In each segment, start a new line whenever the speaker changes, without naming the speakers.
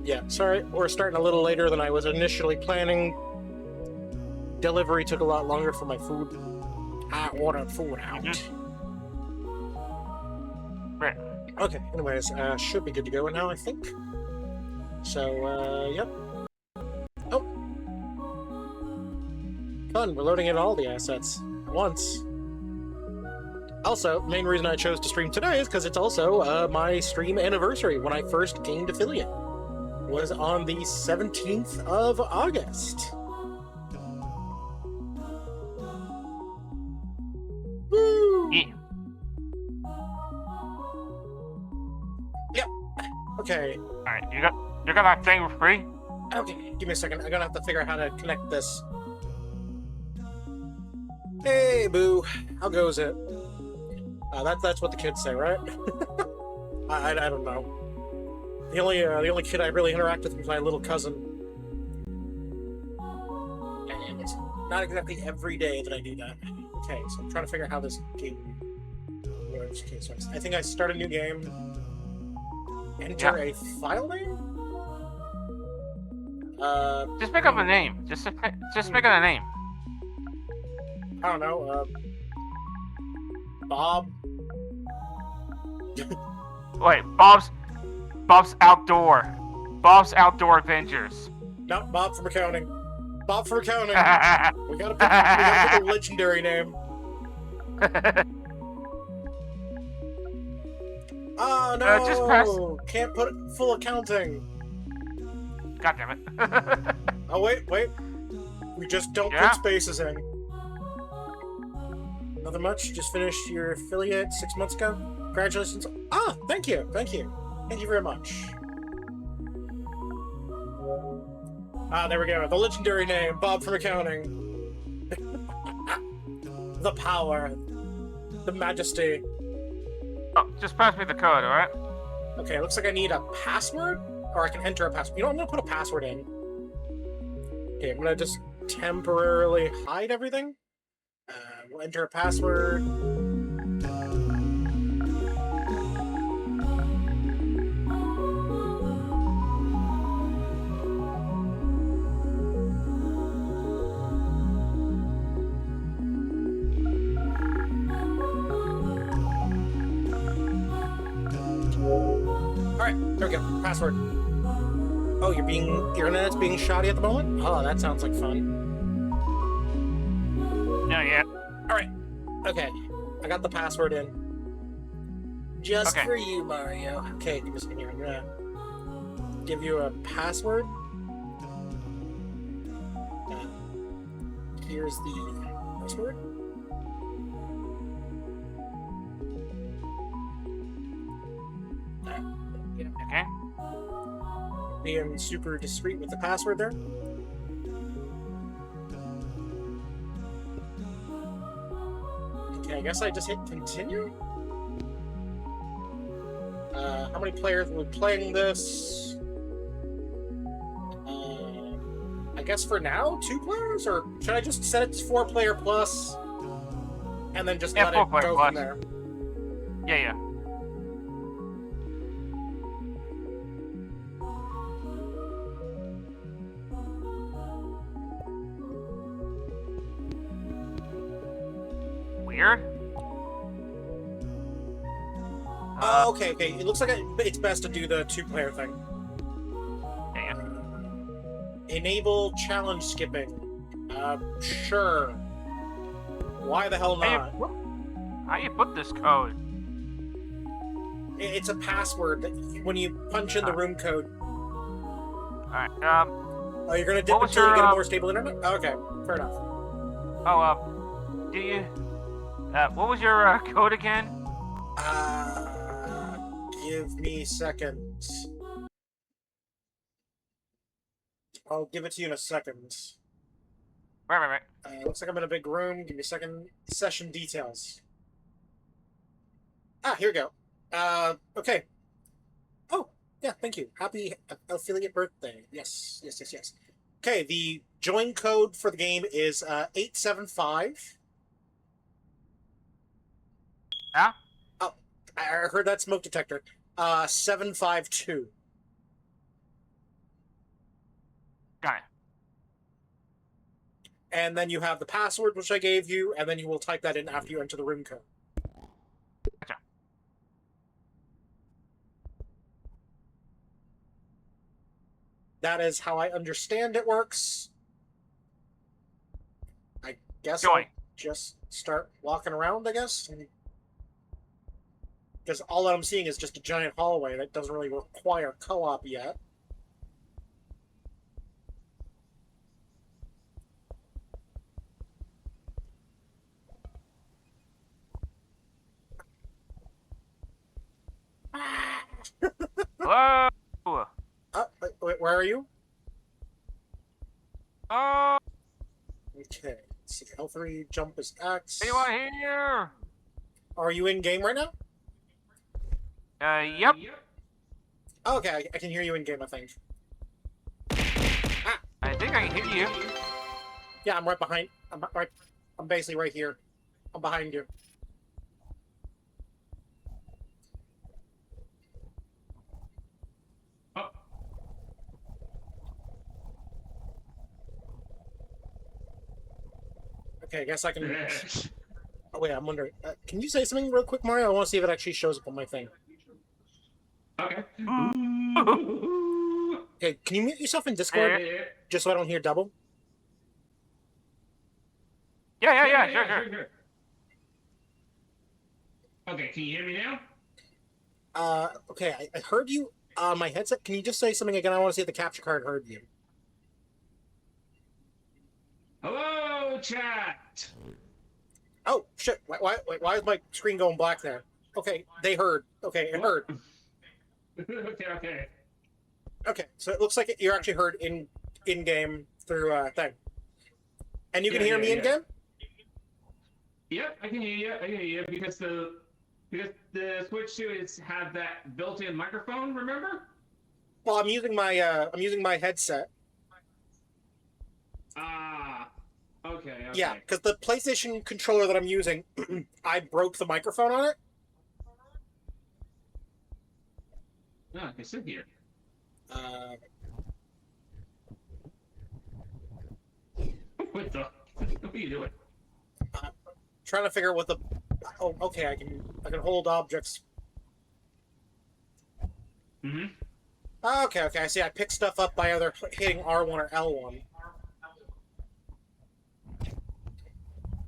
Yeah, sorry, we're starting a little later than I was initially planning. Delivery took a lot longer for my food. I ordered food out.
Right.
Okay, anyways, should be good to go now, I think. So, yep. Oh! Fun, we're loading in all the assets at once. Also, main reason I chose to stream today is because it's also my stream anniversary when I first gained affiliate. Was on the 17th of August. Woo!
Yeah.
Yep. Okay.
All right. You got that thing for free?
Okay, give me a second. I'm gonna have to figure out how to connect this. Hey, boo. How goes it? That's what the kids say, right? I don't know. The only kid I really interact with is my little cousin. And it's not exactly every day that I do that. Okay, so I'm trying to figure out how this game works. Okay, so I think I start a new game. Enter a file name?
Just make up a name. Just make up a name.
I don't know, Bob?
Wait, Bob's Outdoor. Bob's Outdoor Adventures.
No, Bob from accounting. Bob from accounting! We gotta pick a legendary name. Oh no!
Just press.
Can't put full accounting.
God damn it.
Oh wait. We just don't
Yeah.
put spaces in. Nothing much. Just finished your affiliate 6 months ago. Congratulations. Ah, thank you. Thank you very much. Ah, there we go. The legendary name, Bob from accounting. The power. The majesty.
Oh, just pass me the code, alright?
Okay, looks like I need a password? Or I can enter a password. You know, I'm gonna put a password in. Okay, I'm gonna just temporarily hide everything. We'll enter a password. Alright, there we go. Password. Oh, your internet's being shoddy at the moment? Oh, that sounds like fun.
No, yeah.
Alright. Okay. I got the password in. Just
Okay.
for you, Mario. Okay, give me a second here. I'm gonna give you a password. Here's the password.
Okay.
Being super discreet with the password there. Okay, I guess I just hit continue. How many players will be playing this? I guess for now, 2 players? Or should I just set it to 4-player plus? And then just let it
4-player
go
plus.
from there?
Yeah. Weird.
Oh, okay. It looks like it's best to do the 2-player thing.
Yeah.
Enable challenge skipping. Sure. Why the hell not?
How you put this code?
It's a password that when you punch in the room code.
Alright,
Oh, you're gonna dip
What was
until you
your,
get a more stable internet? Okay, fair enough.
do you, what was your, code again?
Give me seconds. I'll give it to you in a second.
Right.
Looks like I'm in a big room. Give me a second. Session details. Ah, here we go. Okay. Oh, yeah, thank you. Happy affiliate birthday. Yes. Okay, the join code for the game is 875.
Yeah?
Oh, I heard that smoke detector. 752. and then you have the password which I gave you, and then you will type that in after you enter the room code.
Gotcha.
That is how I understand it works. I guess
Join.
I'll just start walking around, I guess. Because all I'm seeing is just a giant hallway that doesn't really require co-op yet.
Whoa!
Wait, where are you?
Oh!
Okay, let's see. L3 jump is X.
Anyone here?
Are you in game right now?
Yep.
Oh, okay, I can hear you in game, I think.
I think I can hear you.
Yeah, I'm right behind. I'm basically right here. I'm behind you.
Oh.
Okay, I guess I can. Oh wait, I'm wondering. Can you say something real quick, Mario? I want to see if it actually shows up on my thing.
Okay.
Okay, can you mute yourself in Discord just so I don't hear double?
Yeah, sure.
Okay, can you hear me now?
Okay, I heard you on my headset. Can you just say something again? I want to see if the capture card heard you.
Hello, chat.
Oh shit! Why is my screen going black there? Okay, they heard. Okay, it heard.
Okay.
Okay, so it looks like you're actually heard in game through thing, and you can hear me in game.
Yep, I can hear you. I can hear you because the Switch 2 have that built-in microphone. Remember?
Well, I'm using my headset.
Ah. Okay.
Yeah, because the PlayStation controller that I'm using, I broke the microphone on it.
No, I can sit here. What are you doing?
Trying to figure out what the. Oh, okay. I can hold objects.
Mm-hmm.
Okay. I see. I pick stuff up by either hitting R1 or L1.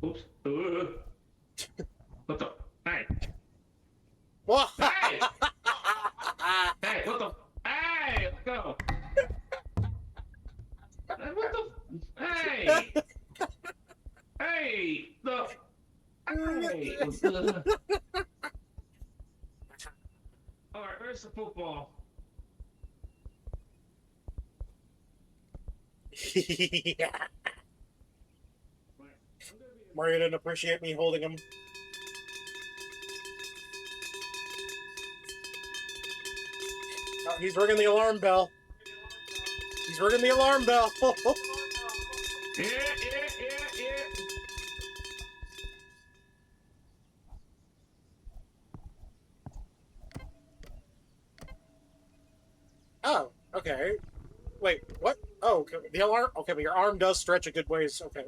Oops. What the? Hey.
What?
Hey! Hey, what the? Hey, let's go. What the? Hey! Hey! The. Hey! Alright, where's the football?
Yeah. Mario didn't appreciate me holding him. Oh, he's ringing the alarm bell. He's ringing the alarm bell.
Yeah.
Oh, okay. Wait, what? Oh, okay. The alarm. Okay, but your arm does stretch a good ways. Okay.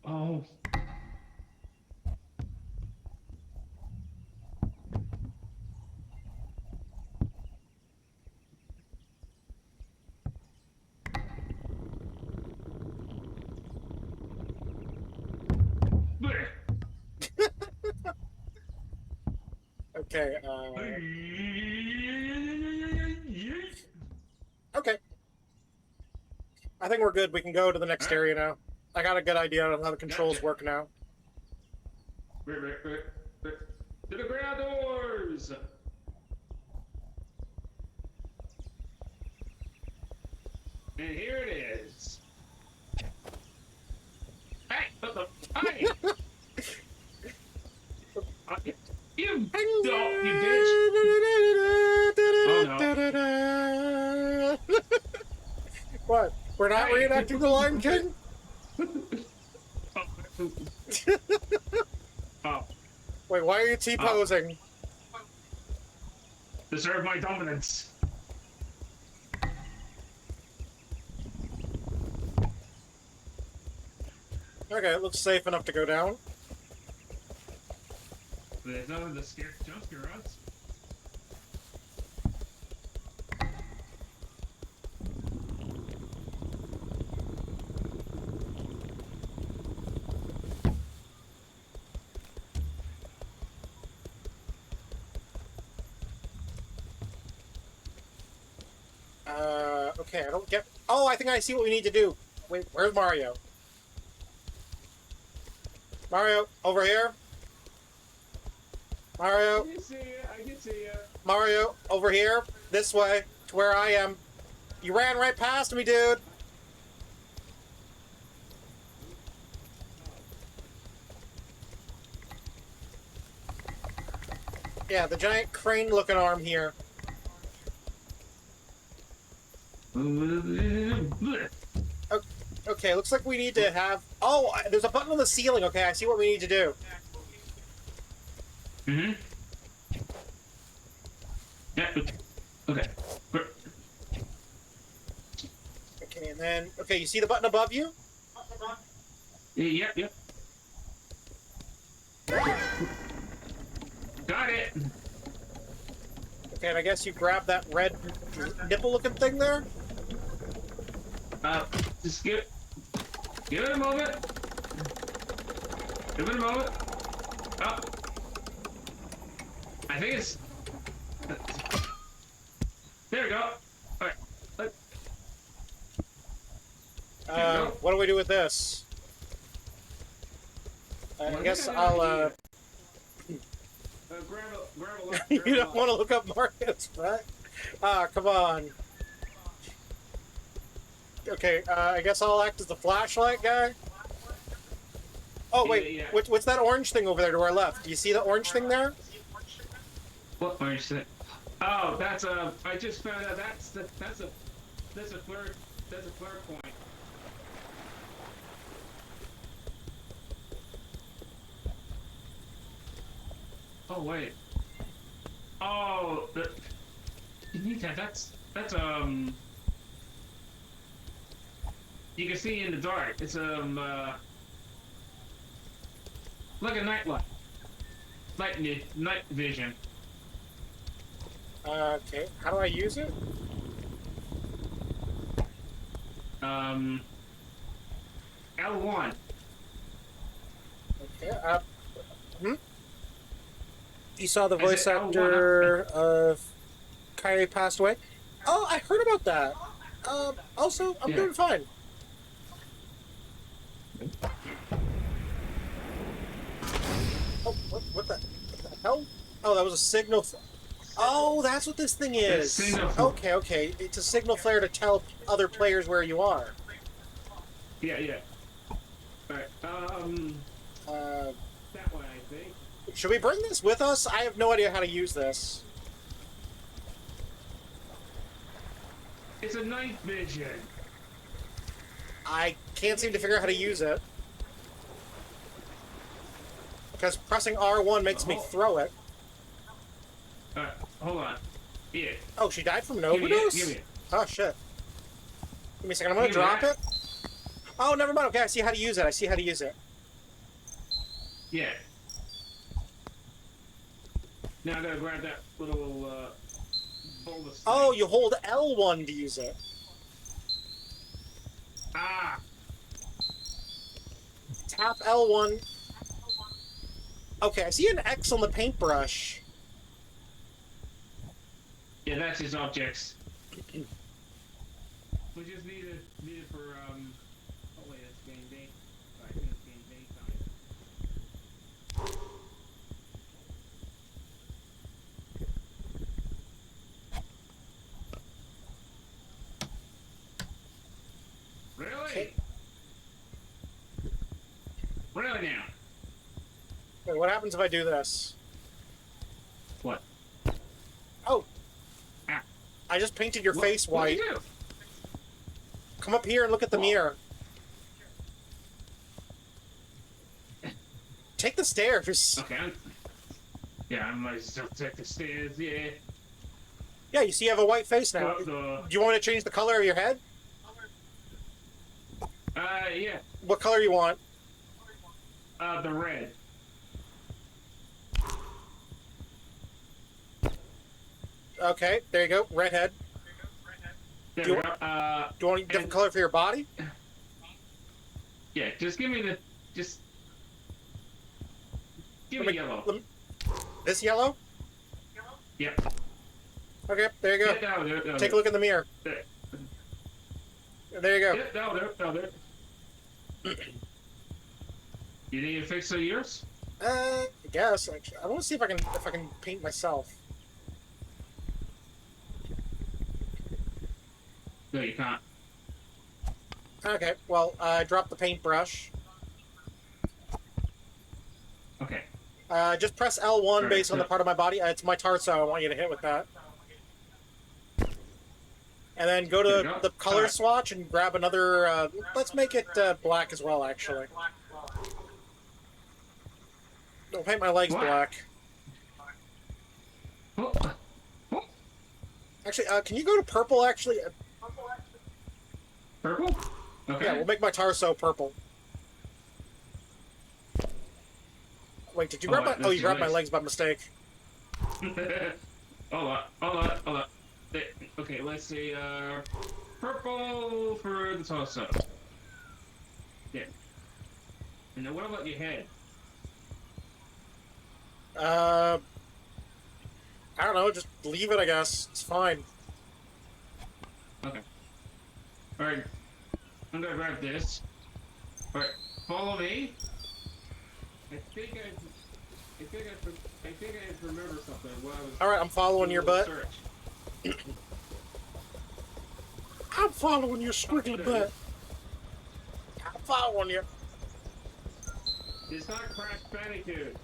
Oh.
Okay, okay. I think we're good. We can go to the next area now. I got a good idea on how the controls work now.
To the ground doors! And here it is. Hey, what the? Hey! You don't, you bitch! Oh no.
We're not
Hey.
reenacting the Lion King?
Oh,
Wait, why are you T-posing?
to serve my dominance.
Okay, it looks safe enough to go down.
There's nothing to scare jump scare us.
Okay, I don't get... Oh, I think I see what we need to do. Wait, where's Mario? Mario, over here? Mario,
I can see ya. I can see ya.
Mario, over here, this way, to where I am. You ran right past me, dude. Yeah, the giant crane-looking arm here. Okay, looks like we need to have... Oh, there's a button on the ceiling. Okay, I see what we need to do.
Mm-hmm. Yeah. Okay.
Okay, and then... Okay, you see the button above you?
Yep. Yep. Got it.
Okay, and I guess you grab that red nipple-looking thing there?
Just give it a moment. Give it a moment. Oh. I think it's... There we go. Alright.
What do we do with this? I
Well,
guess
I
I'll,
grab a look.
You don't want to look up Mario's butt? Ah, come on. Okay, I guess I'll act as the flashlight guy. Oh, wait,
Yeah.
what's that orange thing over there to our left? Do you see the orange thing there?
What orange thing? Oh, that's a... I just found out that's a flare point. Oh, wait. Oh, you need that. That's you can see in the dark. It's like a night light. Night vision.
Okay, how do I use it?
L1.
Okay, You saw the
I
voice
said,
actor of Kyrie passed away? Oh, I heard about that. Also, I'm
Yeah.
doing fine. Oh, what the hell? Oh, that was a signal. Oh, that's what this thing is.
signal flare.
Okay. It's a signal flare to tell other players where you are.
Yeah. Alright, that way, I think.
Should we bring this with us? I have no idea how to use this.
It's a night vision.
I can't seem to figure out how to use it. Because pressing R1 makes me throw it.
Alright, hold on. Yeah.
Oh, she died from an
Give me it,
overdose?
give me it.
Oh, shit. Give me a second, I'm gonna
Give me
drop
that.
it. Oh, never mind. Okay, I see how to use it.
Yeah. Now I gotta grab that little, bowl of
Oh,
snake.
you hold L1 to use it.
Ah!
Tap L1. Okay, I see an X on the paintbrush.
Yeah, that's his objects. We just need it for, oh wait, that's game date. I think it's game date time. Really?
Okay.
Really now?
Wait, what happens if I do this?
What?
Oh.
Ah.
I just painted your face
What
white.
do you do?
Come up here and look at the mirror. Take the stairs.
Okay. I might still take the stairs. Yeah.
Yeah, you see you have a white face now.
Well,
Do you want me to change the color of your head?
yeah.
What color you want?
The red.
Okay, there you go. Red head.
There
Do you-
we go.
Do you want a different color for your body?
Yeah, just give me the. Just. Give me yellow.
This yellow?
Yeah.
Okay, there you go.
Yeah, no,
Take a look in the mirror.
There.
There you go.
Yeah, no, there. You need to fix the ears?
I guess. Actually, I want to see if I can paint myself.
No, you can't.
Okay, well, drop the paintbrush.
Okay.
Just press L1
Alright,
based on the
so-
part of my body. It's my torso. I want you to hit with that. And then go
There
to
you go.
the color
Alright.
swatch and grab another. Let's make it black as well, actually. Don't paint my legs
What?
black.
Oh. Oh.
Actually, can you go to purple, actually?
Purple? Okay.
Yeah, we'll make my torso purple. Wait, did you grab my...
that's
Oh, you
your
grabbed my
legs.
legs by mistake.
Hold on. There. Okay, let's see, purple for the torso. Yeah. And then what about your head?
I don't know, just leave it, I guess. It's fine.
Okay. Alright. I'm gonna grab this. Alright, follow me. I think I remember something while I was
Alright, I'm following your
doing a
butt.
search.
I'm following your squiggly butt. I'm following you.
It's not Crash Bandicoot.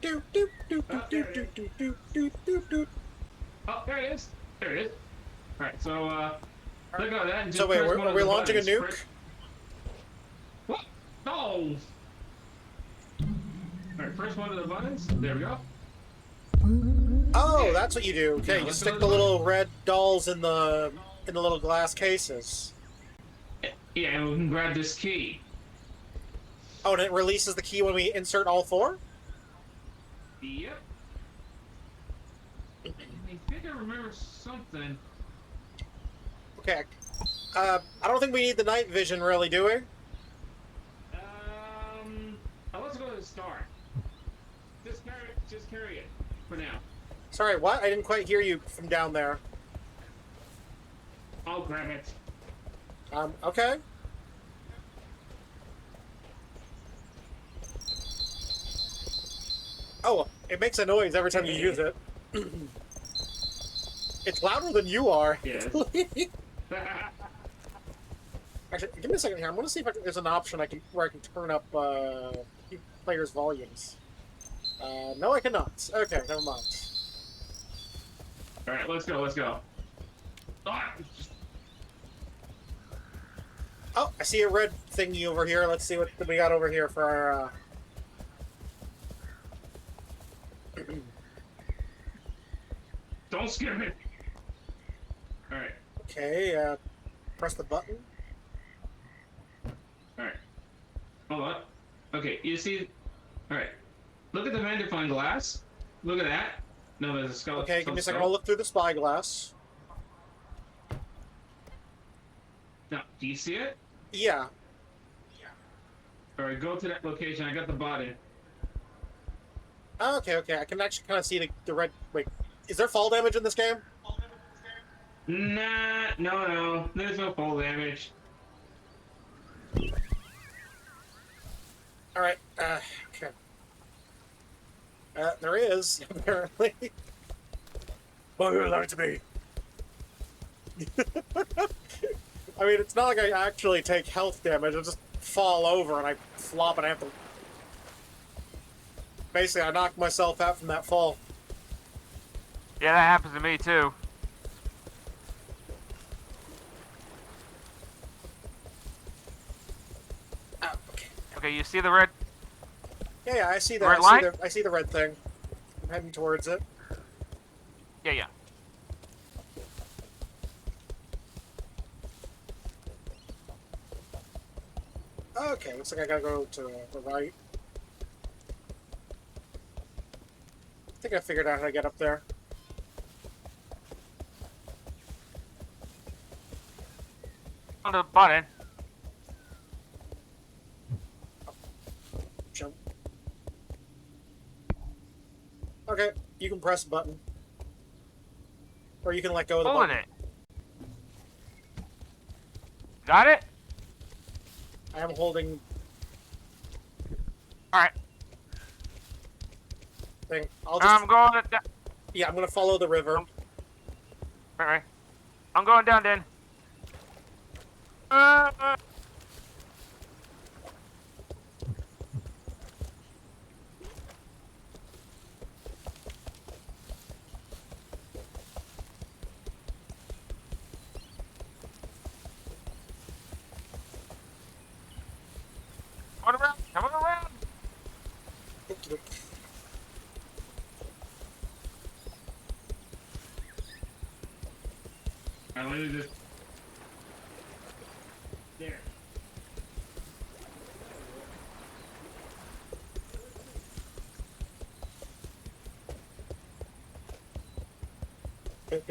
Do, do, do, do, do, do, do, do, do, do, do.
Oh, there it is. There it is. Alright, so, click on that and just
So wait,
press one
are
of
we
the
launching a
buttons.
nuke?
What? No! Alright, press one of the buttons. There we go.
Oh, that's what you do. Okay,
Yeah,
you
let's
stick
go
the
to
little red dolls in the little glass cases.
Yeah, and we can grab this key.
Oh, and it releases the key when we insert all four?
Yep. I think I remember something.
Okay. I don't think we need the night vision, really, do we?
Let's go to the start. Just carry it for now.
Sorry, what? I didn't quite hear you from down there.
I'll grab it.
Okay. Oh, it makes a noise every time you use it. It's louder than you are.
Yes.
Actually, give me a second here. I'm going to see if there's an option where I can turn up players' volumes. No, I cannot. Okay, never mind.
Alright, let's go. Ah!
Oh, I see a red thingy over here. Let's see what we got over here for our...
Don't scare me! Alright,
Okay, press the button.
alright. Hold on. Okay, you see... Alright. Look at the magnifying glass. Look at that. No, there's a skeleton.
Okay, give me a second. I'll look through the spyglass.
Now, do you see it?
Yeah.
Alright, go to that location. I got the body.
Oh, okay. I can actually kind of see the red... Wait, is there fall damage in this game?
Nah, no. There's no fall damage.
Alright, okay. There is, apparently. What would you like to be? I mean, it's not like I actually take health damage, I just fall over and I flop and I have to... Basically, I knocked myself out from that fall.
Yeah, that happens to me too. Okay, you see the red?
Yeah, I see that.
Red
I
line?
see I see the red thing. I'm heading towards it.
Yeah, yeah.
Okay, looks like I gotta go to the right. I think I figured out how to get up there.
On the button.
Jump. Okay, you can press a button. Or you can let go of the
Holding
button.
it. Got it?
I am holding
Alright.
thing. I'll just
I'm going down.
yeah, I'm gonna follow the river.
Alright. I'm going down then. Come on around. Come on around.
I literally just there. Well,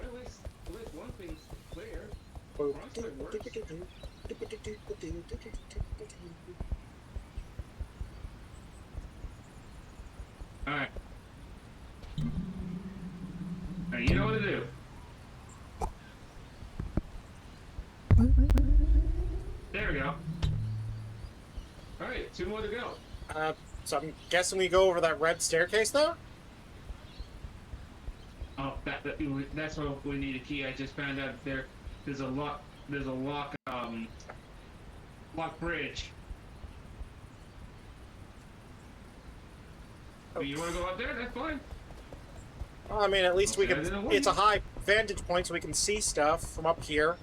at least one thing's clear. Crossword works. Alright. Now you know what to do. There we go. Alright, 2 more to go.
So I'm guessing we go over that red staircase though?
Oh, that's what we need a key. I just found out there's a lock bridge. But you wanna go up there? That's fine.
Well, I mean, at least we
Okay,
can.
then
It's a high vantage point, so we can see stuff from up here.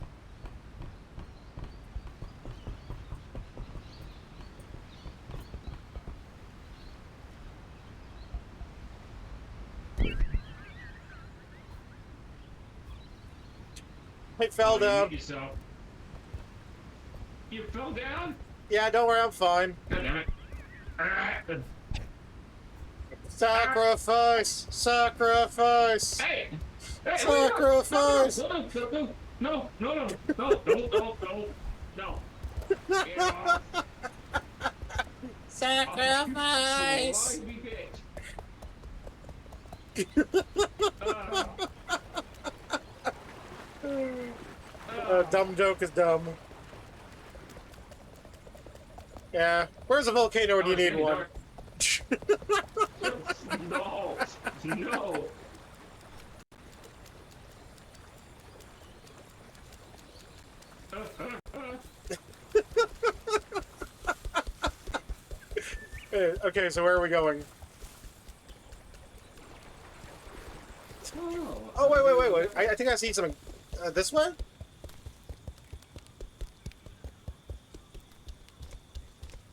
I fell
You
down.
hit yourself. You fell down?
Yeah, don't worry, I'm fine.
God damn it.
Sacrifice! Sacrifice!
Hey!
Sacrifice!
No! Get off.
Sacrifice! Dumb joke is dumb. Yeah. Where's a volcano when you need one?
No! No!
Okay, so where are we going? Oh, wait. I think I see something. This way?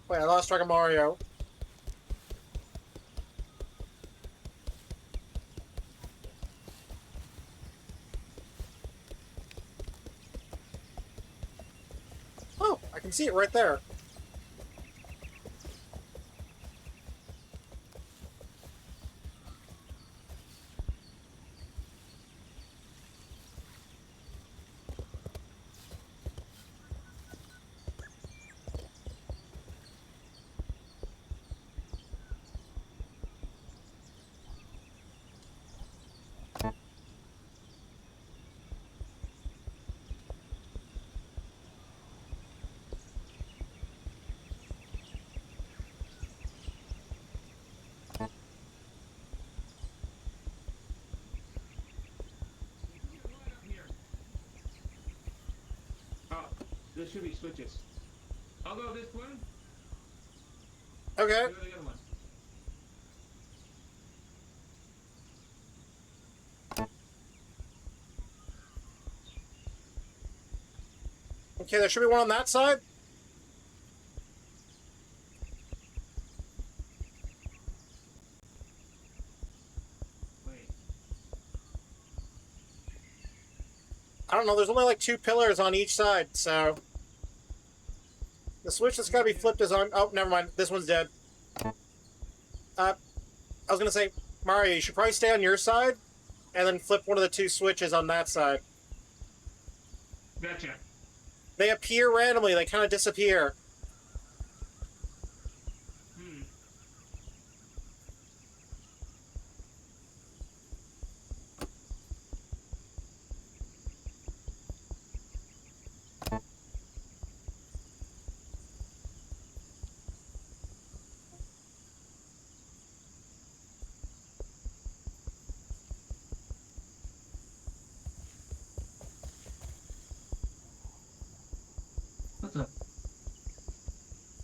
Wait, I lost track of Mario. Oh, I can see it right there.
Oh, there should be switches. I'll go this one.
Okay.
You go the other one.
Okay, there should be one on that side.
Wait.
I don't know, there's only like 2 pillars on each side, so... The switch that's gotta be flipped is on... Oh, never mind. This one's dead. I was gonna say, Mario, you should probably stay on your side, and then flip one of the 2 switches on that side.
Gotcha.
They appear randomly, they kind of disappear.
Hmm. What the?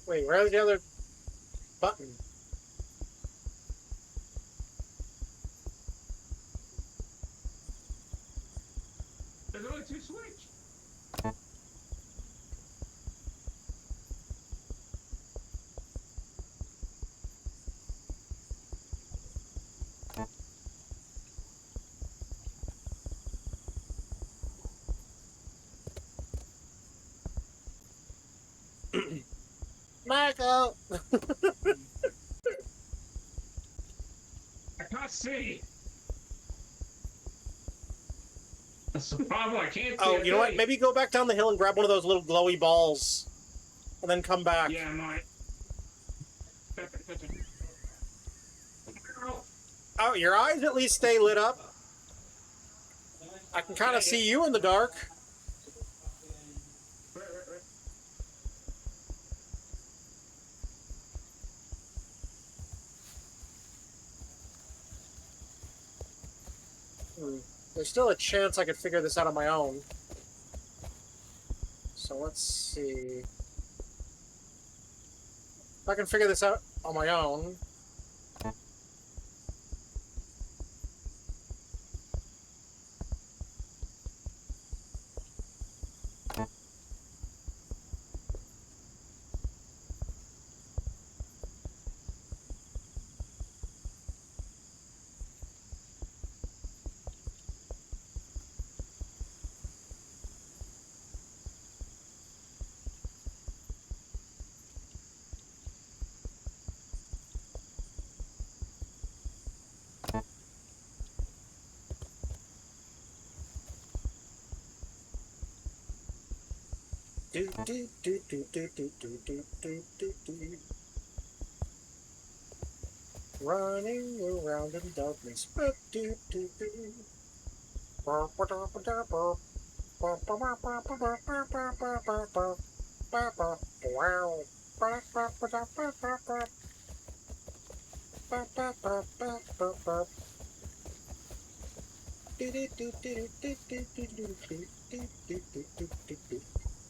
Wait, where's the other button?
There's only 2 switch.
Michael!
I can't see. That's the problem. I can't see.
Oh,
a
you know what?
thing.
Maybe go back down the hill and grab one of those little glowy balls. And then come back.
Yeah, I might. Gotcha.
Oh, your eyes at least stay lit up. I can kind of see you in the dark.
Right.
There's still a chance I could figure this out on my own. So let's see. If I can figure this out on my own. Do do do do do do do do do do do. Running around in darkness. Do do do do. Wow.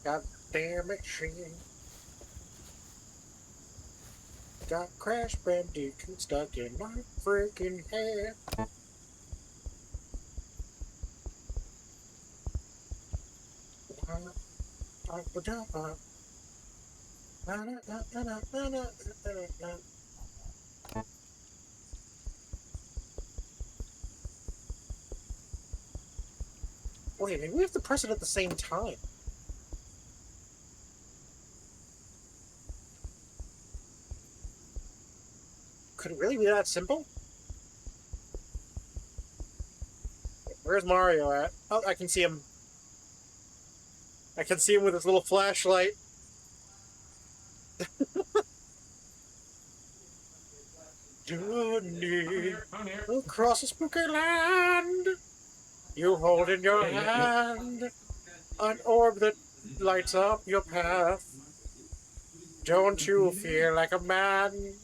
God damn it, Sheen. Got Crash Bandicoot stuck in my freaking head. Wait, maybe we have to press it at the same time. Could it really be that simple? Where's Mario at? Oh, I can see him. I can see him with his little flashlight. Journey
I'm here.
across a spooky land. You hold in your hand an orb that lights up your path. Don't you feel like a man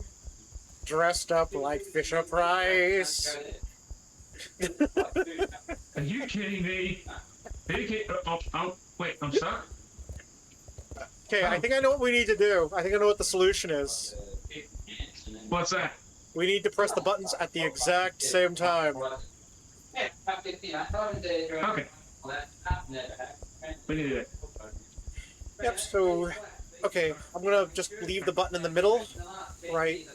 dressed up like Fisher Price?
Are you kidding me? Are you kidding? Wait, I'm stuck?
Okay, I think I know what we need to do. I think I know what the solution is.
What's that?
We need to press the buttons at the exact same time.
Okay. We need it.
Yep, so... Okay, I'm gonna just leave the button in the middle, right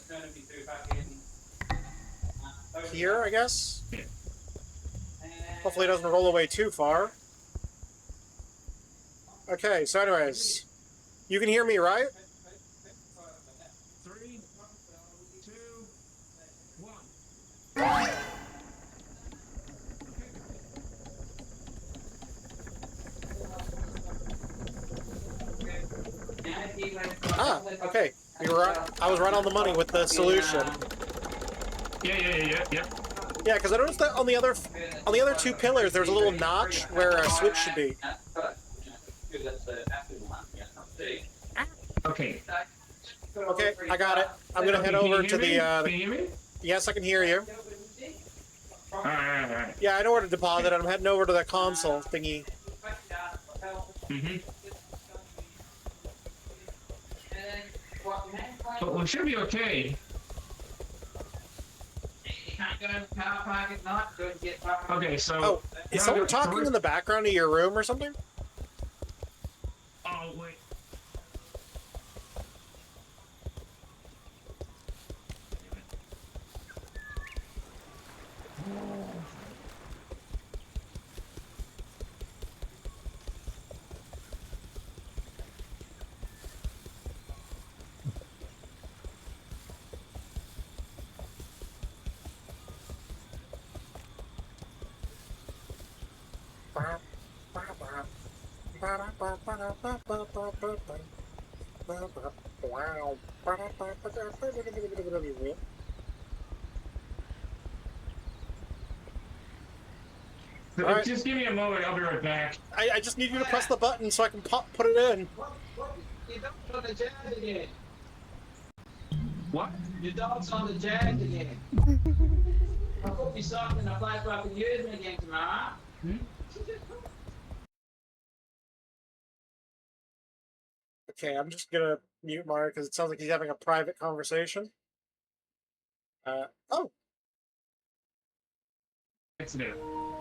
here, I guess?
Yeah.
Hopefully it doesn't roll away too far. Okay, so anyways, you can hear me, right?
3, 2, 1.
Ah, okay. I was right on the money with the solution.
Yeah.
Yeah, because I noticed that on the other two pillars, there's a little notch where a switch should be.
Okay.
Okay, I got it. I'm gonna head over to the.
Can you hear me?
Yes, I can hear you.
Alright.
Yeah, I know where to deposit it. I'm heading over to the console thingy.
But we should be okay. Okay, so.
Oh, is
now
someone
the
talking
first-
in the background of your room or something?
Oh, wait.
Alright.
Just give me a moment, I'll be right back.
I just need you to press the button so I can put it in.
Your dog's on the jag again.
What?
Your dog's on the jag again. I'll put you something to play up and use me again tomorrow.
Okay, I'm just gonna mute Mario because it sounds like he's having a private conversation. Oh,
It's new.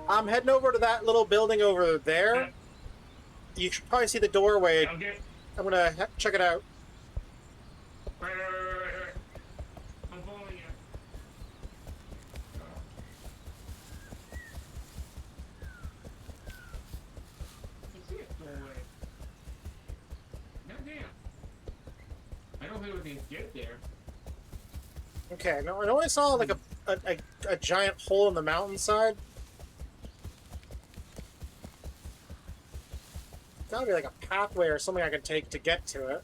I'm heading over to that little building over there. You should probably see the doorway.
I'll get.
I'm gonna check it out.
Right. I'm following you. I see it doorway. Goddamn. I don't think we can get there.
Okay, no, I know I saw like a giant hole in the mountainside. Gotta be like a pathway or something I can take to get to it.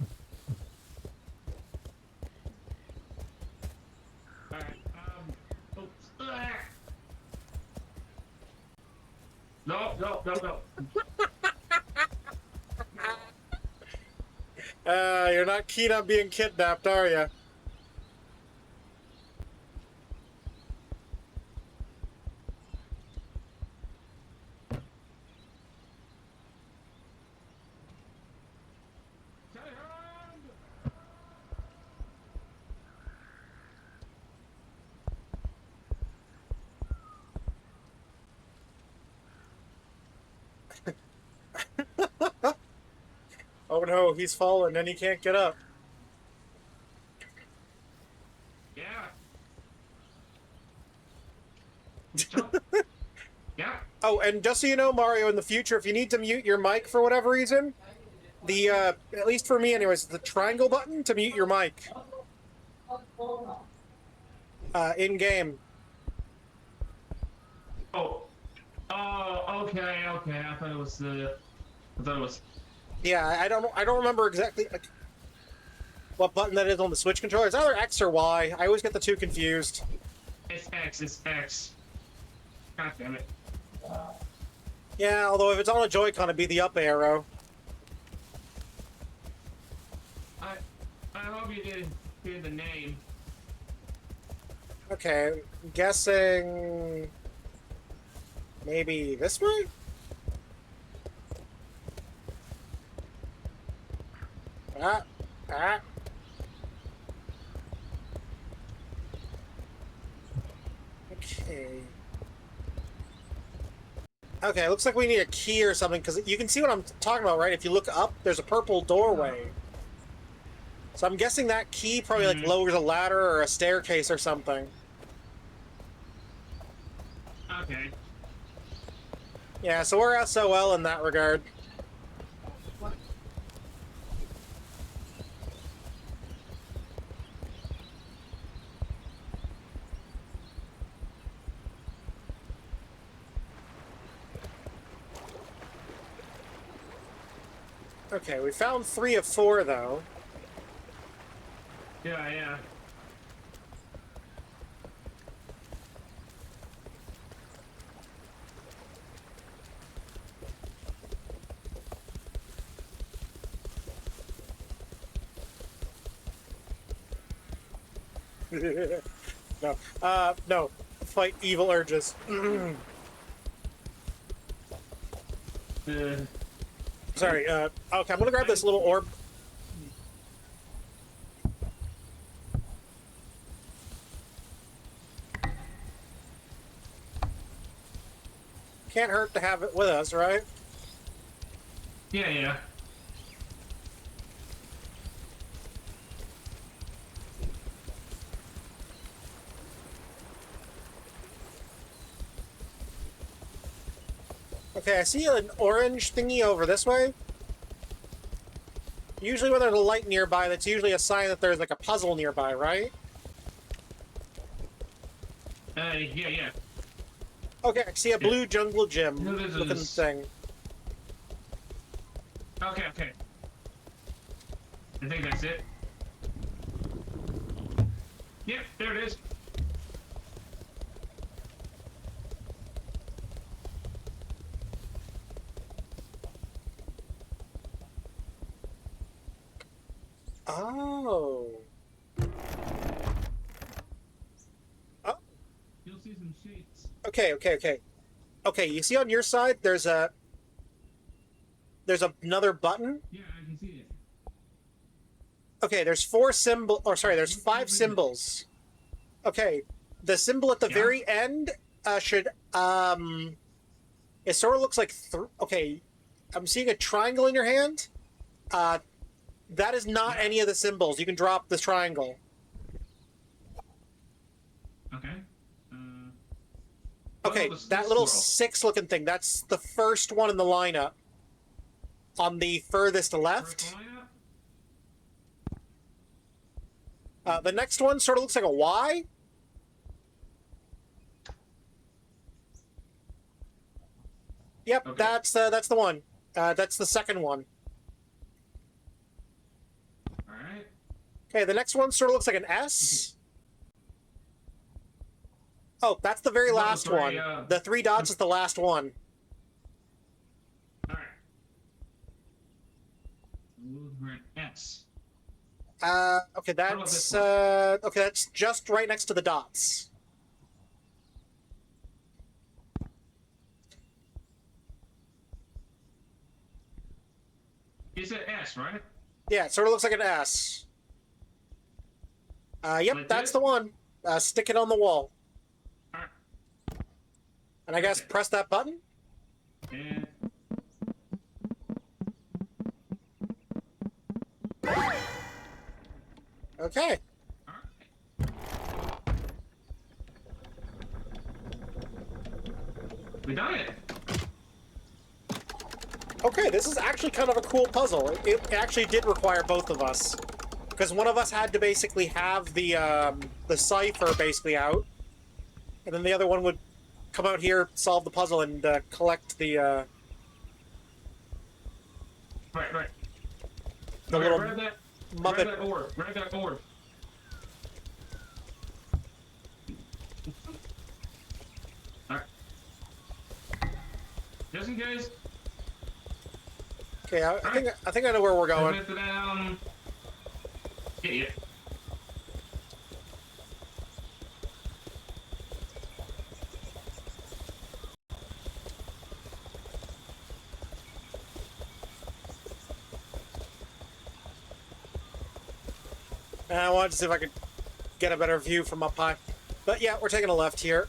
Alright, oops. No.
You're not keen on being kidnapped, are you? Oh no, he's fallen and he can't get up.
Yeah. Jump. Yeah.
Oh, and just so you know, Mario, in the future, if you need to mute your mic for whatever reason, the, at least for me anyways, the triangle button to mute your mic. In-game.
Oh, okay. I thought it was.
Yeah, I don't remember exactly what button that is on the Switch controller. It's either X or Y. I always get the two confused.
It's X. God damn it.
Yeah, although if it's on a Joy-Con, it'd be the up arrow.
I hope you didn't hear the name.
Okay, I'm guessing maybe this way? Ah. Okay. Okay, looks like we need a key or something, because you can see what I'm talking about, right? If you look up, there's a purple doorway. So I'm guessing that key probably like lowers a ladder or a staircase or something.
Okay.
Yeah, so we're SOL in that regard. Okay, we found 3 of 4, though.
Yeah, yeah.
No. No. Fight evil urges. Sorry, okay, I'm gonna grab this little orb. Can't hurt to have it with us, right?
Yeah, yeah.
Okay, I see an orange thingy over this way. Usually when there's a light nearby, that's usually a sign that there's like a puzzle nearby, right?
Yeah, yeah.
Okay, I see a blue jungle gym
No, this
looking
is-
thing.
Okay, okay. I think that's it. Yep, there it is.
Oh. Oh.
You'll see some sheets.
Okay, okay, okay. Okay, you see on your side, there's another button.
Yeah, I can see it.
Okay, there's 4 symbol, or sorry, there's 5 symbols. Okay, the symbol at the
Yeah.
very end should it sort of looks like okay, I'm seeing a triangle in your hand. That is not any of the symbols. You can drop the triangle.
Okay.
Okay,
this
that little
swirl.
6-looking thing, that's the first one in the lineup. On the furthest left.
First lineup?
The next one sort of looks like a Y. Yep,
Okay.
that's the one. That's the second one.
Alright.
Okay, the next one sort of looks like an S. Oh, that's the very
Well,
last
sorry,
one. The 3 dots is the last one.
Alright. We're an S.
Okay,
about
that's
this one?
okay. That's just right next to the dots.
It's an S, right?
Yeah, it sort of looks like an S. Yep,
Like
that's
this?
the one. Stick it on the wall,
Alright.
and I guess
Okay.
press that button.
And
Okay.
alright. We done it.
Okay, this is actually kind of a cool puzzle. It actually did require both of us, because one of us had to basically have the cipher basically out, and then the other one would come out here, solve the puzzle, and collect the
Right, right.
the
Okay,
little
grab that
Muppet.
orb. Grab that orb. Alright. Just in case.
Okay, I think I know where we're going.
Put it down. Yeah, yeah.
And I wanted to see if I could get a better view from up high. But yeah, we're taking a left here.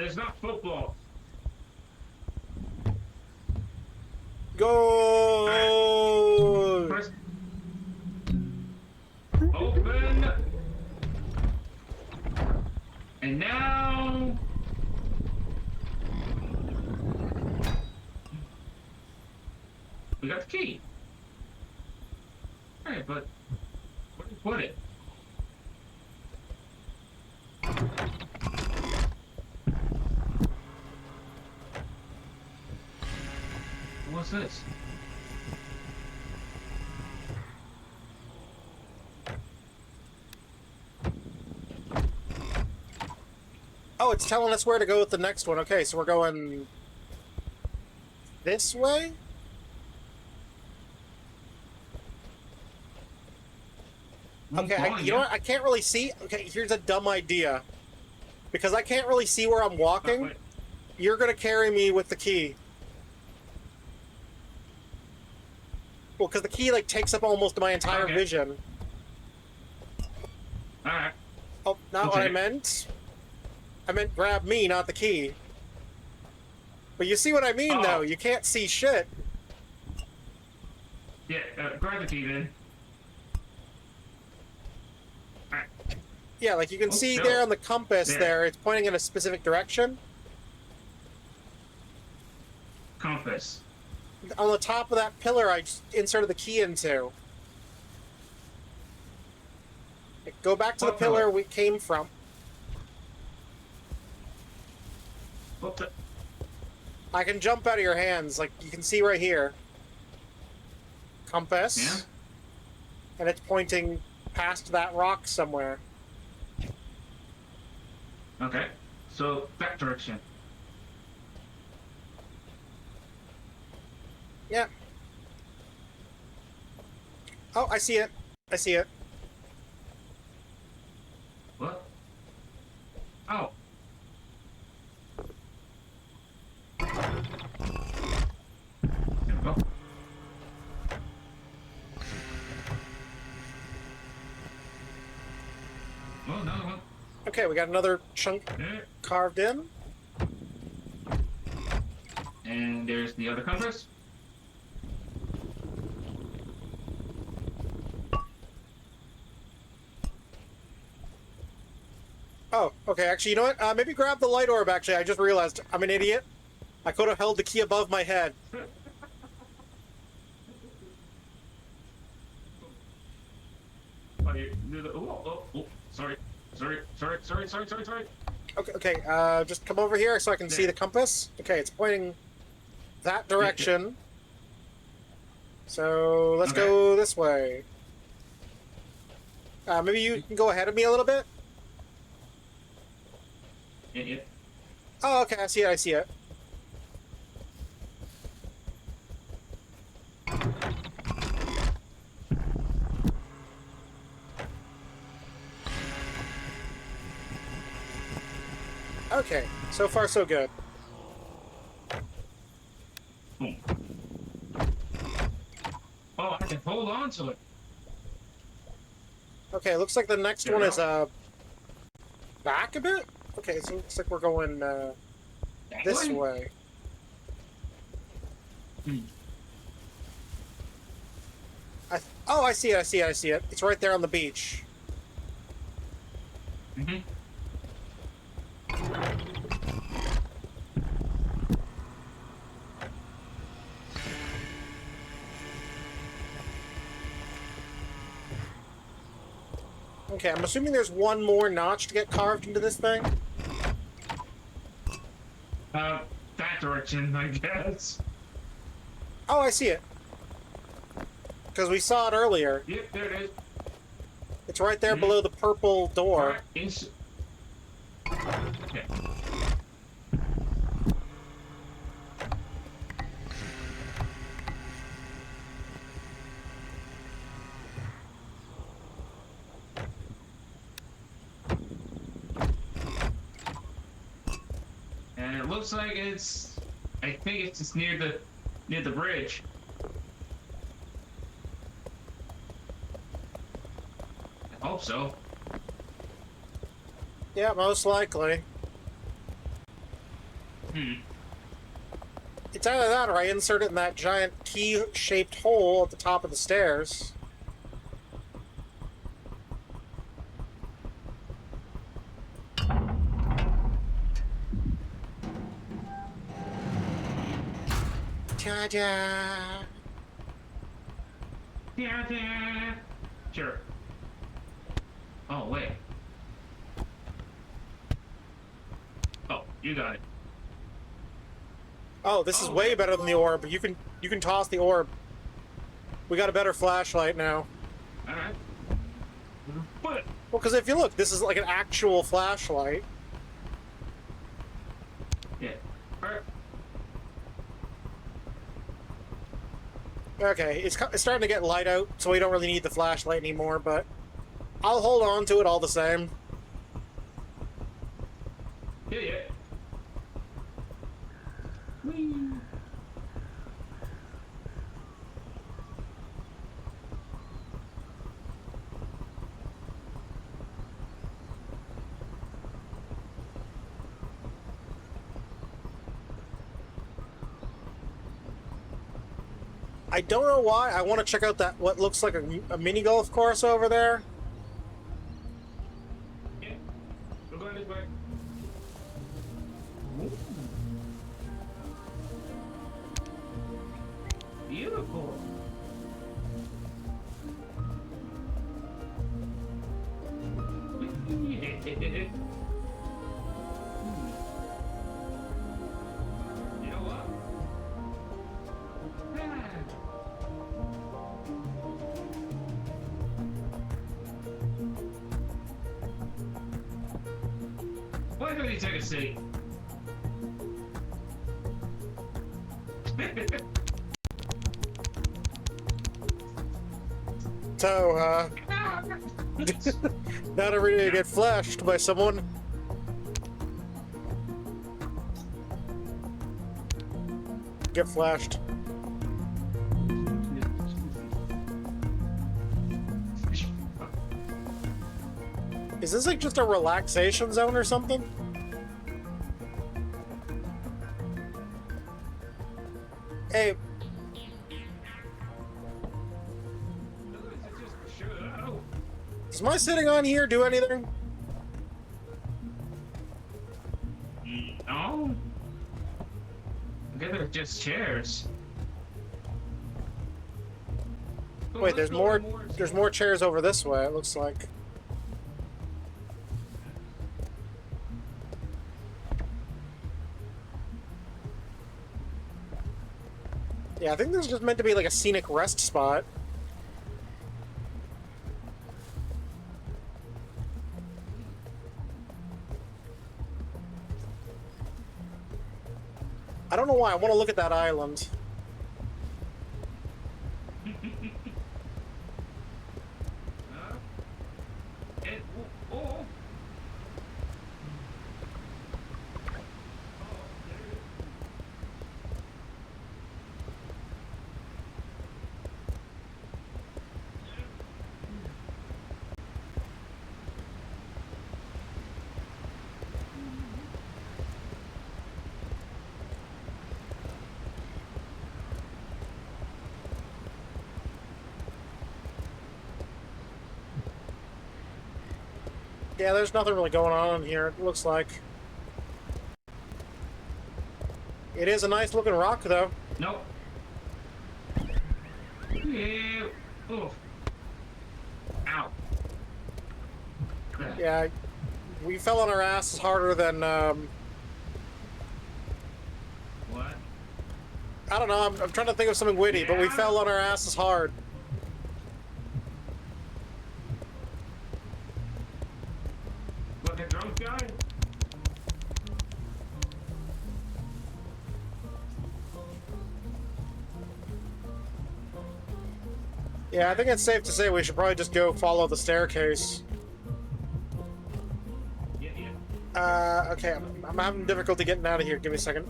There's not football.
Go!
Press. Open. And now. We got the key. Alright, but where do you put it? What's this?
Oh, it's telling us where to go with the next one. Okay, so we're going this way? Okay, you know what? I can't really see. Okay, here's a dumb idea. Because I can't really see where I'm walking,
wait.
you're going to carry me with the key. Well, because the key, like, takes up almost my entire
Okay.
vision.
Alright.
Oh, not what I
Okay.
meant. I meant grab me, not the key. But you see what I mean,
Oh.
though. You can't see shit.
Yeah, grab the key then. Alright.
Yeah, like you can
Oh,
see
no.
there on the compass
There.
there, it's pointing in a specific direction.
Compass.
On the top of that pillar I just inserted the key into. Go back to the
What
pillar
pillar?
we came from.
What the?
I can jump out of your hands, like you can see right here. Compass.
Yeah?
And it's pointing past that rock somewhere.
Okay. So, that direction.
Yeah. Oh, I see it. I see it.
What? Oh. There we go. Oh, another one.
Okay, we got another chunk
There.
carved in.
And there's the other compass.
Oh, okay, actually, you know what? Maybe grab the light orb, actually. I just realized I'm an idiot. I could have held the key above my head.
Oh, you do the. Oh, sorry. Sorry.
Okay, just come over here so I can see the compass. Okay, it's pointing that direction. So, let's
Okay.
go this way. Maybe you can go ahead of me a little bit?
Yeah.
Oh, okay, I see it. Okay, so far so good.
Boom. Oh, I can hold on to it.
Okay, looks like the next
There
one
we
is, back a bit? Okay, so it looks like we're going,
That
this way.
Hmm.
Oh, I see it. It's right there on the beach.
Mm-hmm.
Okay, I'm assuming there's one more notch to get carved into this thing.
That direction, I guess.
Oh, I see it. Because we saw it earlier.
Yep, there it is.
It's right there
Mhm.
below the purple door.
Alright, okay. And it looks like it's. I think it's just near the bridge. I hope so.
Yeah, most likely.
Hmm.
It's either that or I insert it in that giant T-shaped hole at the top of the stairs. Ta-da!
Yeah. Sure. Oh, wait. Oh, you got it.
Oh, this is
Oh.
way better than the orb. You can toss the orb. We got a better flashlight now.
Alright. But
Well, because if you look, this is like an actual flashlight.
yeah. Alright.
Okay, it's starting to get light out, so we don't really need the flashlight anymore, but I'll hold on to it all the same.
Yeah. Whee.
I don't know why. I want to check out that what looks like a mini golf course over there.
Yeah. We're going this way. Beautiful. You know what? Why don't you take a seat?
So, not every day you get flashed by someone. Get flashed. Is this like just a relaxation zone or something? Hey, does my sitting on here do anything?
No. I guess they're just chairs. Oh,
Wait,
let's
there's
go
more.
to
There's more chairs over this way. It looks like. Yeah, I think this is just meant to be like a scenic rest spot. I don't know why. I want to look at that island.
And, oh.
Yeah, there's nothing really going on in here. It looks like. It is a nice looking rock, though.
Nope. Yeah. Oh. Ow.
Yeah, we fell on our asses harder than.
What?
I don't know. I'm trying to think of something witty, but we
Yeah.
fell on our asses hard.
Like a drunk guy?
Yeah, I think it's safe to say we should probably just go follow the staircase.
Yeah.
Okay, I'm having difficulty getting out of here. Give me a second.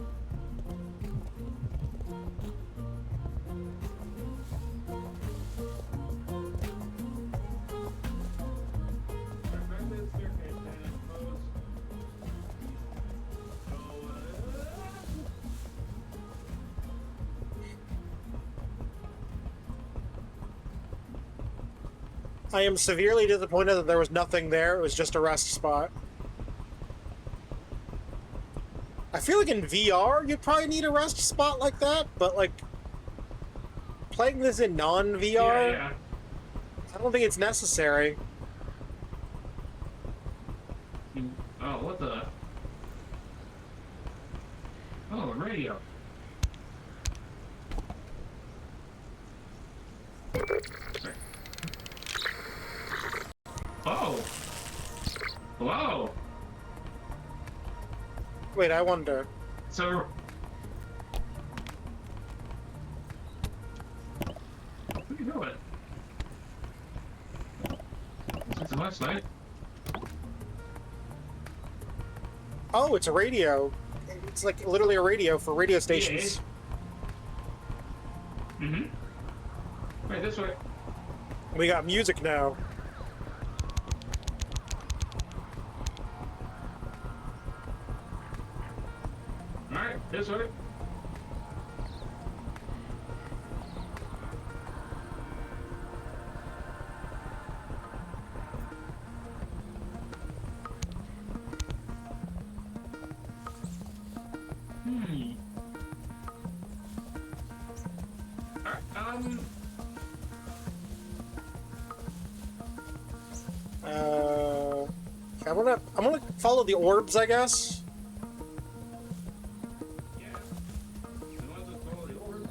I am severely disappointed that there was nothing there. It was just a rest spot. I feel like in VR, you'd probably need a rest spot like that, but like playing this in non-VR,
Yeah.
I don't think it's necessary.
Oh, what the? Oh, a radio. Oh. Wow.
Wait, I wonder.
So. What are you doing? It's a flashlight.
Oh, it's a radio. It's like literally a radio for radio stations.
Mm-hmm. Wait, this way.
We got music now.
Alright, this way. Alright,
I'm gonna follow the orbs, I guess.
yeah. The ones that follow the orb.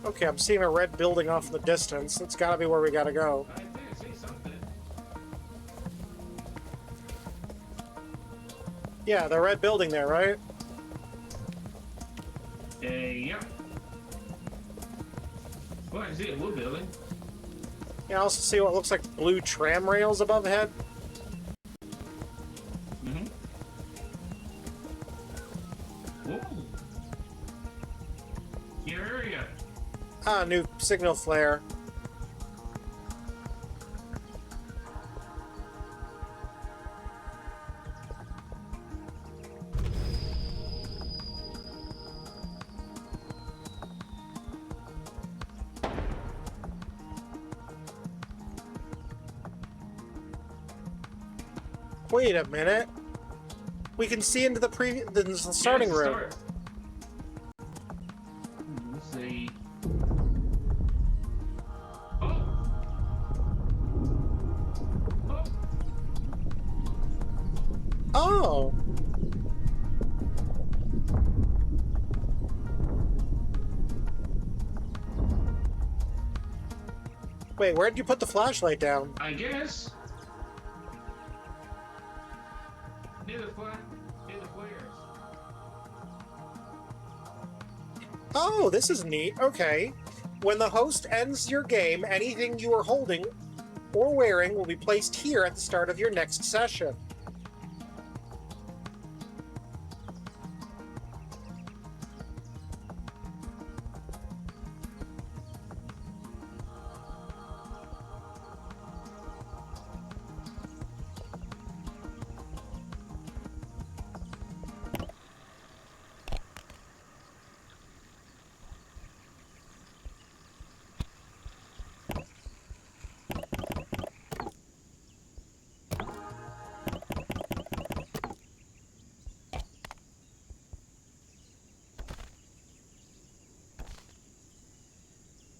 Okay, I'm seeing a red building off in the distance. That's gotta be where we gotta go.
I think I see something.
Yeah, the red building there, right?
Yep. Well, I see a blue building.
Yeah, I also see what looks like blue tram rails above head.
Mm-hmm. Ooh. Your area.
Ah, new signal flare. Wait a minute. We can see into the starting
Yeah, it's a
room.
start. Let's see. Oh. Oh.
Oh. Wait, where'd you put the flashlight down?
I guess. Near the flares.
Oh, this is neat. Okay. When the host ends your game, anything you are holding or wearing will be placed here at the start of your next session.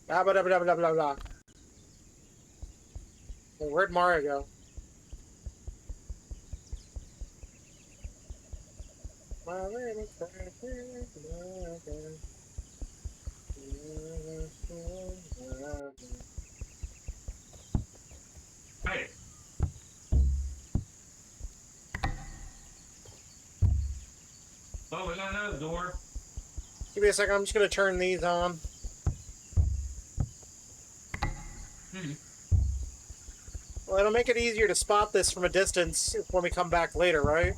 Blah, blah, blah, blah, blah, blah, blah. Well, where'd Mario go? My little
Hey. Oh, we got another door.
Give me a second, I'm just gonna turn these on. Well, it'll make it easier to spot this from a distance when we come back later, right?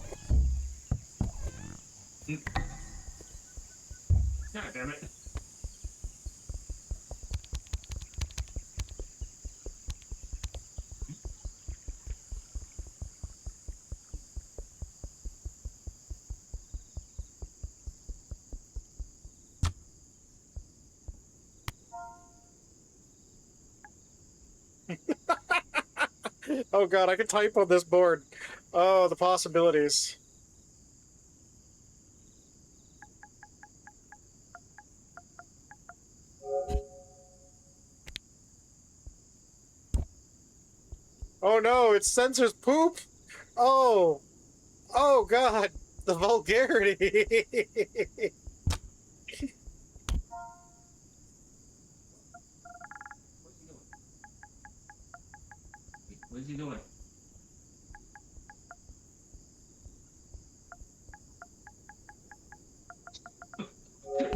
God damn it.
Oh god, I can type on this board. Oh, the possibilities. Oh no, it censors poop! Oh! Oh god! The vulgarity!
What is he doing?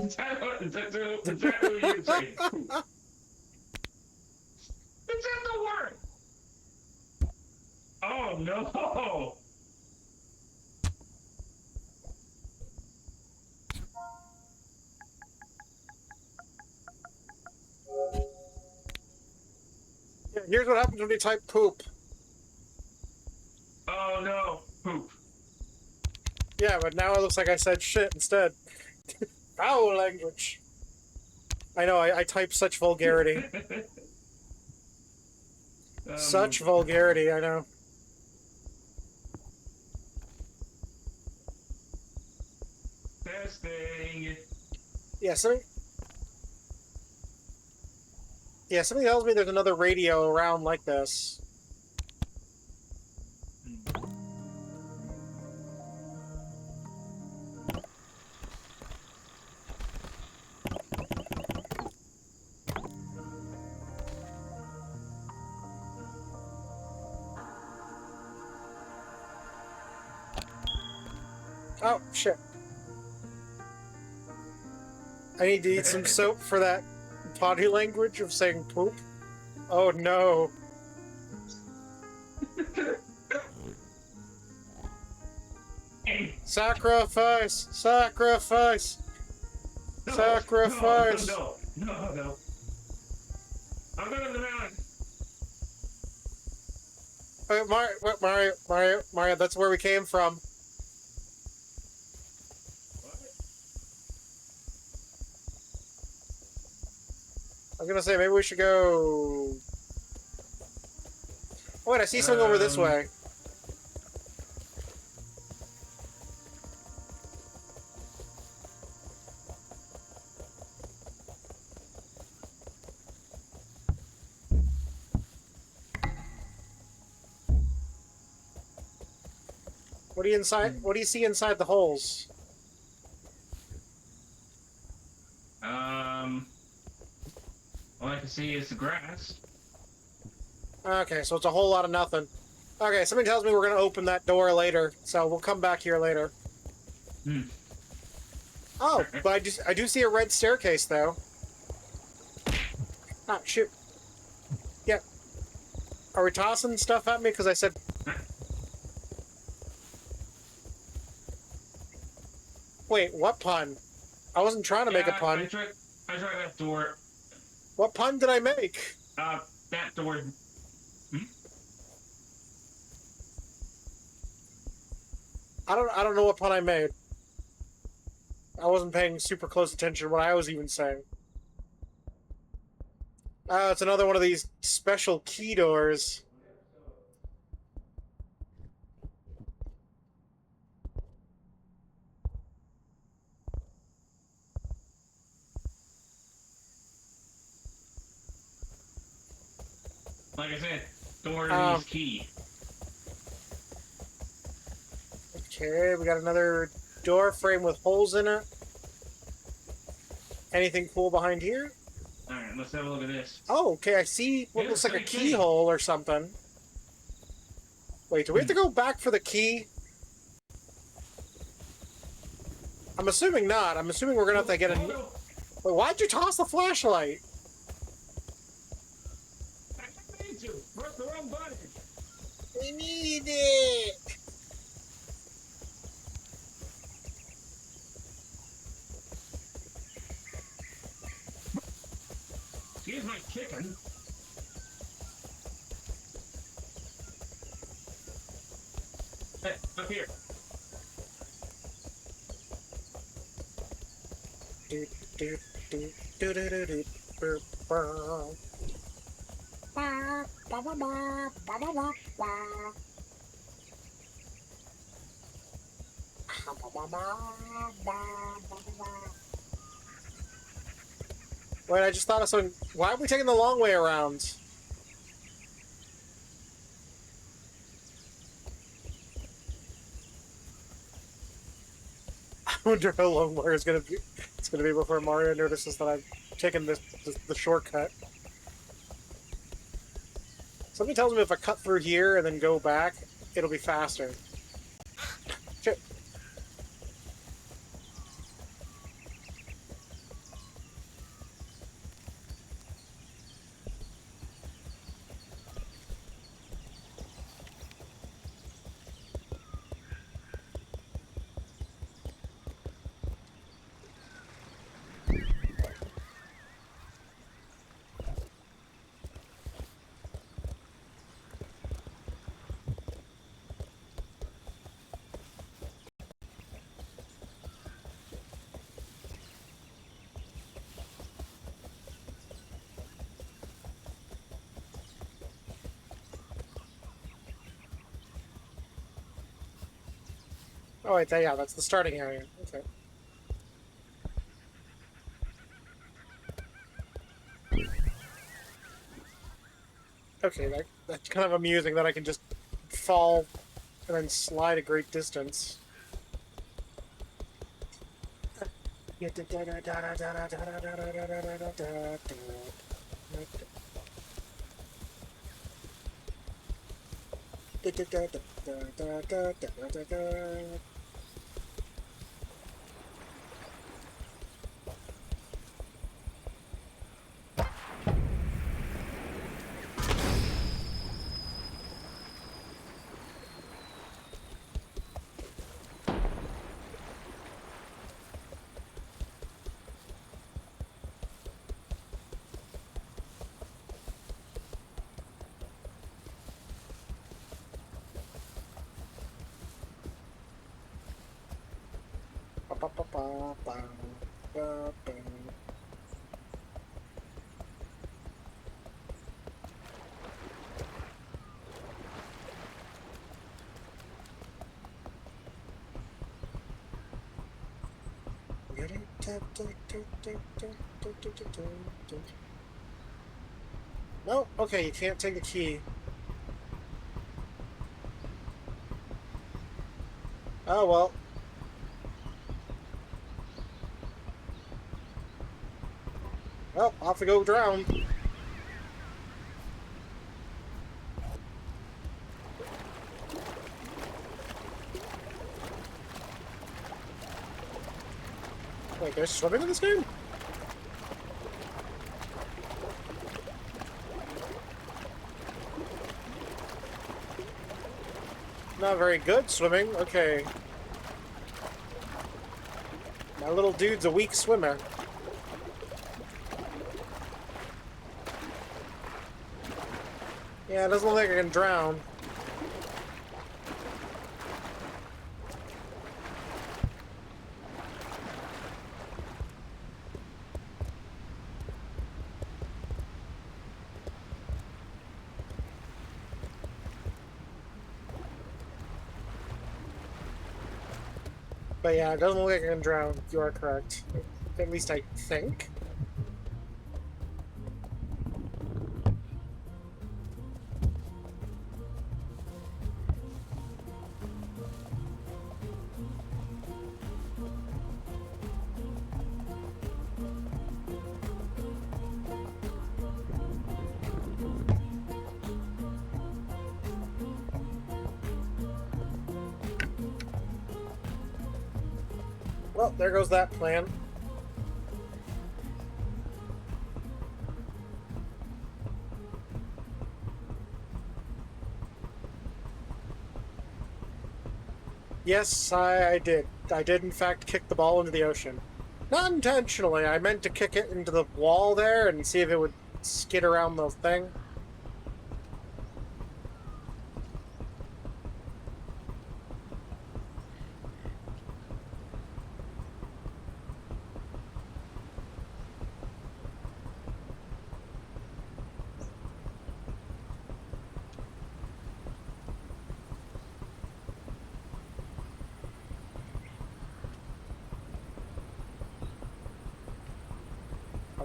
Is that what you say? Is that the word? Oh no!
Yeah, here's what happens when you type poop.
Oh no! Poop.
Yeah, but now it looks like I said shit instead. Foul language. I know, I type such vulgarity. Such vulgarity, I know.
Testing.
Yeah, something tells me there's another radio around like this. Oh, shit. I need to eat some soap for that potty language of saying poop. Oh no. Sacrifice! Sacrifice!
No,
Sacrifice!
No. I'm going to the mountain.
Mario, that's where we came from. I was gonna say, maybe we should go... Oh, wait, I see something over this way. What do you see inside the holes?
All I can see is the grass.
Okay, so it's a whole lot of nothing. Okay, somebody tells me we're gonna open that door later, so we'll come back here later. Oh, but I do see a red staircase, though. Ah, shoot. Yeah. Are we tossing stuff at me? Because I said... Wait, what pun? I wasn't trying to make a pun.
I tried that door.
What pun did I make?
That door.
I don't know what pun I made. I wasn't paying super close attention to what I was even saying. It's another one of these special key doors.
Like I said, door needs key.
Okay, we got another door frame with holes in it. Anything cool behind here?
Alright, let's have a look at this.
Oh, okay, I see what looks like a keyhole or something. Wait, do we have to go back for the key? I'm assuming not. I'm assuming we're gonna have to get a... Wait, why'd you toss the flashlight?
I need to. Press the wrong button.
We need it!
Here's my chicken. Hey, up here.
Do, do, do, do, do, do, do, burr, burr. Ba, ba, ba, ba, ba, ba, ba, ba. Ba, ba, ba, ba, ba, ba, ba. Wait, I just thought of something. Why are we taking the long way around? I wonder how long Mario's gonna be. It's gonna be before Mario notices that I've taken the shortcut. Something tells me if I cut through here and then go back, it'll be faster. Shit. Oh wait, yeah, that's the starting area. Okay. Okay, that's kind of amusing that I can just fall and then slide a great distance. No? Okay, you can't take the key. Oh, well. Well, off we go drown. Wait, there's swimming in this game? Not very good swimming. Okay. My little dude's a weak swimmer. Yeah, it doesn't look like I can drown. But yeah, it doesn't look like I can drown. You are correct. At least I think. Well, there goes that plan. Yes, I did. I did, in fact, kick the ball into the ocean. Not intentionally. I meant to kick it into the wall there and see if it would skid around the thing.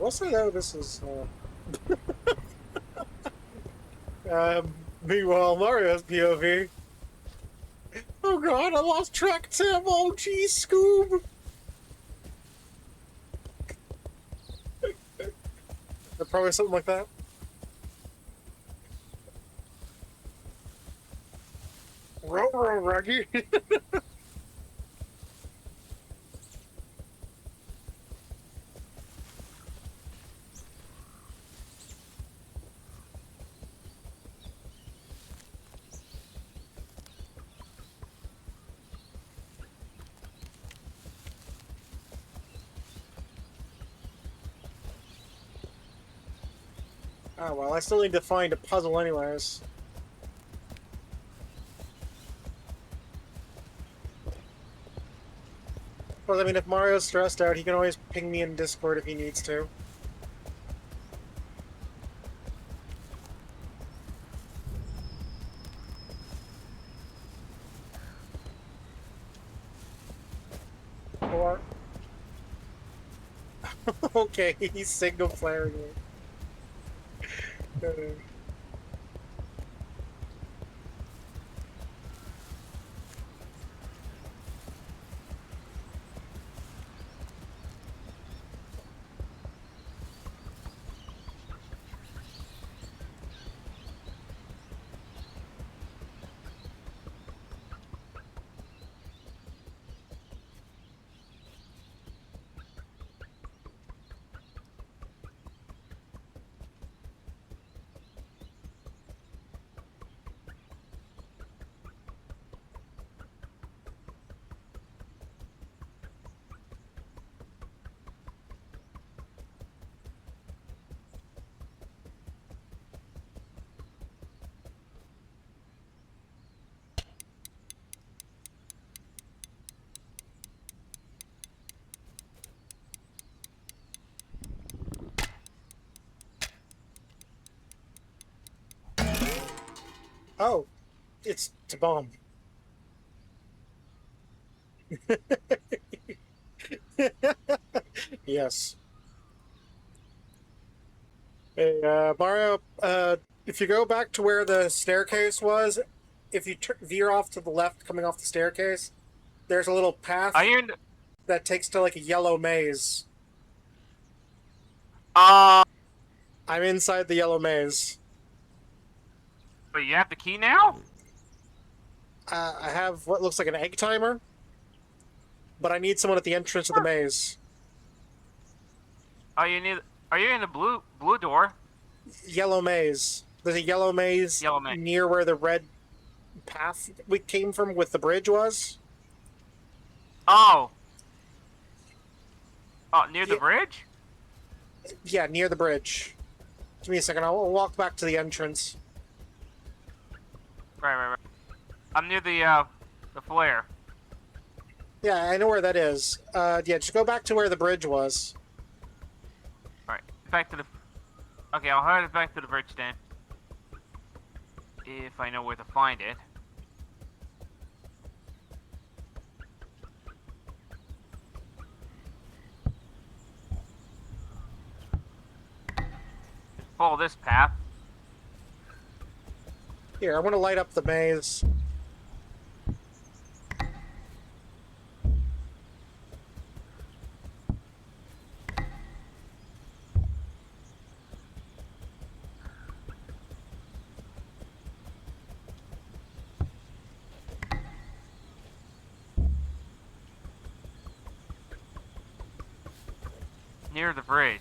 I will say, though, this is... meanwhile, Mario's POV. Oh god, I lost track, Tim! Oh, geez, Scoob! Probably something like that. Row, Ruggy! Oh, well, I still need to find a puzzle anyways. Well, I mean, if Mario's stressed out, he can always ping me in Discord if he needs to. Or... okay, he's signal flaring me. Oh, it's to bomb. Yes. Hey, Mario, if you go back to where the staircase was, if you veer off to the left coming off the staircase, there's a little path
Are you in?
that takes to like a yellow maze.
Uh,
I'm inside the yellow maze.
but you have the key now?
I have what looks like an egg timer, but I need someone at the entrance of the maze.
Are you in the blue door?
Yellow maze. There's a yellow maze,
Yellow maze.
near where the red path we came from with the bridge was.
Oh. Oh, near the
Yeah.
bridge?
Yeah, near the bridge. Give me a second. I'll walk back to the entrance.
Right. I'm near the flare.
Yeah, I know where that is. Yeah, just go back to where the bridge was.
Alright, back to the... Okay, I'll head back to the bridge then. If I know where to find it. Follow this path.
Here, I want to light up the maze.
Near the bridge.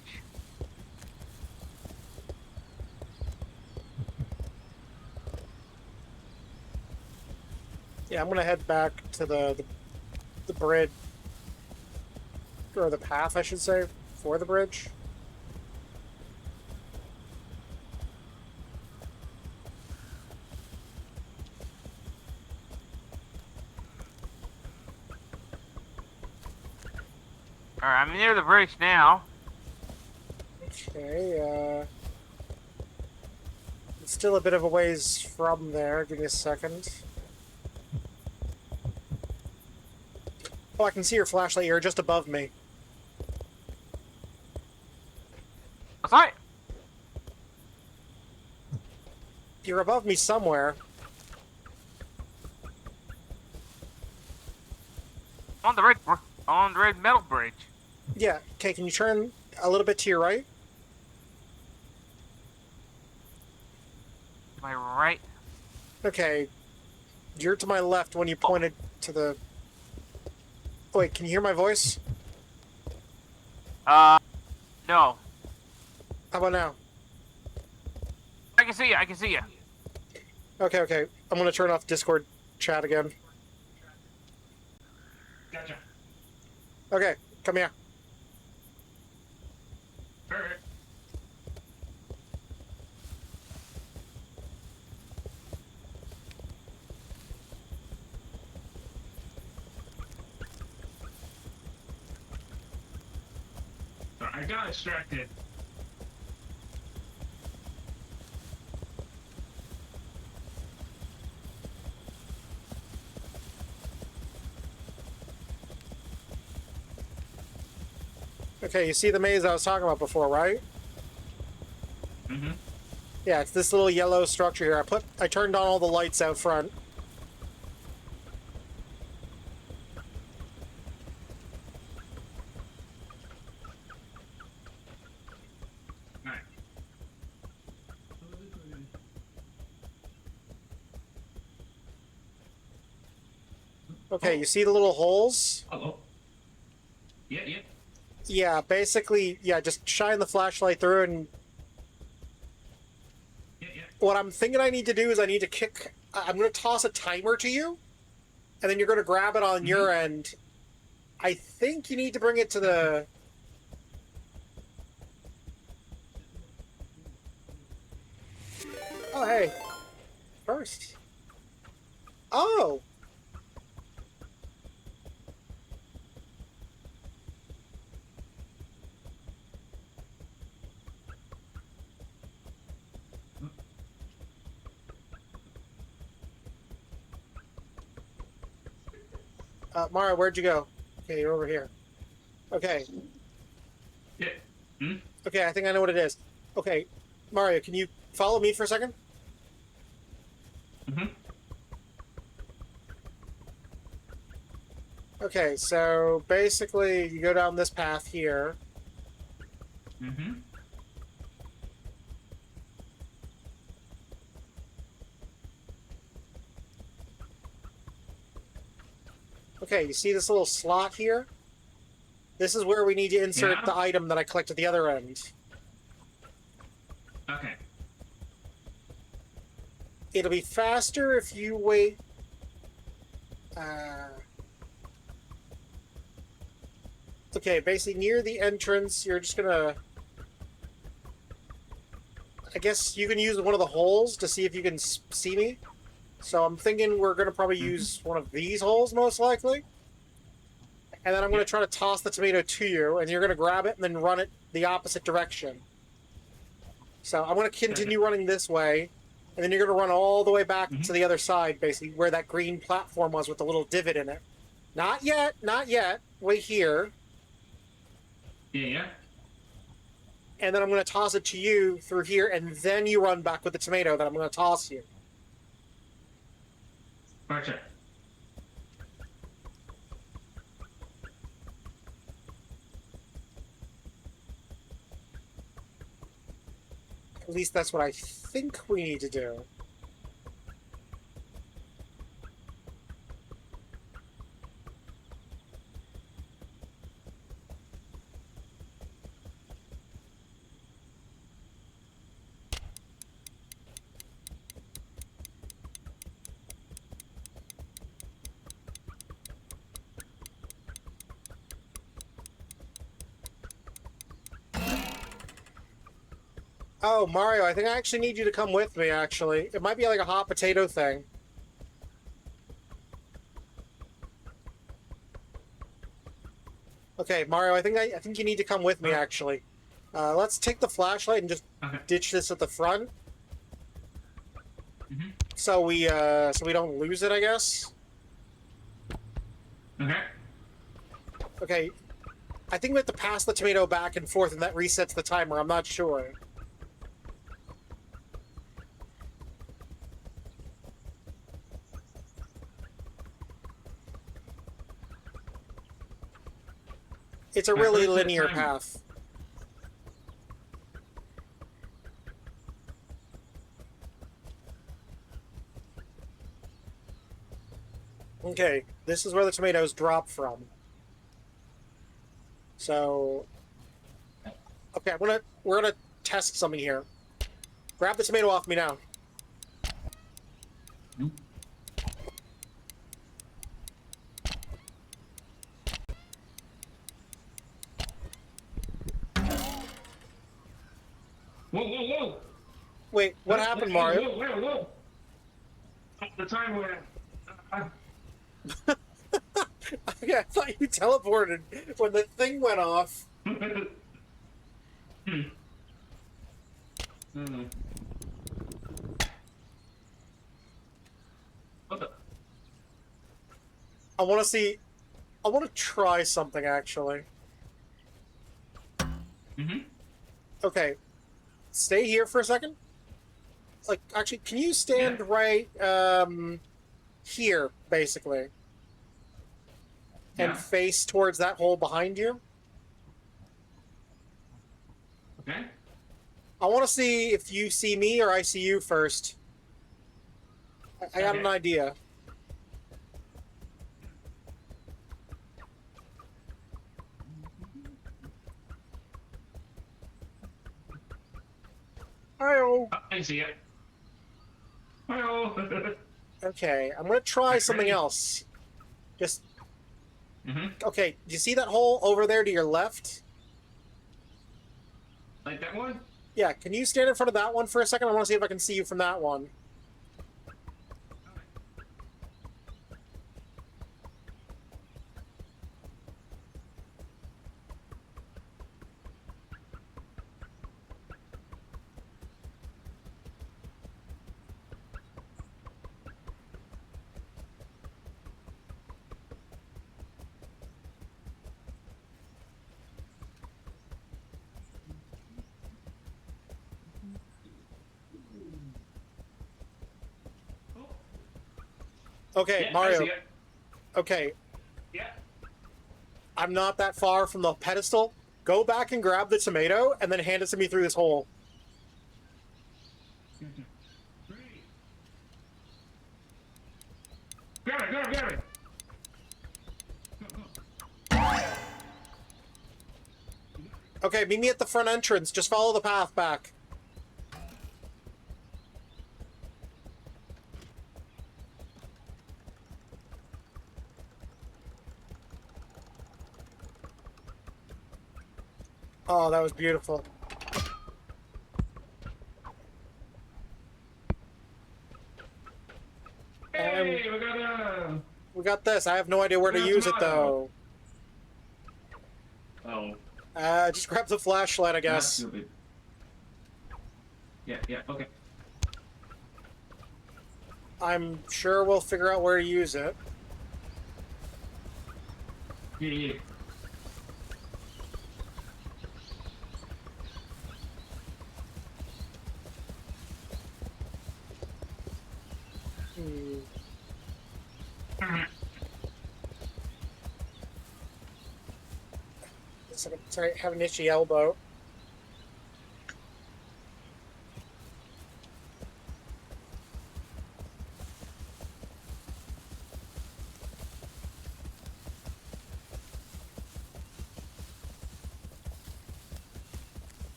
Yeah, I'm gonna head back to the bridge, or the path, I should say, for the bridge.
Alright, I'm near the bridge now.
Okay, it's still a bit of a ways from there. Give me a second. Oh, I can see your flashlight. You're just above me.
Sorry.
You're above me somewhere.
On the red metal bridge.
Yeah, okay, can you turn a little bit to your right?
Am I right?
Okay, you're to my left when you pointed to the... Wait, can you hear my voice?
No.
How about now?
I can see you, I can see you.
Okay, okay. I'm gonna turn off Discord chat again.
Gotcha.
Okay, come here.
Alright. I got distracted.
Okay, you see the maze I was talking about before, right?
Mm-hmm.
Yeah, it's this little yellow structure here. I turned on all the lights out front.
Alright.
Okay, you see the little holes?
Hello. Yeah, yeah.
Yeah, basically, yeah, just shine the flashlight through, and
Yeah, yeah.
what I'm thinking I need to do is I need to kick... I'm going to toss a timer to you, and then you're going to grab it on your end. I think you need to bring it to the... Oh, hey. First. Oh! Mara, where'd you go? Okay, you're over here. Okay.
Yeah. Hmm?
Okay, I think I know what it is. Okay, Mario, can you follow me for a second?
Mm-hmm.
Okay, so basically you go down this path here.
Mm-hmm.
Okay, you see this little slot here? This is where we need to insert
Yeah.
the item that I collect at the other end.
Okay.
It'll be faster if you wait... Okay, basically near the entrance, you're just gonna... I guess you can use one of the holes to see if you can see me. So I'm thinking we're gonna probably use one of these holes, most likely. And then I'm gonna try to toss the tomato to you, and you're gonna grab it and then run it the opposite direction. So I'm gonna continue running this way, and then you're gonna run all the way back to the other side, basically, where that green platform was with the little divot in it. Not yet, not yet. Wait here.
Yeah, yeah.
And then I'm gonna toss it to you through here, and then you run back with the tomato that I'm gonna toss you.
Gotcha.
At least that's what I think we need to do. Oh, Mario, I think I actually need you to come with me, actually. It might be like a hot potato thing. Okay, Mario, I think you need to come with me, actually. Let's take the flashlight and just
Okay.
ditch this at the front.
Mhm.
So we don't lose it, I guess.
Okay.
Okay. I think we have to pass the tomato back and forth and that resets the timer. I'm not sure. It's a really
reset
linear
timer.
path. Okay, this is where the tomatoes drop from. So, okay, we're gonna test something here. Grab the tomato off me now.
Mhm. Whoa, whoa, whoa!
Wait, what happened, Mario?
Whoa, whoa, whoa! The time went.
Okay, I thought you teleported when the thing went off.
Hmm. What the?
I want to try something, actually.
Mm-hmm.
Okay, stay here for a second. Like, actually, can you stand right, here, basically? And
Yeah.
face towards that hole behind you?
Okay.
I want to see if you see me or I see you first. I got
Okay.
an idea. Hi-oh.
I see it. Hello.
Okay, I'm gonna try something else. Just
Mm-hmm.
okay. Do you see that hole over there to your left?
Like that one?
Yeah. Can you stand in front of that one for a second? I want to see if I can see you from that one. Okay,
Yeah, I
Mario.
see it.
Okay,
Yeah.
I'm not that far from the pedestal. Go back and grab the tomato, and then hand it to me through this hole.
Grab it, grab it, grab it.
Okay, meet me at the front entrance. Just follow the path back. Oh, that was beautiful.
Hey,
We got this. I have no idea where to
We got
use it,
tomato.
though.
Oh,
Just grab the flashlight, I
that's
guess.
stupid. Yeah, yeah, okay.
I'm sure we'll figure out where to use it.
Yeah, yeah.
Hmm. Sorry, I have an itchy elbow.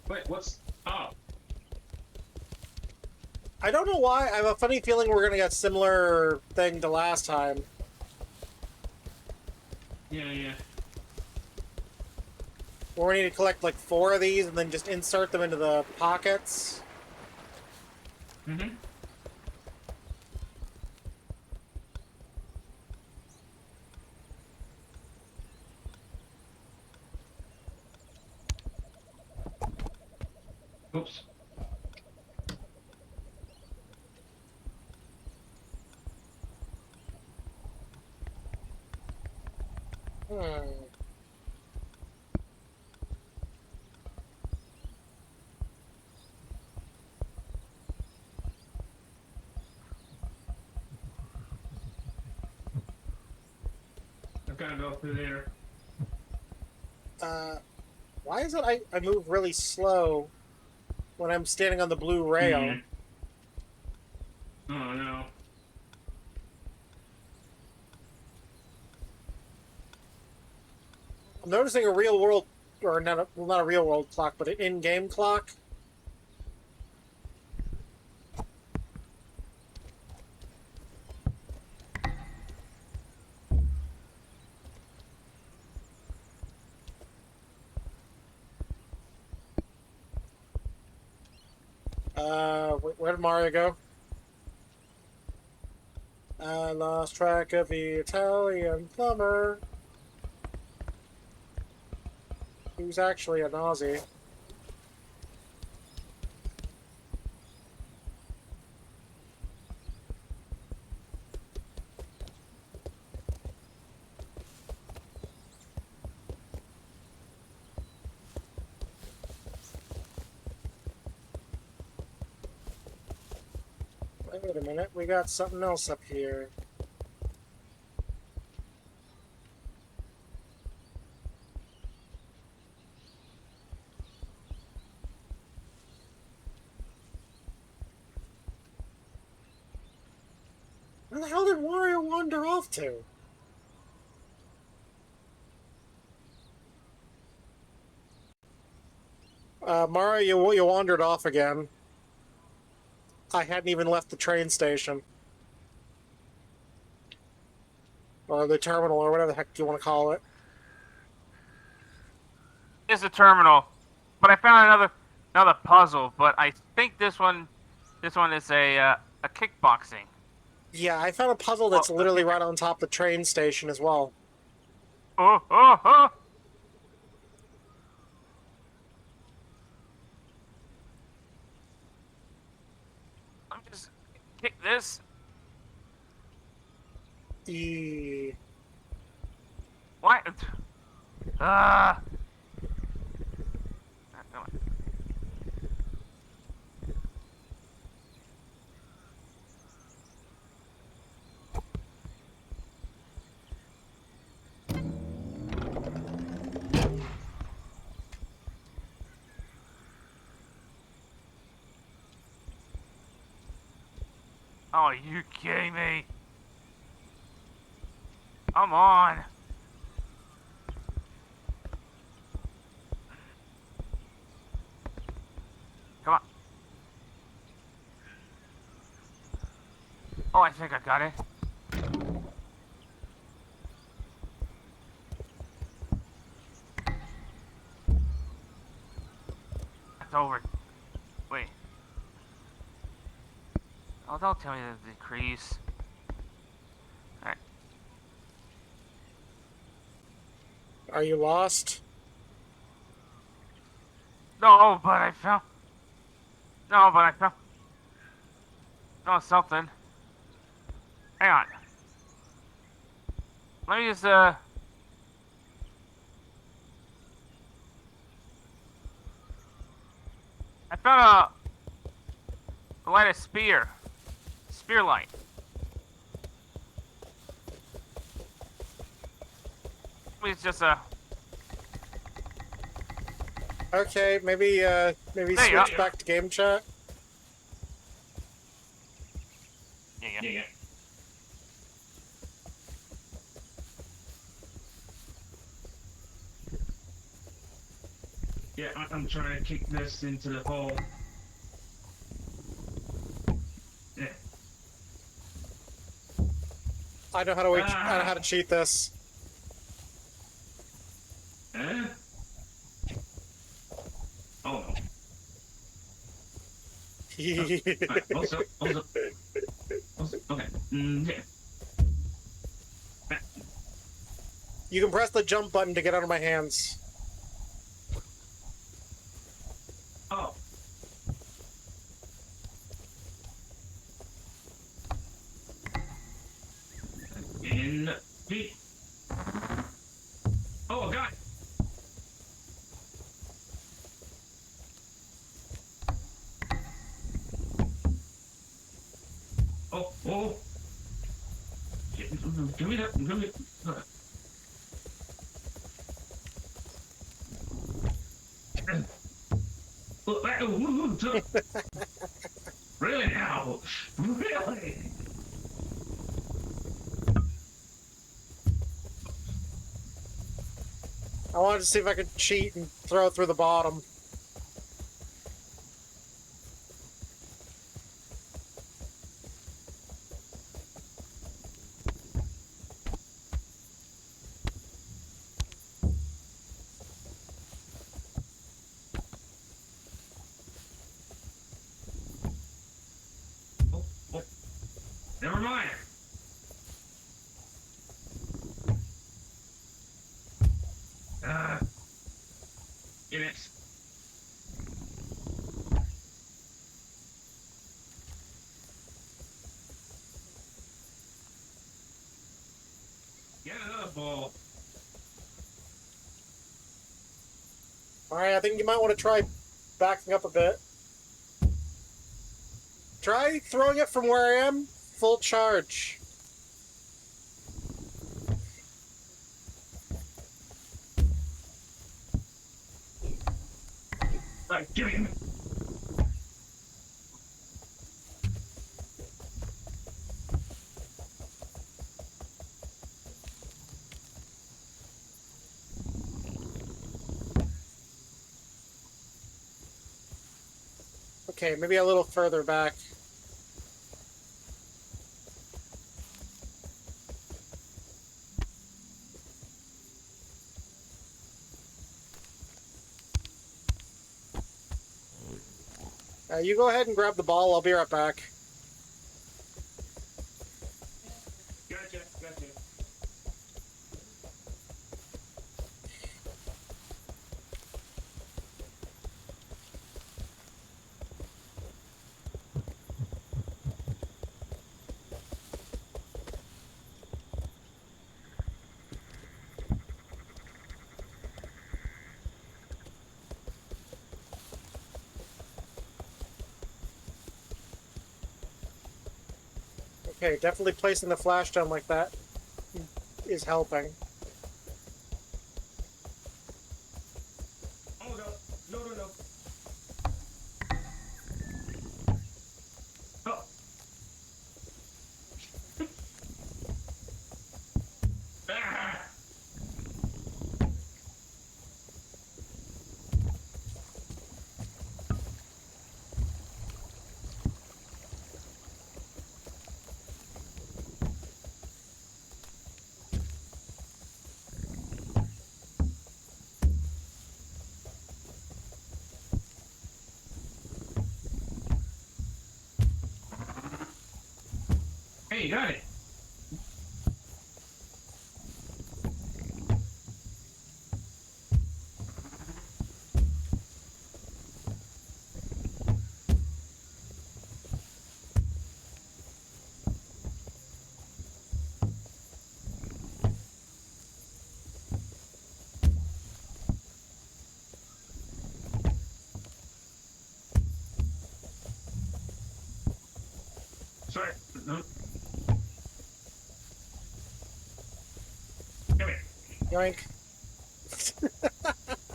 Wait, what's... Oh.
I don't know why. I have a funny feeling we're gonna get similar thing to last time.
Yeah, yeah.
Where we need to collect like 4 of these and then just insert them into the pockets.
Mm-hmm. Oops.
Hmm.
I've got to go through there.
Why is it I move really slow when I'm standing on the blue rail?
Oh no.
I'm noticing a real world, or not a real world clock, but an in-game clock. Where did Mario go? I lost track of the Italian plumber. Who's actually a Nazi. Wait a minute, we got something else up here. Where the hell did Wario wander off to? Mario, you wandered off again. I hadn't even left the train station. Or the terminal, or whatever the heck you want to call it.
It's a terminal, but I found another puzzle. But I think this one is a kickboxing.
Yeah, I found a puzzle that's literally right on top of the train station as well.
Oh, oh, oh! I'm just kick this. What? Ah! Oh, are you kidding me? Come on. Come on. Oh, I think I got it. It's over. Wait. Oh, don't tell me to decrease. Alright.
Are you lost?
No, but I found. No, but I found. No, something. Hang on. Let me just, I found a light of spear. Spear light. It's just a.
Okay, maybe
There you
switch
go.
back to game chat.
Yeah.
Yeah, I'm trying to kick this into the hole. Yeah.
I know how to I know how to cheat this.
Huh? Alright, also, okay. Yeah.
You can press the jump button to get out of my hands.
Oh. In feet. Oh, God. Oh. Give me that. Give me. Really now? Really?
I wanted to see if I could cheat and throw it through the bottom.
Oh. Never mind. Get it. Get another ball.
Alright, I think you might want to try backing up a bit. Try throwing it from where I am, full charge.
Give him.
Okay, maybe a little further back. You go ahead and grab the ball, I'll be right back.
Gotcha.
Okay, definitely placing the flash down like that is helping.
Oh, no. No. Oh. Ah. Hey, you got it. Sorry. No. Come here.
Yoink.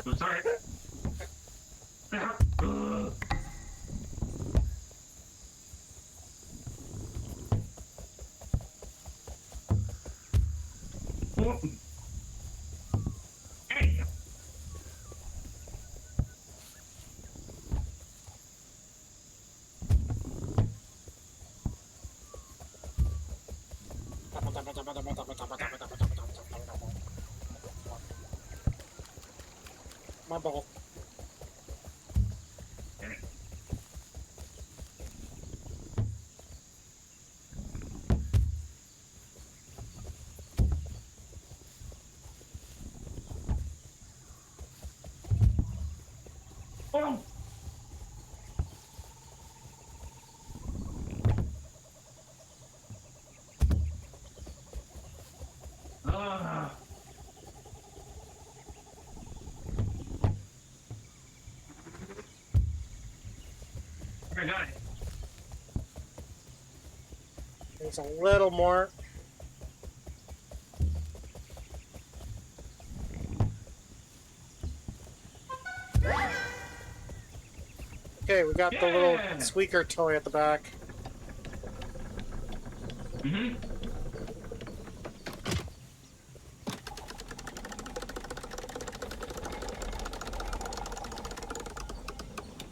I'm sorry. Hey.
My ball.
Damn it. I got it.
There's a little more. Okay, we got the little
Yeah!
squeaker toy at the back.
Mm-hmm.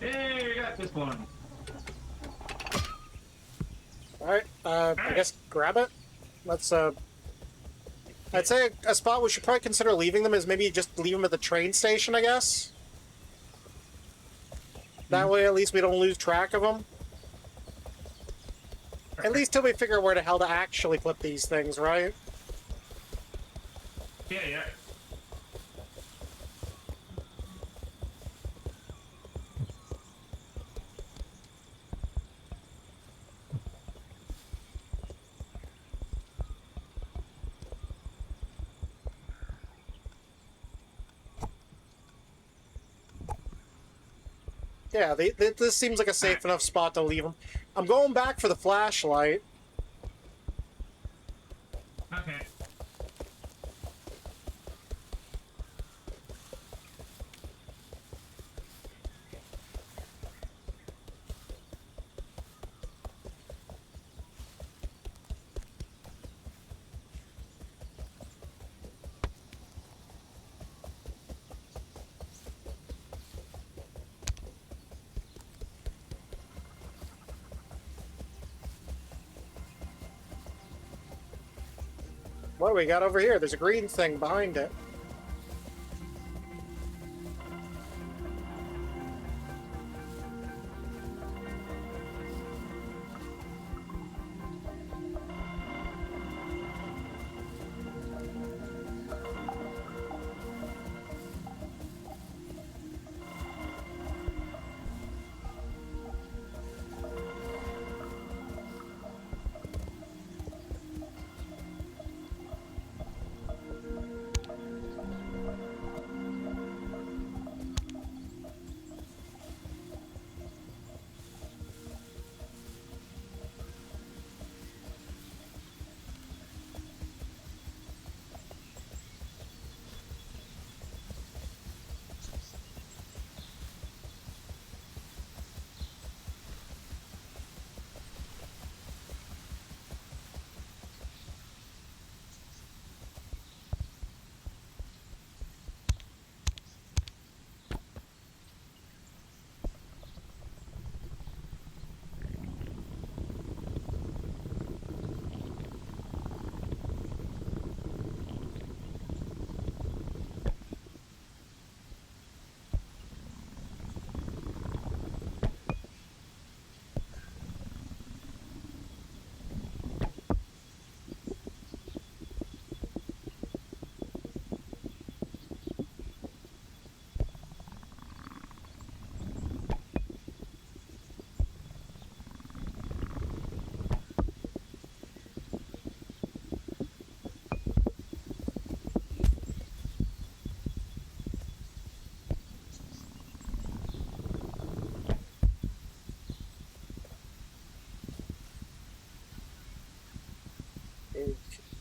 Hey, we got this one.
Alright, I guess grab it. Let's, I'd say a spot we should probably consider leaving them is maybe just leave them at the train station, I guess. That way, at least we don't lose track of them. At least till we figure out where the hell to actually put these things, right?
Yeah, yeah.
Yeah, this seems like a safe enough spot to leave them. I'm going back for the flashlight.
Okay.
What do we got over here? There's a green thing behind it.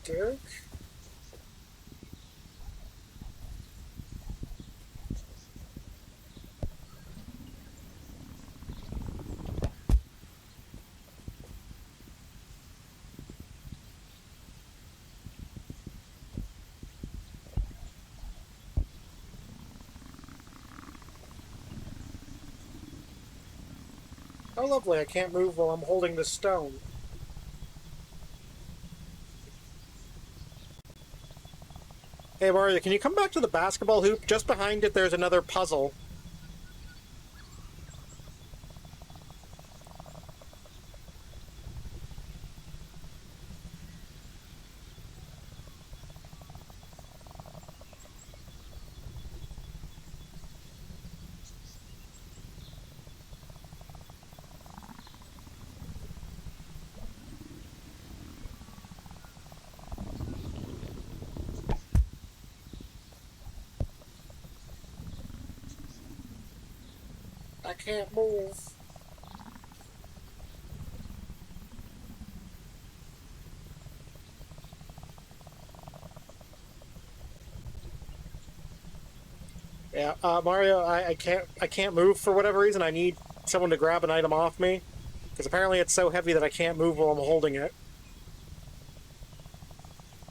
Dirk? Oh, lovely. I can't move while I'm holding the stone. Hey, Mario, can you come back to the basketball hoop? Just behind it, there's another puzzle. I can't move. Yeah, Mario, I can't move for whatever reason. I need someone to grab an item off me because apparently it's so heavy that I can't move while I'm holding it.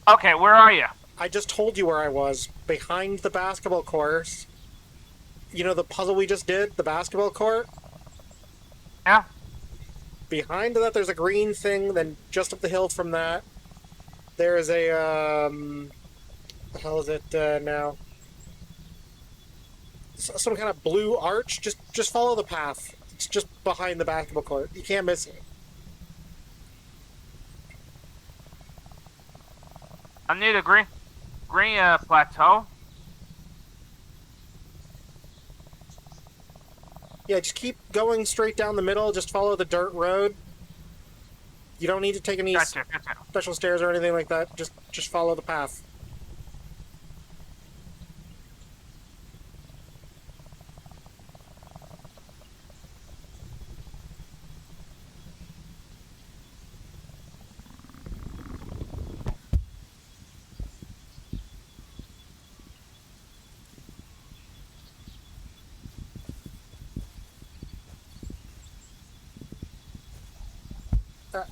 Okay, where are you?
I just told you where I was, behind the basketball course. You know the puzzle we just did, the basketball court?
Yeah?
Behind that there's a green thing, then just up the hill from that, there is a, the hell is it, now? Some kind of blue arch. Just follow the path. It's just behind the basketball court. You can't miss it.
I need a green plateau.
Yeah, just keep going straight down the middle. Just follow the dirt road. You don't need to take any
Gotcha.
special stairs or anything like that. Just follow the path. Uh,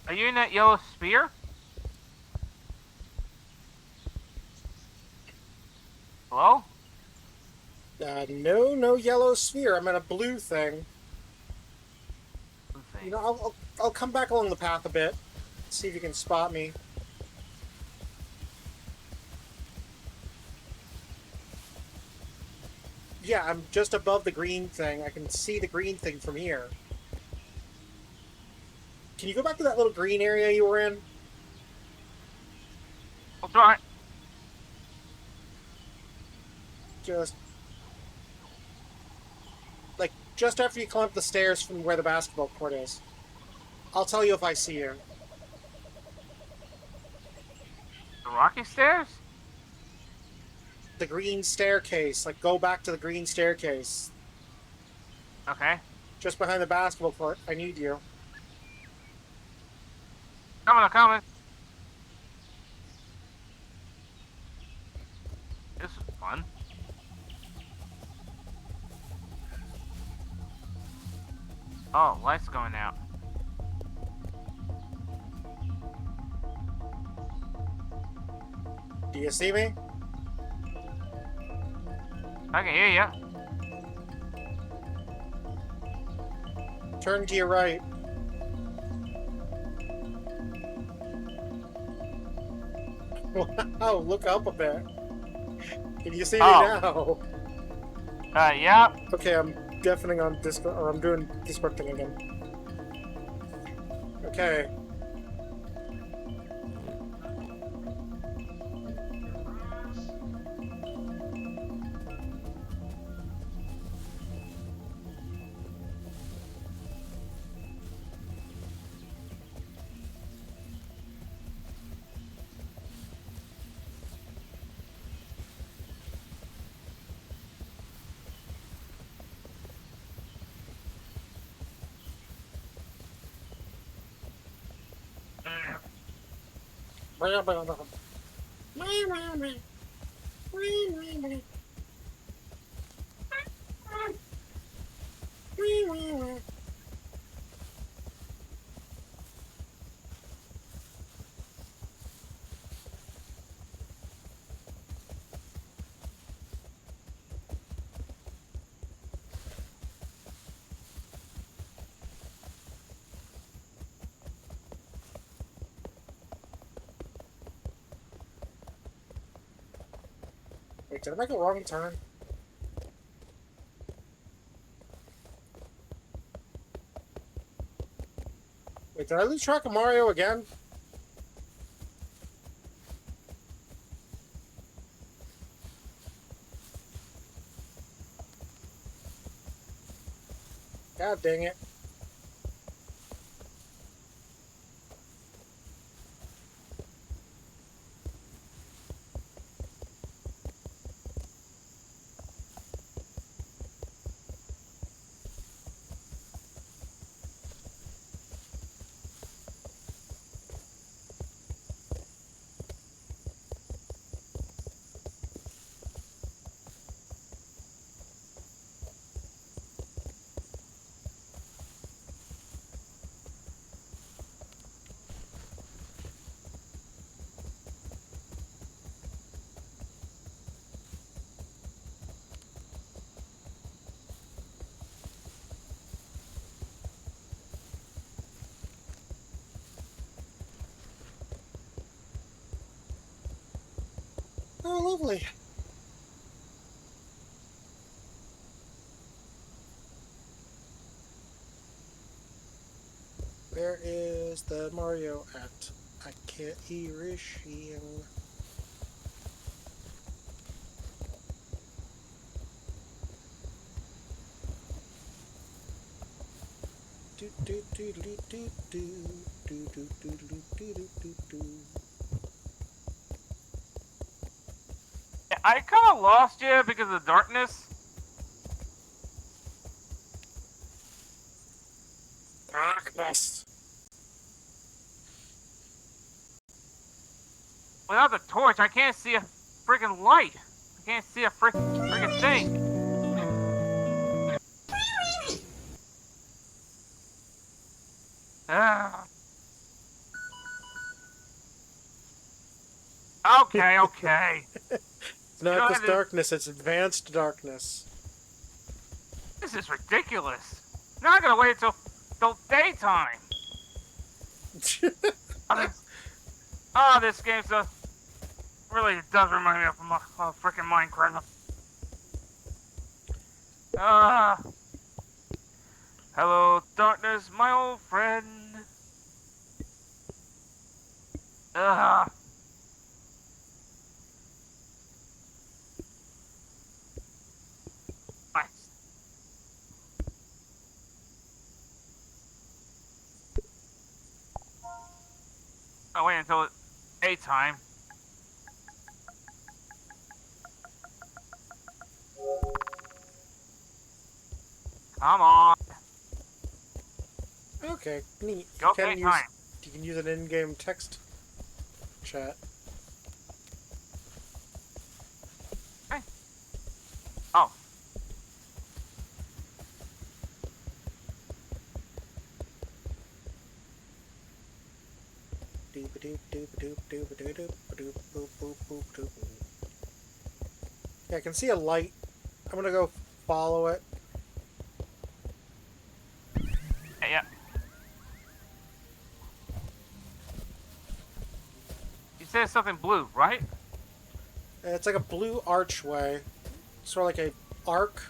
Are you in that yellow sphere? Hello?
no yellow sphere. I'm in a blue thing. You know, I'll come back along the path a bit. See if you can spot me. Yeah, I'm just above the green thing. I can see the green thing from here. Can you go back to that little green area you were in?
I'll try.
Just... like, just after you climb up the stairs from where the basketball court is. I'll tell you if I see you.
The rocky stairs?
The green staircase. Like, go back to the green staircase.
Okay.
Just behind the basketball court. I need you.
I'm coming. This is fun. Oh, light's going out.
Do you see me?
I can hear you.
Turn to your right. Wow, look up a bit. Can you see me now?
Yeah.
Okay, I'm deafening on Discord, or I'm doing Discording again. Okay. Wait, did I make a wrong turn? Wait, did I lose track of Mario again? God dang it. Oh, lovely. Where is the Mario at? I can't hear him. Do do do do do do do do do do do do do.
I kind of lost you because of the darkness.
Darkness.
Without the torch, I can't see a freaking light. I can't see a freaking thing. Ah. Okay, okay.
It's not just darkness, it's advanced darkness.
This is ridiculous. Now I gotta wait till daytime. This game really does remind me of freaking Minecraft. Hello, darkness, my old friend. I'll wait until it's daytime. Come on.
Okay, neat.
Go
You can
daytime.
you can use an in-game text chat.
Hey. Oh.
Yeah, I can see a light. I'm gonna go follow it.
Yeah. You said something blue, right?
It's like a blue archway. Sort of like a arc.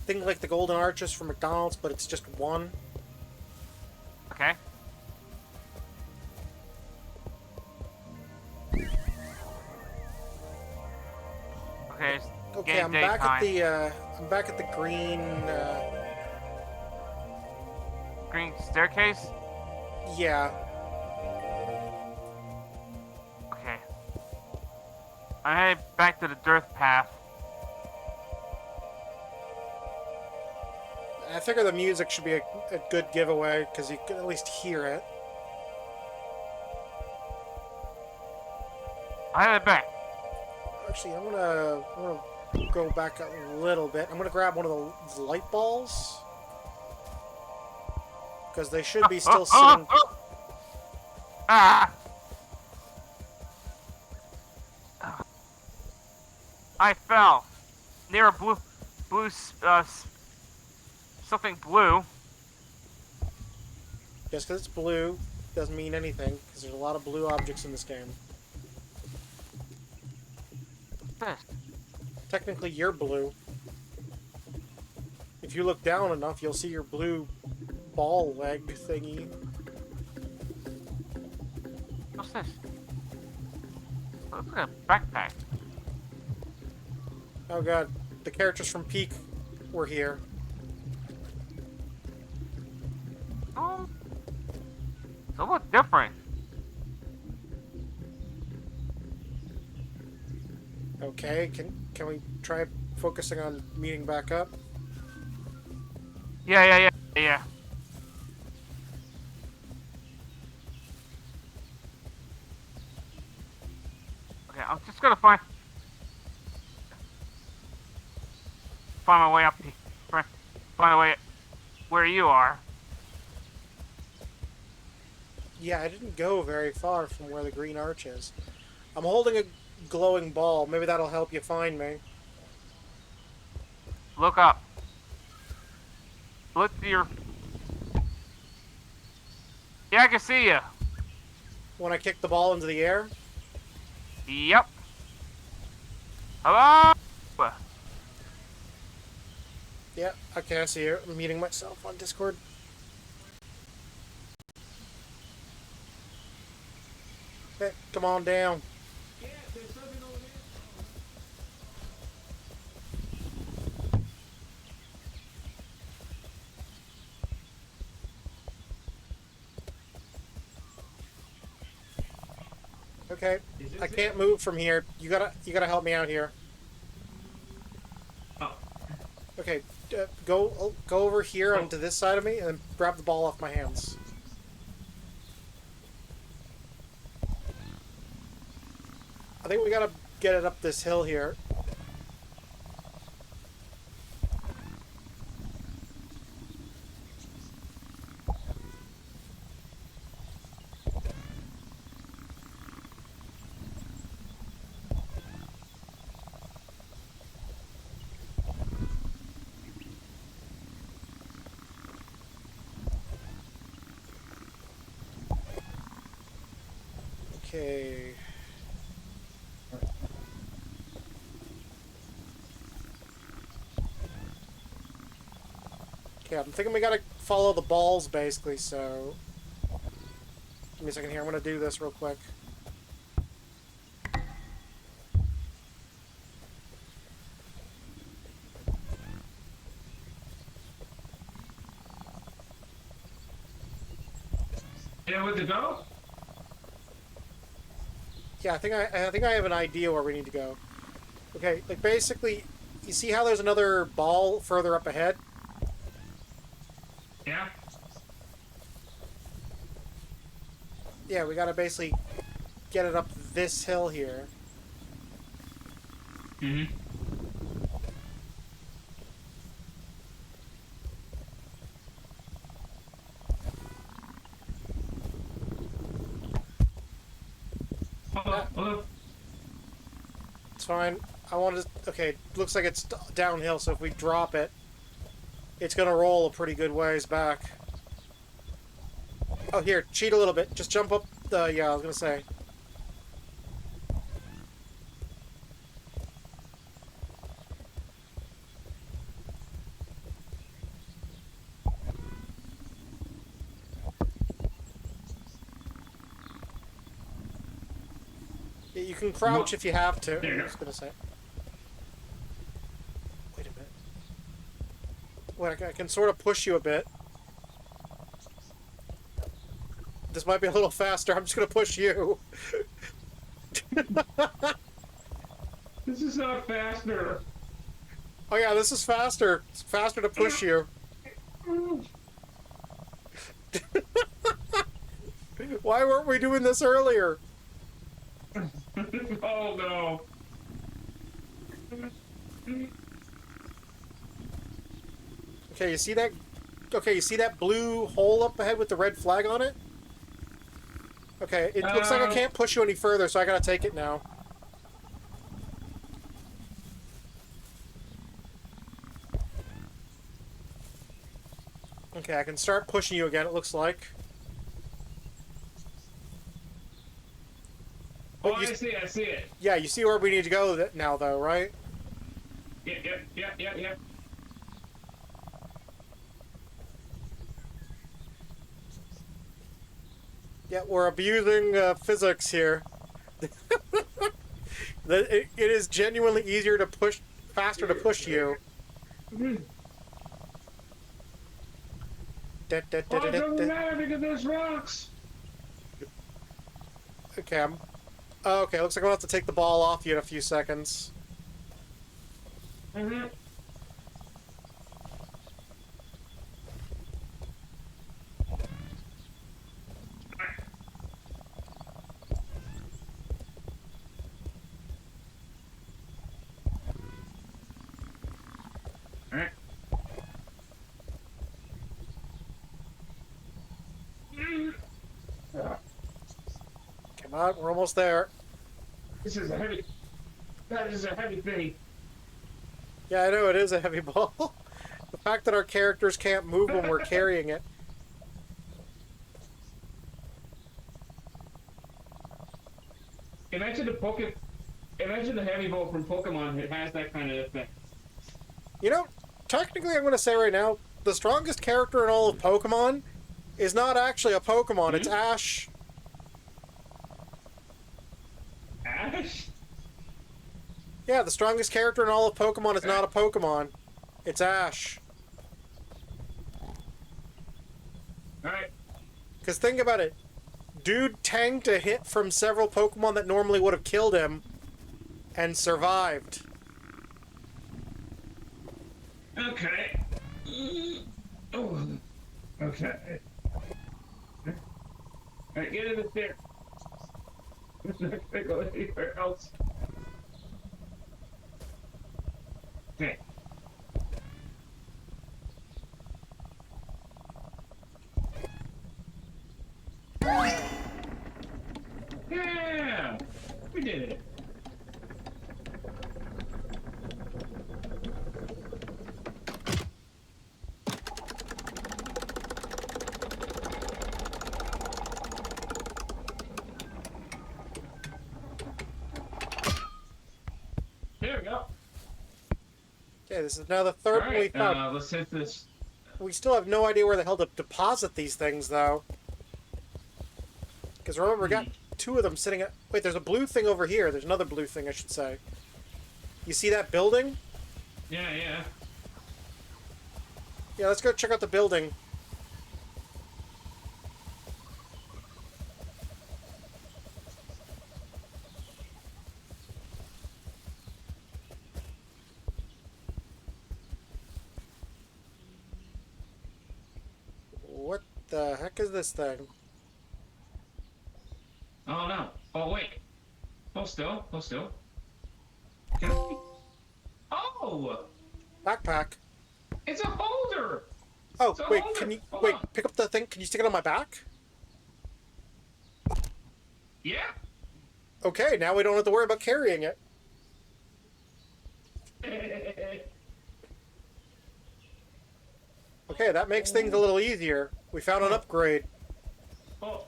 Think like the golden arches from McDonald's, but it's just one.
Okay. Okay, it's
Okay,
getting
I'm back at
daytime.
the I'm back at the green
Green staircase?
yeah.
Okay. I'm heading back to the dirt path.
I figure the music should be a good giveaway because you can at least hear it.
I headed back.
Actually, I'm gonna go back a little bit. I'm gonna grab one of the light balls because they should be still sitting.
Ah! I fell near a something blue.
Just because it's blue doesn't mean anything because there's a lot of blue objects in this game.
This.
Technically, you're blue. If you look down enough, you'll see your blue ball leg thingy.
What's this? Looks like a backpack.
Oh god, the characters from Peak were here.
Oh, it's a little different.
Okay, can we try focusing on meeting back up?
Yeah. Okay, I'm just gonna find my way up here. Find a way where you are.
Yeah, I didn't go very far from where the green arch is. I'm holding a glowing ball. Maybe that'll help you find me.
Look up. Look to your... Yeah, I can see you.
When I kick the ball into the air?
Yep. Hello?
Yeah, okay, I see you. I'm muting myself on Discord. Okay, come on down.
Yeah, there's something over there.
Okay,
Is
I
this
can't
it?
move from here. You gotta help me out here.
Oh,
Okay, go over here
Oh.
onto this side of me and then grab the ball off my hands. I think we gotta get it up this hill here. Okay. Okay, I'm thinking we gotta follow the balls basically, so... Give me a second here, I'm gonna do this real quick.
you know where to go?
Yeah, I think I have an idea where we need to go. Okay, like basically, you see how there's another ball further up ahead?
Yeah.
Yeah, we gotta basically get it up this hill here.
Mm-hmm. Hold up.
It's fine. I want to... Okay, looks like it's downhill, so if we drop it, it's gonna roll a pretty good ways back. Oh, here, cheat a little bit. Just jump up the... Yeah, I was gonna say. Yeah, you can crouch if you have to.
There you go.
I was gonna say. Wait a minute. Wait, I can sort of push you a bit. This might be a little faster. I'm just gonna push you.
This is not faster.
Oh yeah, this is faster. It's faster to push you. Why weren't we doing this earlier?
Oh no.
Okay, you see that? Okay, you see that blue hole up ahead with the red flag on it? Okay, it looks like I can't push you any further, so I gotta take it now. Okay, I can start pushing you again, it looks like.
Oh,
But you,
I see it.
yeah, you see where we need to go now, though, right?
Yeah.
Yeah, we're abusing physics here. It is genuinely easier to push, faster to push you.
Oh, it doesn't matter because there's rocks.
Okay, okay, looks like I'm gonna have to take the ball off you in a few seconds.
Mm-hmm. Alright.
Come on, we're almost there.
This is a heavy. That is a heavy thing.
Yeah, I know it is a heavy ball. The fact that our characters can't move when we're carrying it.
Can I take the poke it? imagine the heavy ball from Pokemon. It has that kind of effect.
You know, technically, I'm going to say right now, the strongest character in all of Pokemon is not actually a Pokemon. It's Ash.
Ash?
Yeah, the strongest character in all of Pokemon is not a Pokemon. It's Ash.
Alright.
Because think about it. Dude tanked a hit from several Pokemon that normally would have killed him and survived.
Okay. Oh. Okay. Alright, get in the chair. I'm not gonna go anywhere else. Okay. Yeah! We did it. There we go.
Okay, this is now the third one we
Alright,
found.
let's hit this.
We still have no idea where the hell to deposit these things, though. Because remember, we got two of them sitting at... Wait, there's a blue thing over here. There's another blue thing, I should say. You see that building?
Yeah, yeah.
Yeah, let's go check out the building. What the heck is this thing?
Oh no. Oh wait. Hold still. Hold still. Can I... Oh!
Backpack.
It's a holder!
Oh,
It's a
wait,
holder.
can you...
Hold
Wait,
on.
pick up the thing. Can you stick it on my back?
Yeah?
Okay, now we don't have to worry about carrying it. Okay, that makes things a little easier. We found an upgrade.
Oh,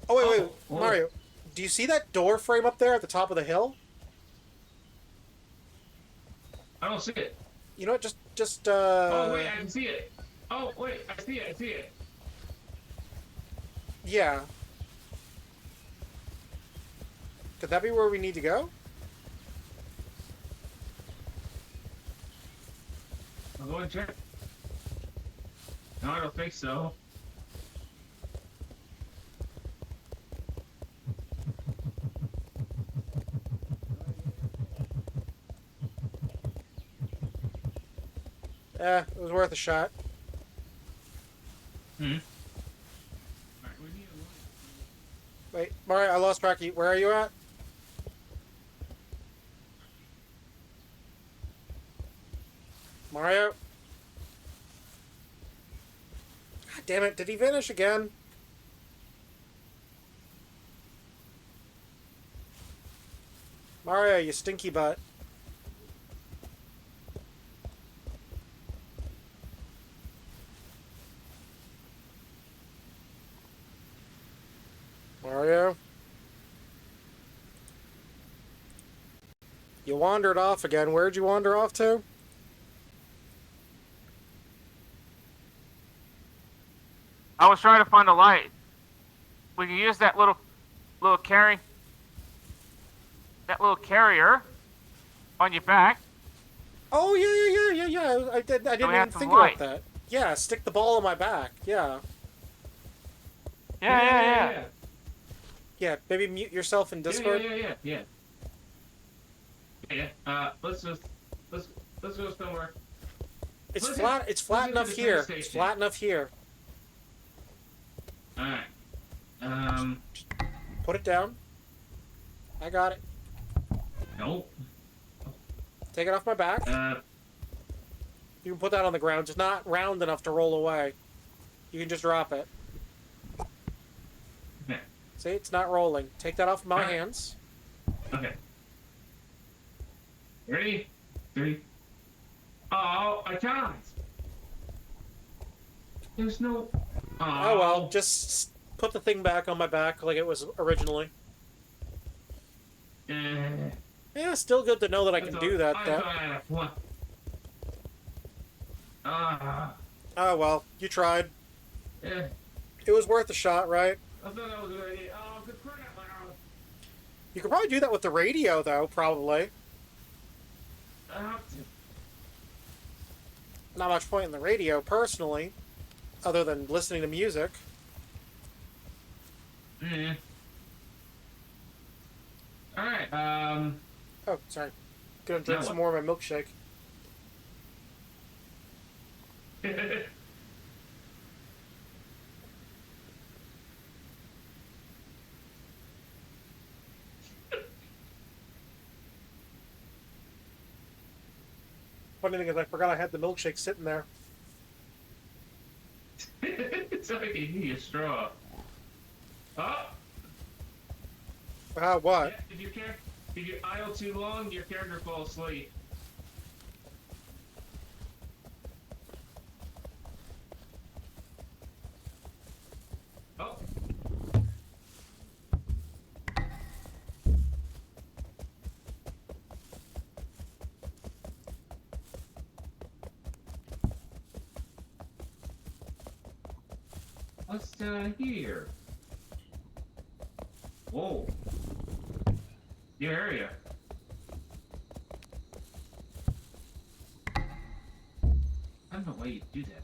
Oh, wait,
Oh.
Mario. Do you see that door frame up there at the top of the hill?
I don't see it.
You know what, just,
Oh wait, I can see it. Oh wait, I see it, I see it.
yeah. Could that be where we need to go?
I'll go and check. No, I don't think so.
It was worth a shot.
Hmm.
Wait, Mario, I lost track of you. Where are you at? Mario? God damn it, did he vanish again? Mario, you stinky butt. Mario? You wandered off again. Where'd you wander off to?
I was trying to find a light. We can use that little carrying, that little carrier on your back.
Oh, yeah. I didn't
we
even
have some
think
light.
about that. Yeah, stick the ball on my back. Yeah.
Yeah.
Yeah, maybe mute yourself in Discord.
Yeah. Let's go somewhere.
It's
Listen,
flat. It's flat
listen to
enough
the
here.
train
It's
station.
flat enough here.
Alright.
Put it down. I got it.
No.
Take it off my back. You can put that on the ground. It's not round enough to roll away. You can just drop it.
Okay.
See, it's not rolling. Take that off my
Alright.
hands.
Okay. Ready? 3. Oh, I can't. There's no.
Oh well, just put the thing back on my back like it was originally. Yeah, still good to know that I can do that. Oh well, you tried.
Yeah.
It was worth a shot, right?
I thought that was a good idea. Oh, good crap.
You could probably do that with the radio, though, probably.
I have to.
Not much point in the radio, personally, other than listening to music.
Mm. Alright,
Oh, sorry. Gonna drink
Now
some
what?
more of my milkshake. Funny thing is, I forgot I had the milkshake sitting there.
it's like you need a straw. Oh!
What?
Yeah, if you idle too long, your character falls asleep. Oh. What's down here? Whoa. New area. I don't know why you do that.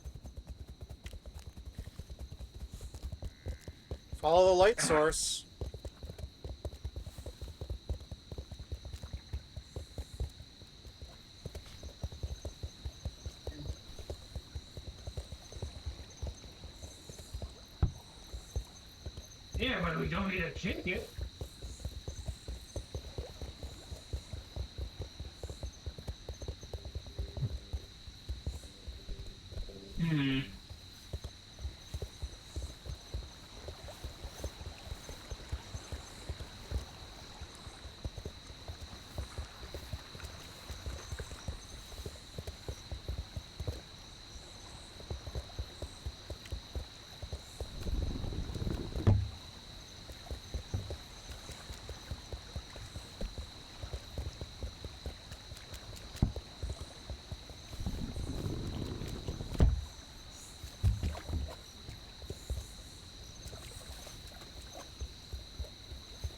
Follow the light source.
Yeah, but we don't need a ticket. Hmm.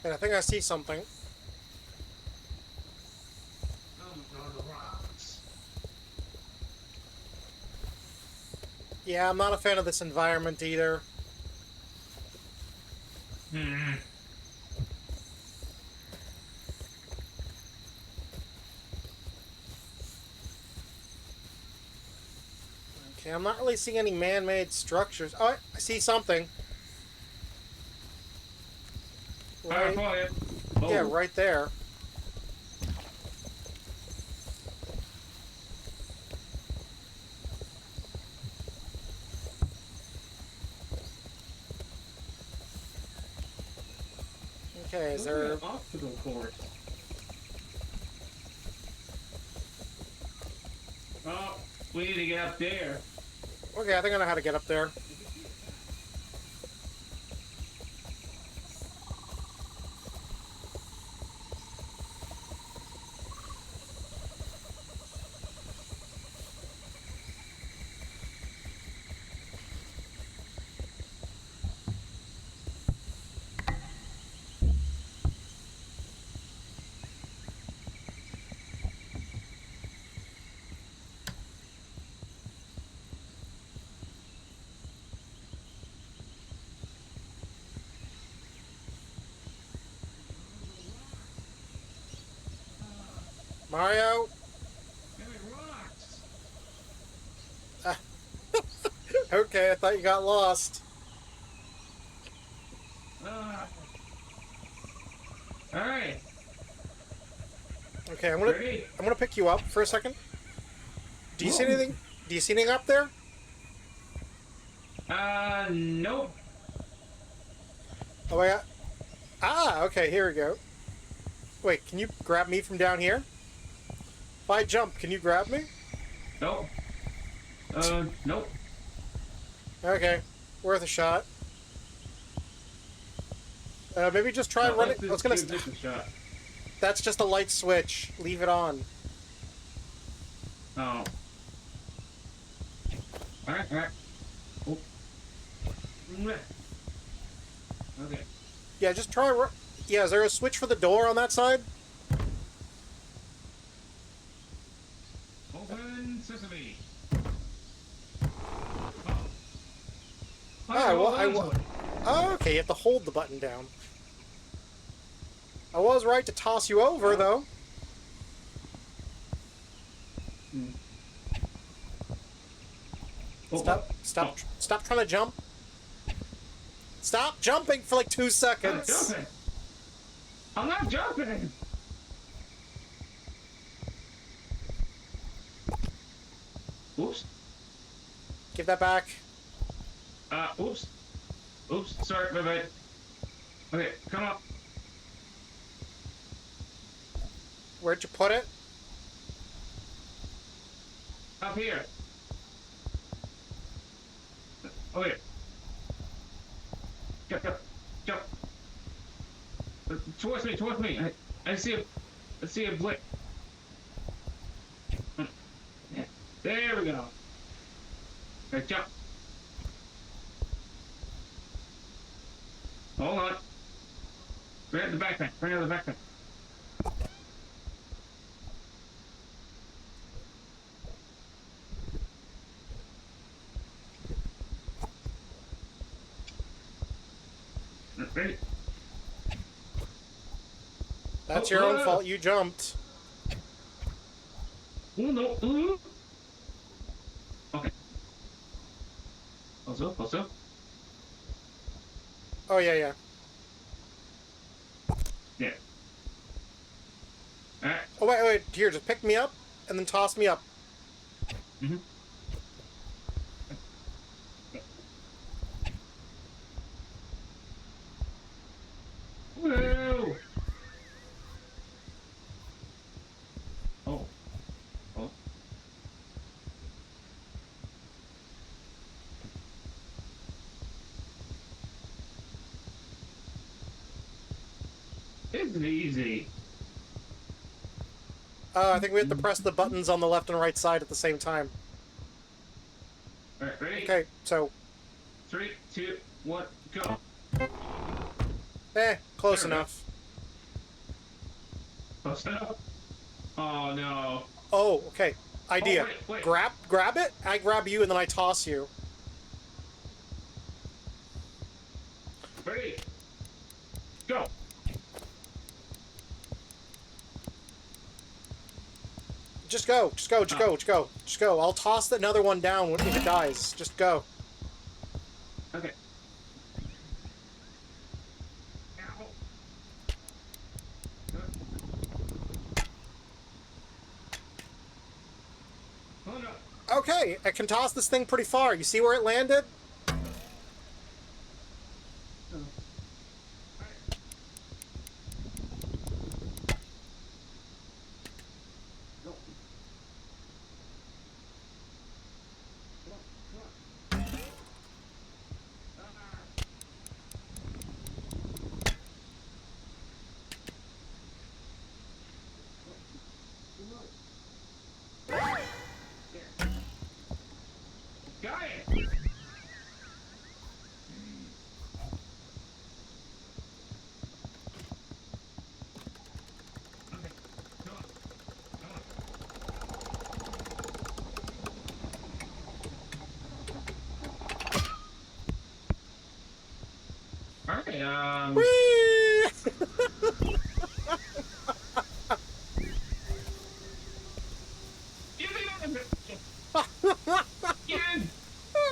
And I think I see something.
Oh, the rocks.
Yeah, I'm not a fan of this environment either.
Hmm.
Okay, I'm not really seeing any man-made structures. Oh, I see something. Right,
Quiet. Oh.
yeah, right there. Okay, is there...
Obstacle course. Oh, we need to get up there.
Okay, I think I know how to get up there. Mario?
Rocks.
Okay, I thought you got lost.
All right.
Okay, I'm
Ready?
gonna pick you up for a second. Do you see
Whoa.
anything? Do you see anything up there?
Nope.
Oh, I got... Ah, okay, here we go. Wait, can you grab me from down here? If I jump, can you grab me?
Nope. Nope.
Okay, worth a shot. Maybe just try running. I was gonna.
Shot.
That's just a light switch. Leave it on.
Oh. Alright, alright. Oh. Okay.
Yeah, just try... Yeah, is there a switch for the door on that side?
Open sesame.
Oh, okay, you have to hold the button down. I was right to toss you over, though. Stop trying to jump. Stop jumping for like 2 seconds.
I'm not jumping. Oops.
Give that back.
Oops. Oops, sorry, my bad. Okay, come up.
Where'd you put it?
Up here. Oh, here. Jump, jump, jump. Towards me. I see a blip. There we go. Okay, jump. Hold on. Grab the backpack. Bring out the backpack. Ready?
That's your own fault. You jumped.
Oh no. Okay. Also.
Oh, yeah.
Yeah. Alright.
Oh, wait. Here, just pick me up and then toss me up.
Mm-hmm. Whoa! Oh. It's easy.
I think we have to press the buttons on the left and right side at the same time.
Alright, ready?
Okay, so...
3, 2, 1, go.
Close
There we
enough.
Close enough? Oh no.
Oh, okay. Idea.
Oh, wait.
Grab it, I grab you, and then I toss you.
Ready? Go.
Just go. I'll toss another one down if it dies. Just go.
Okay. Oh no.
Okay, I can toss this thing pretty far. You see where it landed?
Got it. Okay,
Whee!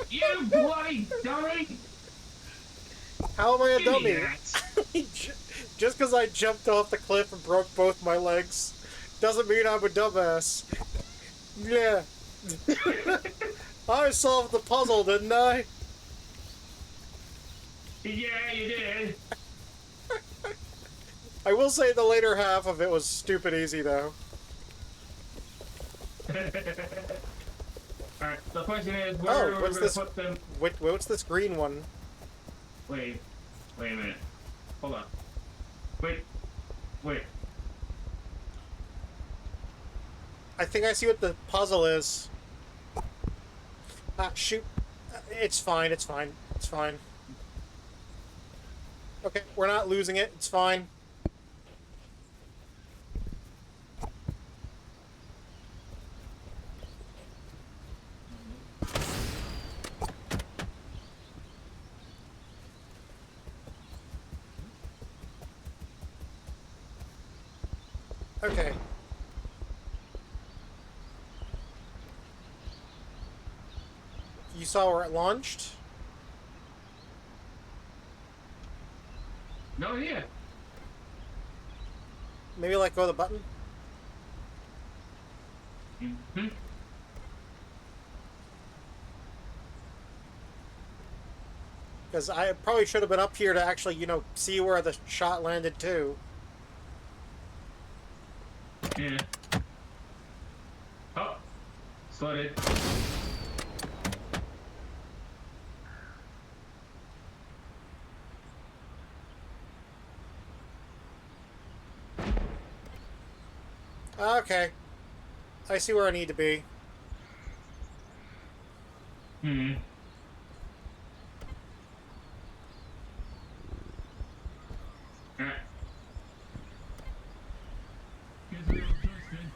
You bloody dummy!
How am I a
Give me
dummy?
that.
Just because I jumped off the cliff and broke both my legs doesn't mean I'm a dumbass. Yeah. I solved the puzzle, didn't I?
Yeah, you did.
I will say the later half of it was stupid easy, though.
Alright, the question is, where are we gonna put them?
What's this green one?
Wait a minute. Hold on. Wait.
I think I see what the puzzle is. Ah, shoot. It's fine, it's fine, it's fine. Okay, we're not losing it, it's fine. Okay. You saw where it launched?
No, yeah.
Maybe let go of the button?
Mm-hmm.
Because I probably should have been up here to actually, you know, see where the shot landed too.
Yeah. Oh, flooded.
Okay. I see where I need to be.
Hmm. Alright. Here's a little person.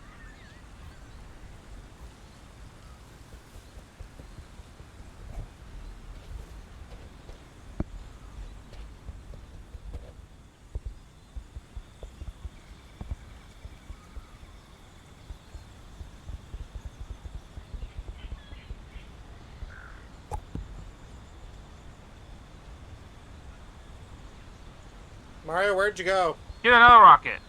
Mario, where'd you go?
Get another rocket.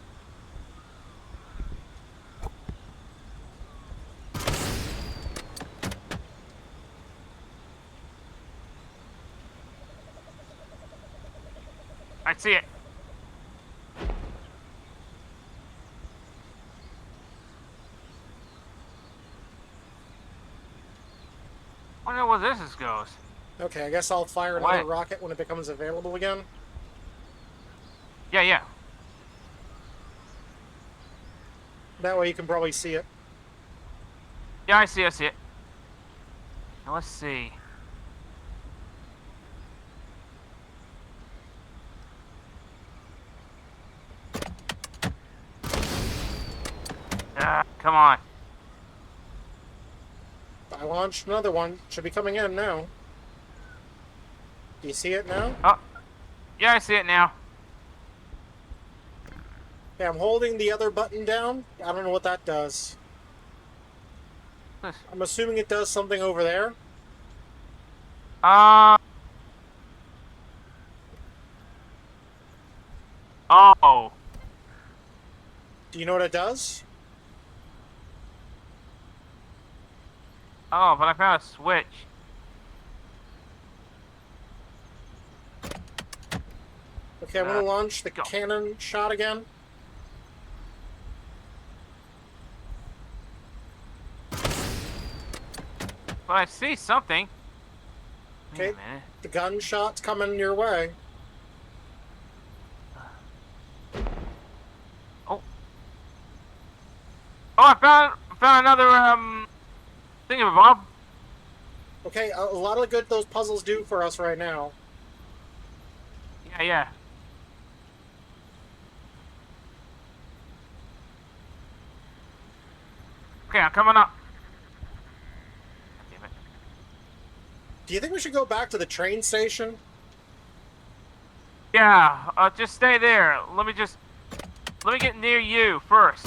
I see it. I wonder where this goes.
Okay, I guess I'll fire another
What?
rocket when it becomes available again.
Yeah, yeah.
That way you can probably see it.
Yeah, I see it. Now let's see. Ah, come on.
I launched another one. Should be coming in now. Do you see it now?
Oh, yeah, I see it now.
Okay, I'm holding the other button down. I don't know what that does.
This-
I'm assuming it does something over there.
Oh.
Do you know what it does?
Oh, but I found a switch.
Okay, I'm gonna launch the
go.
cannon shot again.
But I see something. Wait
Okay.
a minute.
The gunshot's coming your way.
Oh, I found another thingamabob.
Okay, a lot of good those puzzles do for us right now.
Yeah, yeah. Okay, I'm coming up. Damn it.
Do you think we should go back to the train station?
Yeah, just stay there. Let me get near you first.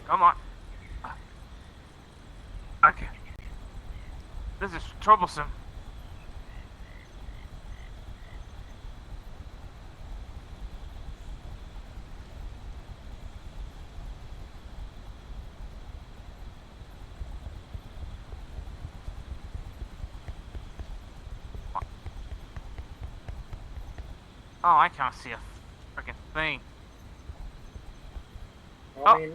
Come on. Okay. This is troublesome. Oh, I can't see a freaking thing.
I mean,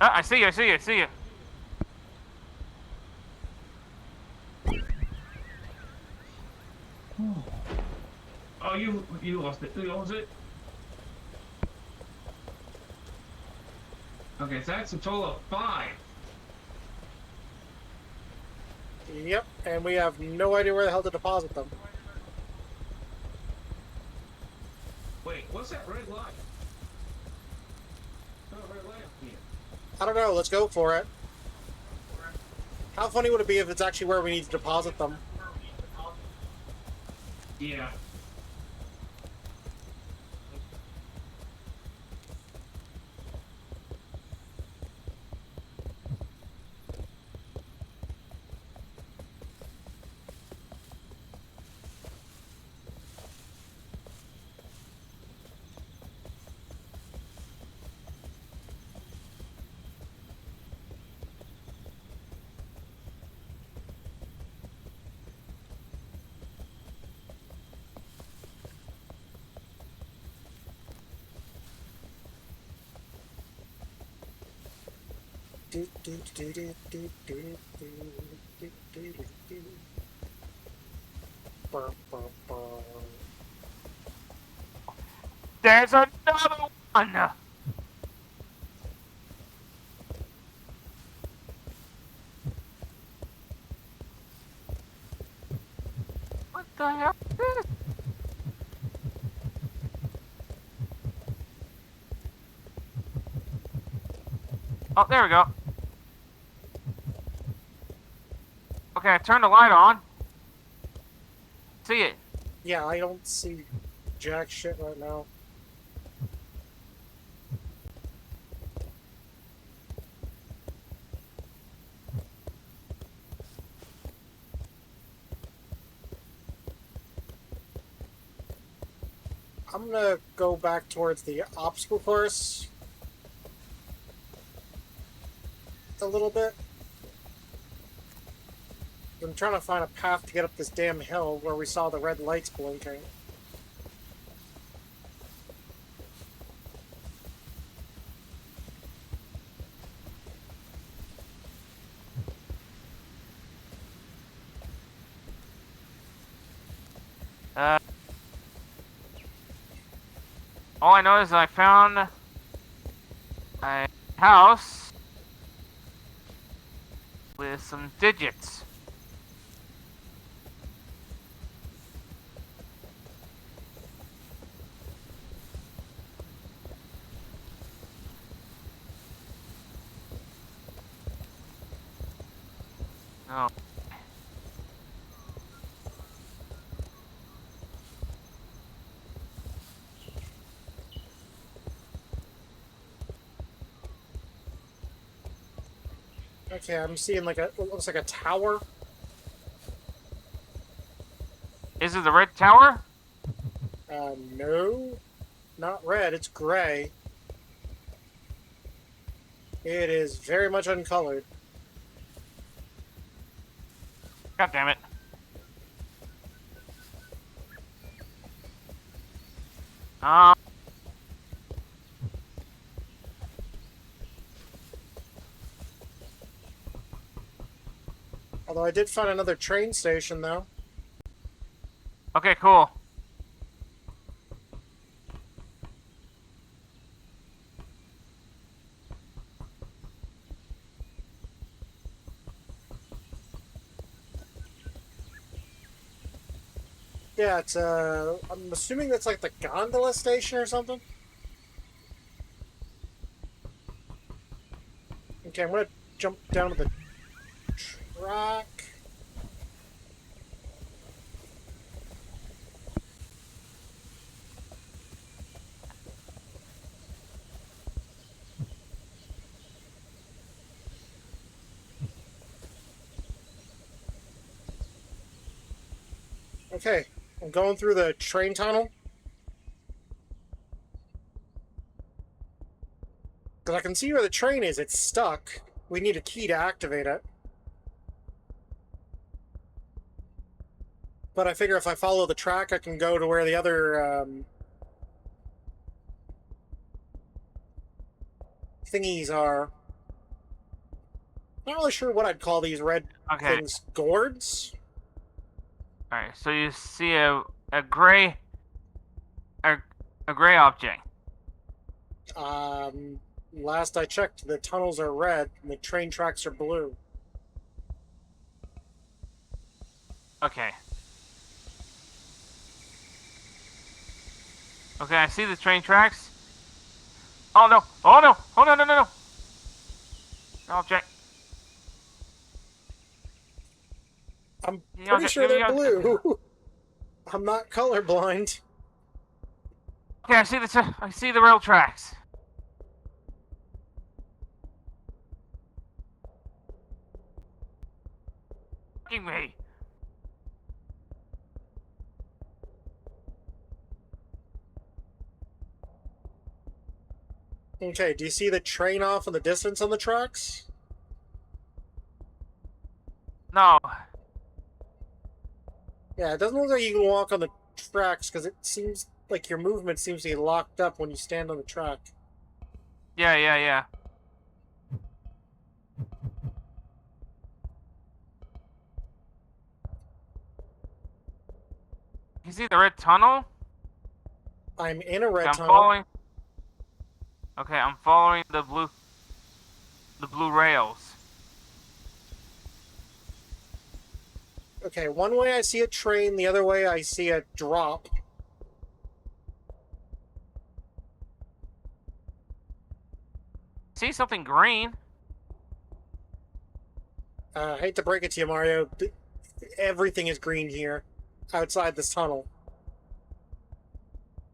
I see you.
you lost it. You lost it. Okay, so that's a total of 5.
Yep, and we have no idea where the hell to deposit them.
Wait, what's that red light? Oh, red light up here.
I don't know, let's go for it. How funny would it be if it's actually where we need to deposit them?
Yeah.
There's another one! What the hell is this? Oh, there we go. Okay, I turned the light on. See it.
Yeah, I don't see jack shit right now. I'm gonna go back towards the obstacle course a little bit. I'm trying to find a path to get up this damn hill where we saw the red lights blinking.
All I know is I found a house with some digits. Oh.
Okay, I'm seeing like a, it looks like a tower.
Is it the red tower?
No. Not red, it's gray. It is very much uncolored.
God damn it.
Although I did find another train station, though.
Okay, cool.
Yeah, it's, I'm assuming that's like the gondola station or something. Okay, I'm gonna jump down to the track. Okay, I'm going through the train tunnel. Because I can see where the train is. It's stuck. We need a key to activate it. But I figure if I follow the track, I can go to where the other thingies are. Not really sure what I'd call these red things. Gourds?
Alright, so you see a gray a gray object.
Last I checked, the tunnels are red and the train tracks are blue.
Okay. Okay, I see the train tracks. Oh no! Oh no! Oh no! No! No! No! Object.
I'm
The
pretty
object,
sure
the
they're
object.
blue. I'm not colorblind.
Okay, I see the rail tracks. Fucking me.
Okay, do you see the train off in the distance on the tracks?
No.
Yeah, it doesn't look like you can walk on the tracks because it seems like your movement seems to be locked up when you stand on the track.
Yeah, yeah, yeah. You see the red tunnel?
I'm in a red
Okay, I'm
tunnel.
following. Okay, I'm following the blue rails.
Okay, one way I see a train, the other way I see a drop.
See something green?
I hate to break it to you, Mario. Everything is green here, outside this tunnel.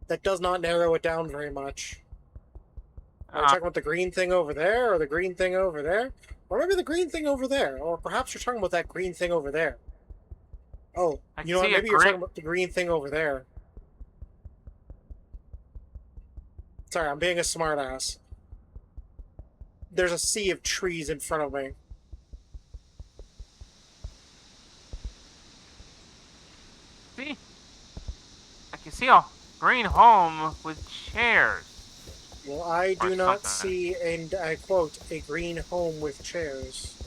That does not narrow it down very much. Are you talking about the green thing over there, or the green thing over there? Or maybe the green thing over there, or perhaps you're talking about that green thing over there. Oh, you know what? Maybe you're talking about the green thing over there. Sorry, I'm being a smartass. There's a sea of trees in front of me.
See? I can see a green home with chairs.
Well, I do
Or
not
something.
see, and I quote, a green home with chairs.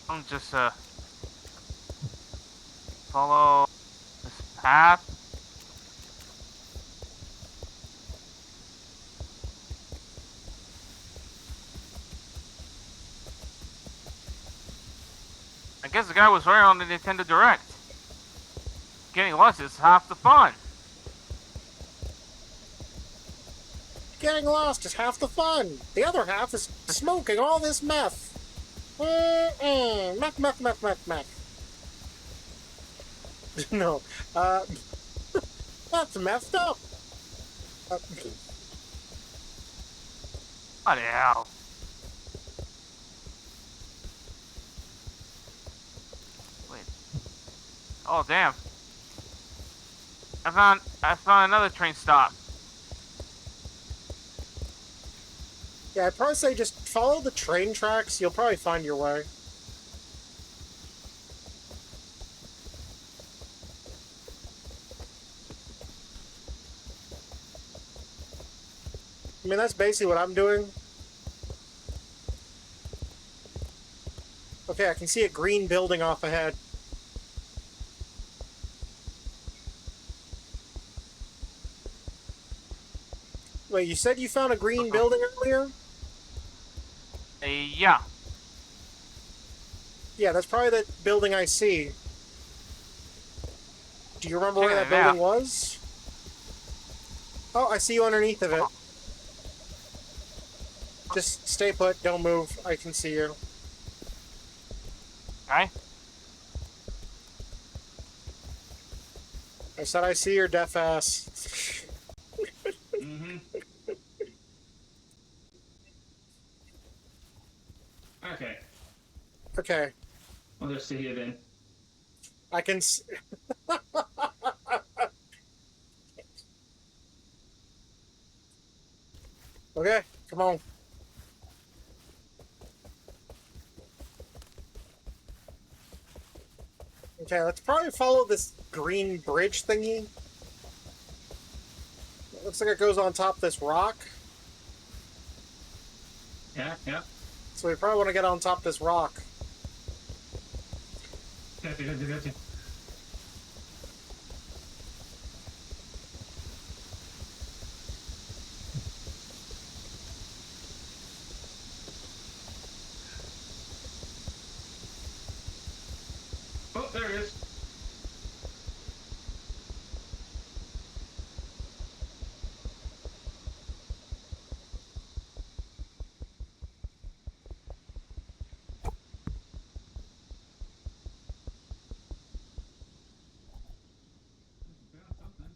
I'm just follow this path. I guess the guy was right on the Nintendo Direct. Getting lost is half the fun.
Getting lost is half the fun. The other half is smoking all this meth. Meth, meth, meth, meth, meth. No, that's messed up.
What the hell? Wait. Oh damn. I found another train stop.
Yeah, I'd probably say just follow the train tracks. You'll probably find your way. I mean, that's basically what I'm doing. Okay, I can see a green building off ahead. Wait, you said you found a green building earlier?
Yeah.
Yeah, that's probably the building I see. Do you remember where that
Yeah.
building was? Oh, I see you underneath of it. Just stay put, don't move. I can see you.
Okay.
I said I see your deaf ass.
Mm-hmm. Okay.
Okay,
I'll just sit here then.
I can Okay, come on. Okay, let's probably follow this green bridge thingy. It looks like it goes on top of this rock.
Yeah, yeah.
So we probably want to get on top of this rock.
Gotcha. Oh, there it is. Found something.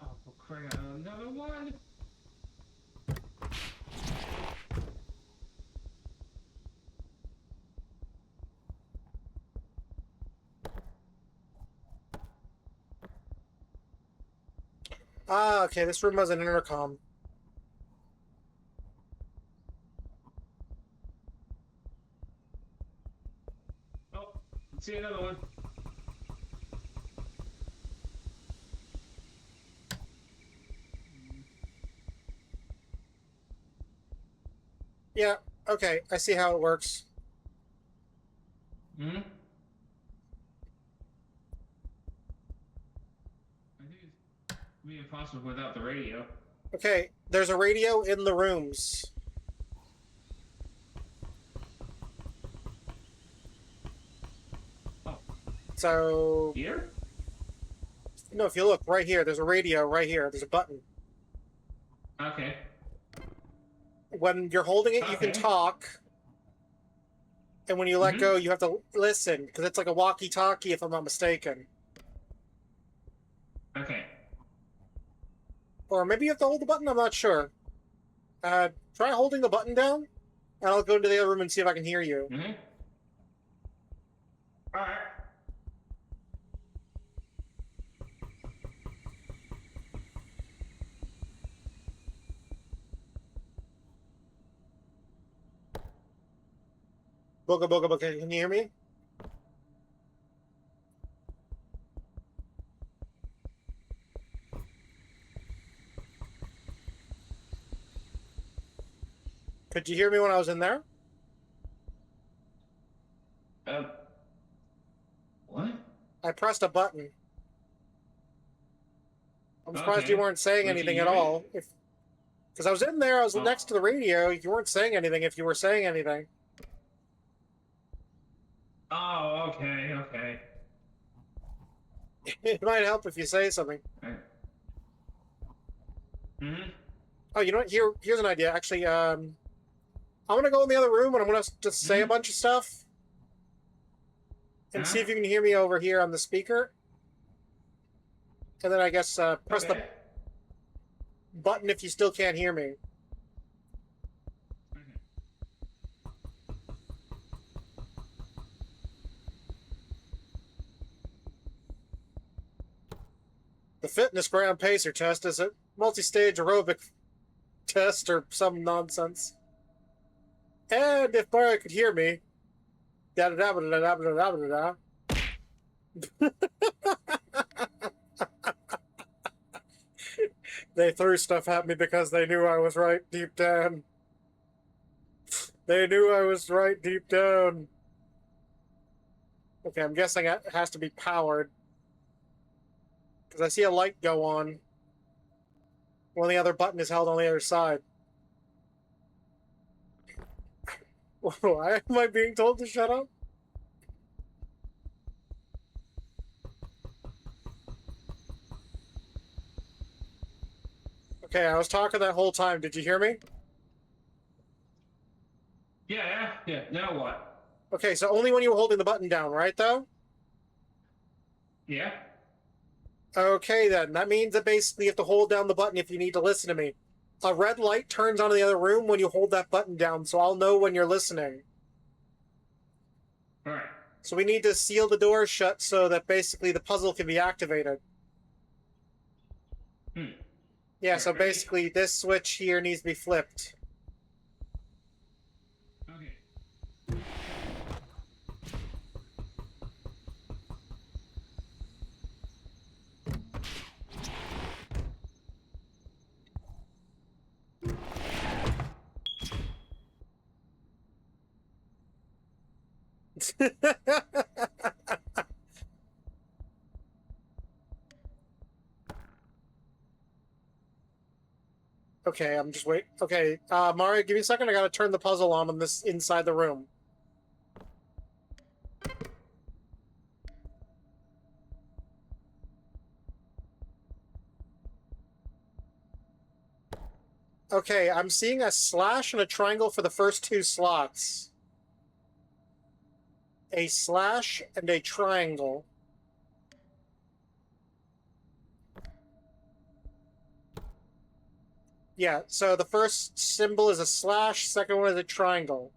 Oh, for crying out loud, another one.
Ah, okay, this room has an intercom.
Oh, see another one.
Yeah, okay, I see how it works.
Hmm. I think it's be impossible without the radio.
Okay, there's a radio in the rooms.
Oh,
So,
here?
no, if you look right here, there's a radio right here. There's a button.
Okay.
When you're holding it, you can
Okay.
talk. And when you let
Mhm.
go, you have to listen, because it's like a walkie-talkie, if I'm not mistaken.
Okay.
Or maybe you have to hold the button, I'm not sure. Try holding the button down, and I'll go into the other room and see if I can hear you.
Mm-hmm. Alright.
Booga booga booga, can you hear me? Could you hear me when I was in there?
What?
I pressed a button. I'm surprised you
Okay.
weren't saying
But you
anything
hear
at
me?
all. Because I was in there, I was
Oh.
next to the radio, you weren't saying anything if you were saying anything.
Oh, okay.
It might help if you say something.
Alright. Mm-hmm.
Oh, you know what? Here's an idea. Actually, I'm gonna go in the other room and I'm gonna just say a
Mhm.
bunch of stuff. And see
Huh?
if you can hear me over here on the speaker. And then I guess press the
Okay.
button if you still can't hear me.
Okay.
The fitness ground pacer test is a multi-stage aerobic test or some nonsense. And if Barry could hear me, da da da da da da da da da. They threw stuff at me because they knew I was right deep down. They knew I was right deep down. Okay, I'm guessing it has to be powered. Because I see a light go on when the other button is held on the other side. Why am I being told to shut up? Okay, I was talking that whole time. Did you hear me?
Yeah. Now what?
Okay, so only when you were holding the button down, right, though?
Yeah.
Okay, then. That means that basically you have to hold down the button if you need to listen to me. A red light turns on in the other room when you hold that button down, so I'll know when you're listening.
Alright.
So we need to seal the door shut so that basically the puzzle can be activated. Yeah, so
Okay.
basically this switch here needs to be flipped.
Okay.
Okay, I'm just wait. Okay, Mario, give me a second. I gotta turn the puzzle on this inside the room. Okay, I'm seeing a slash and a triangle for the first two slots. A slash and a triangle. Yeah, so the first symbol is a slash, second one is a triangle.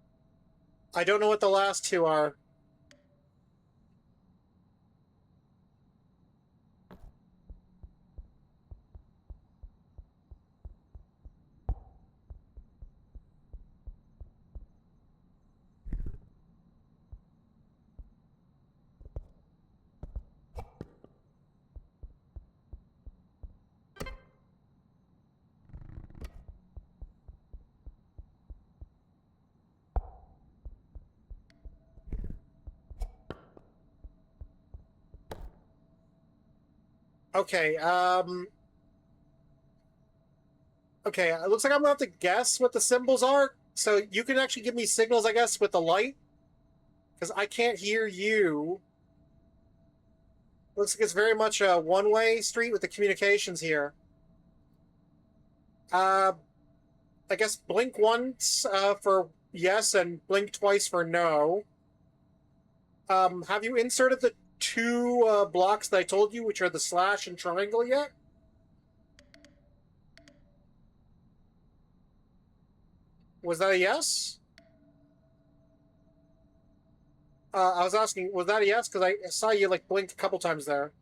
I don't know what the last two are. Okay, okay, it looks like I'm gonna have to guess what the symbols are. So you can actually give me signals, I guess, with the light. Because I can't hear you. Looks like it's very much a one-way street with the communications here. I guess blink once for yes and blink twice for no. Have you inserted the two blocks that I told you, which are the slash and triangle yet? Was that a yes? I was asking, was that a yes? Because I saw you like blink a couple times there.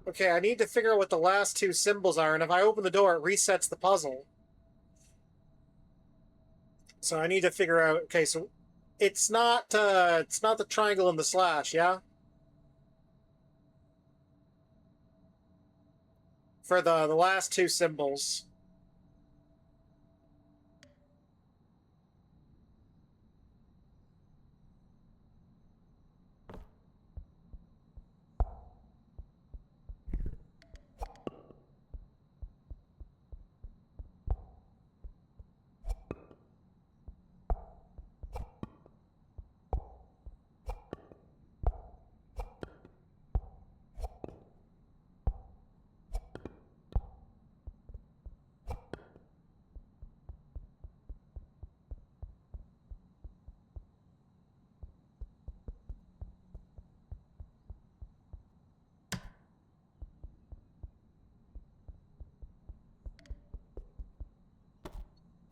Okay, I need to figure out what the last two symbols are, and if I open the door, it resets the puzzle. So I need to figure out. Okay, so it's not the triangle and the slash, yeah? For the last two symbols.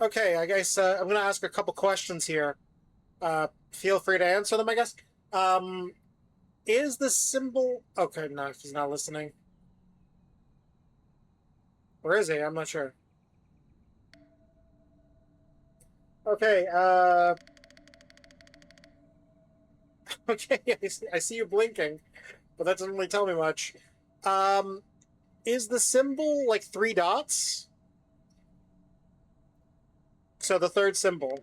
Okay, I guess I'm going to ask a couple questions here. Feel free to answer them, I guess. Is the symbol... Okay, no, he's not listening. Or is he? I'm not sure. Okay, okay, I see you blinking, but that doesn't really tell me much. Is the symbol like three dots? So the third symbol.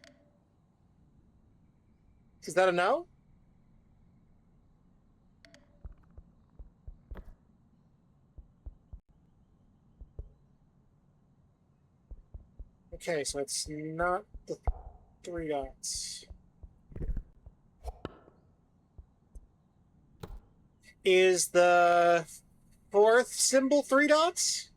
Is that a no? Okay, so it's not the three dots. Is the fourth symbol three dots?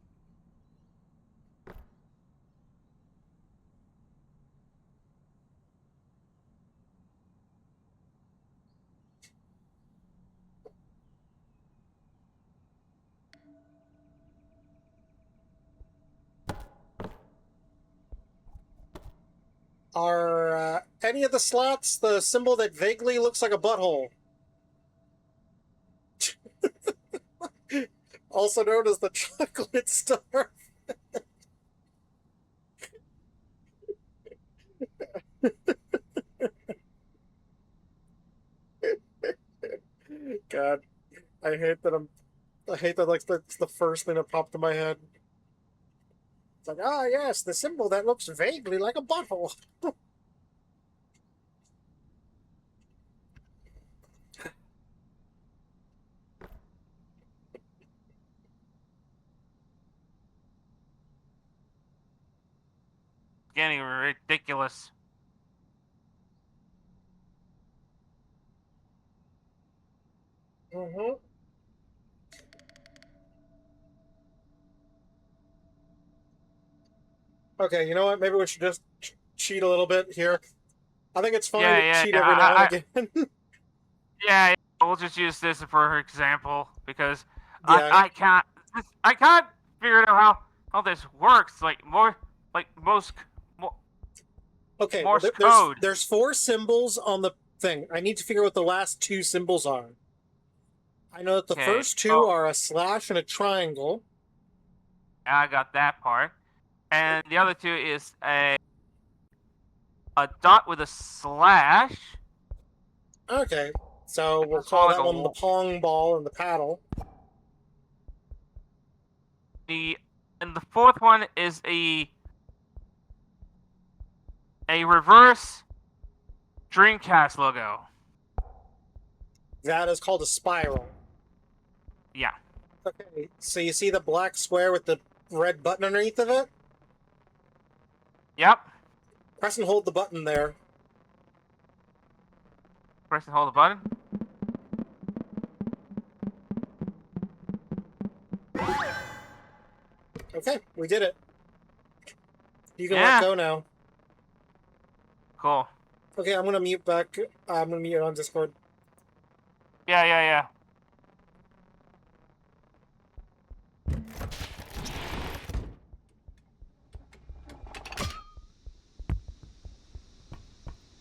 Are any of the slots the symbol that vaguely looks like a butthole? Also known as the chocolate star. God, I hate that I hate that like that's the first thing that popped in my head. It's like, ah, yes, the symbol that looks vaguely like a bottle.
Getting ridiculous.
Mm-hmm. Okay, you know what? Maybe we should just cheat a little bit here. I think it's fine
Yeah,
to
yeah,
cheat
yeah.
every now and again.
Yeah, we'll just use this for example because
Yeah.
I can't figure out how this works. Like Mo-
Okay, well,
Morse code.
there's four symbols on the thing. I need to figure out what the last two symbols are. I know that the
Okay.
first two are a slash and a triangle.
I got that part, and the other two is a dot with a slash.
Okay, so we'll
That's more
call
like
that
a
one the pong ball and the paddle.
And the fourth one is a reverse Dreamcast logo.
That is called a spiral.
Yeah.
Okay, so you see the black square with the red button underneath of it?
Yep.
Press and hold the button there.
Press and hold the button.
Okay, we did it. You can
Yeah.
let go now.
Cool.
Okay, I'm gonna mute back. I'm gonna mute on Discord.
Yeah.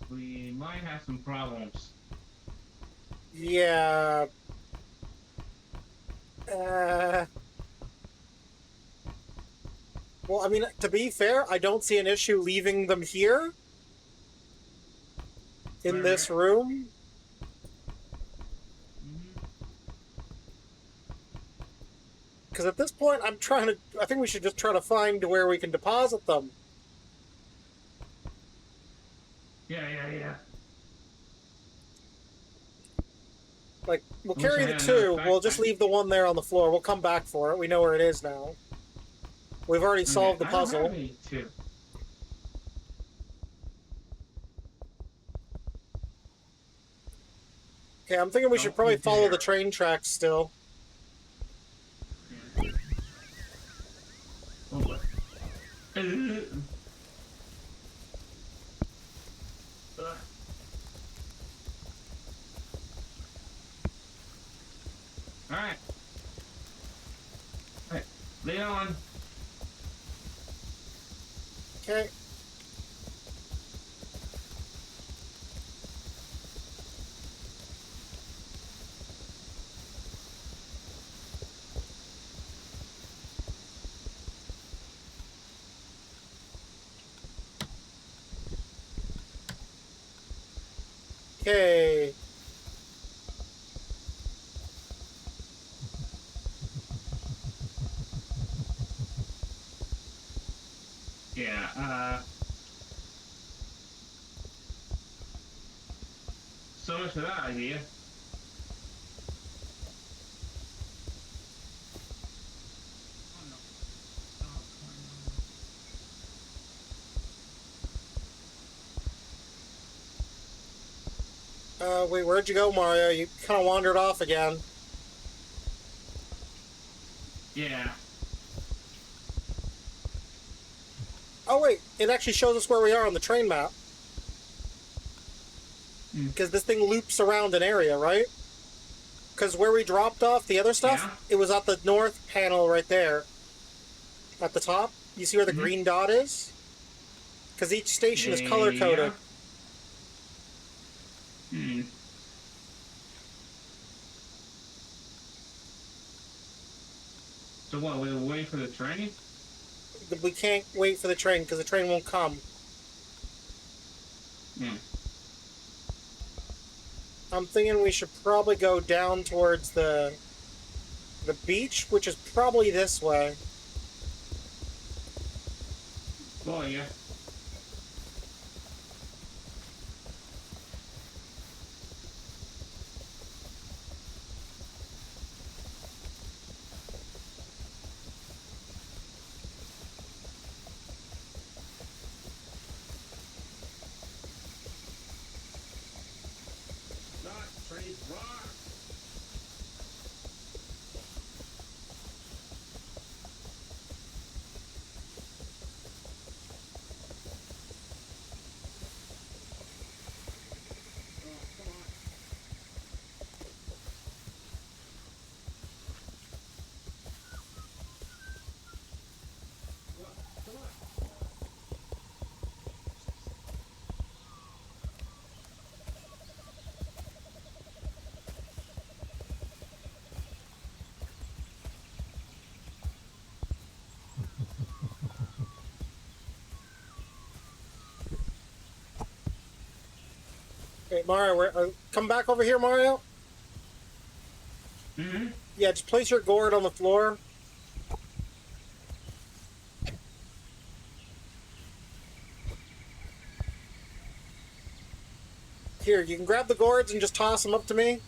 We might have some problems.
Yeah. Well, I mean, to be fair, I don't see an issue leaving them here in this room. Because at this point, I think we should just try to find where we can deposit them.
Yeah.
Like, we'll
Wish
carry
I
the
had
two,
another
we'll just
backpack.
leave the one there on the floor. We'll come back for it. We know where it is now. We've already solved the
I don't
puzzle.
have any two.
Okay, I'm thinking we should
Don't
probably
you
follow
dare.
the train tracks still.
Oh boy. Alright. Alright. Lead on.
Okay. Okay.
Yeah, so much for that idea.
Wait, where'd you go, Mario? You kind of wandered off again.
Yeah.
Oh, wait, it actually shows us where we are on the train map. Because this thing loops around an area, right? Because where we dropped off the other stuff,
Yeah.
it was at the north panel right there. At the top. You see where the green dot is? Because each station is color-coded.
Hmm. So what, we'll wait for the train?
We can't wait for the train because the train won't come.
Hmm.
I'm thinking we should probably go down towards the beach, which is probably this way.
Oh, yeah. Not trade rock. Oh, come on. Well, come on.
Hey, Mario, come back over here, Mario.
Mm-hmm.
Yeah, just place your gourd on the floor. Here, you can grab the gourds and just toss them up to me.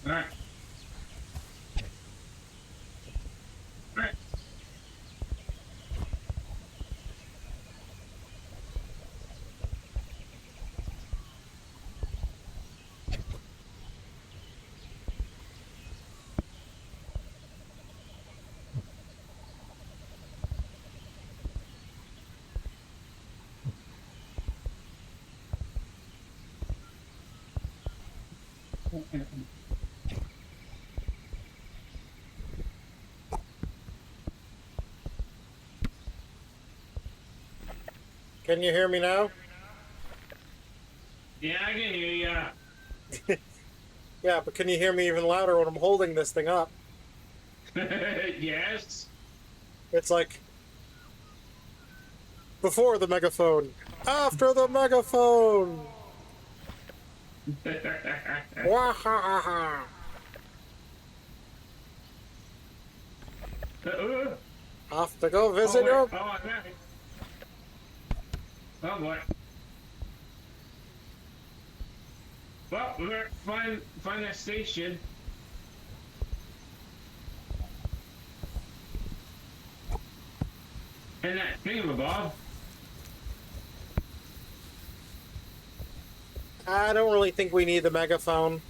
All right. All right.
Can you hear me now?
Yeah, I can hear ya.
Yeah, but can you hear me even louder when I'm holding this thing up?
Yes.
It's like before the megaphone, after the megaphone. Wahaha! Off to go visit your.
Oh, okay. Oh boy. Well, we're find that station. And that thingamabob.
I don't really think we need the megaphone.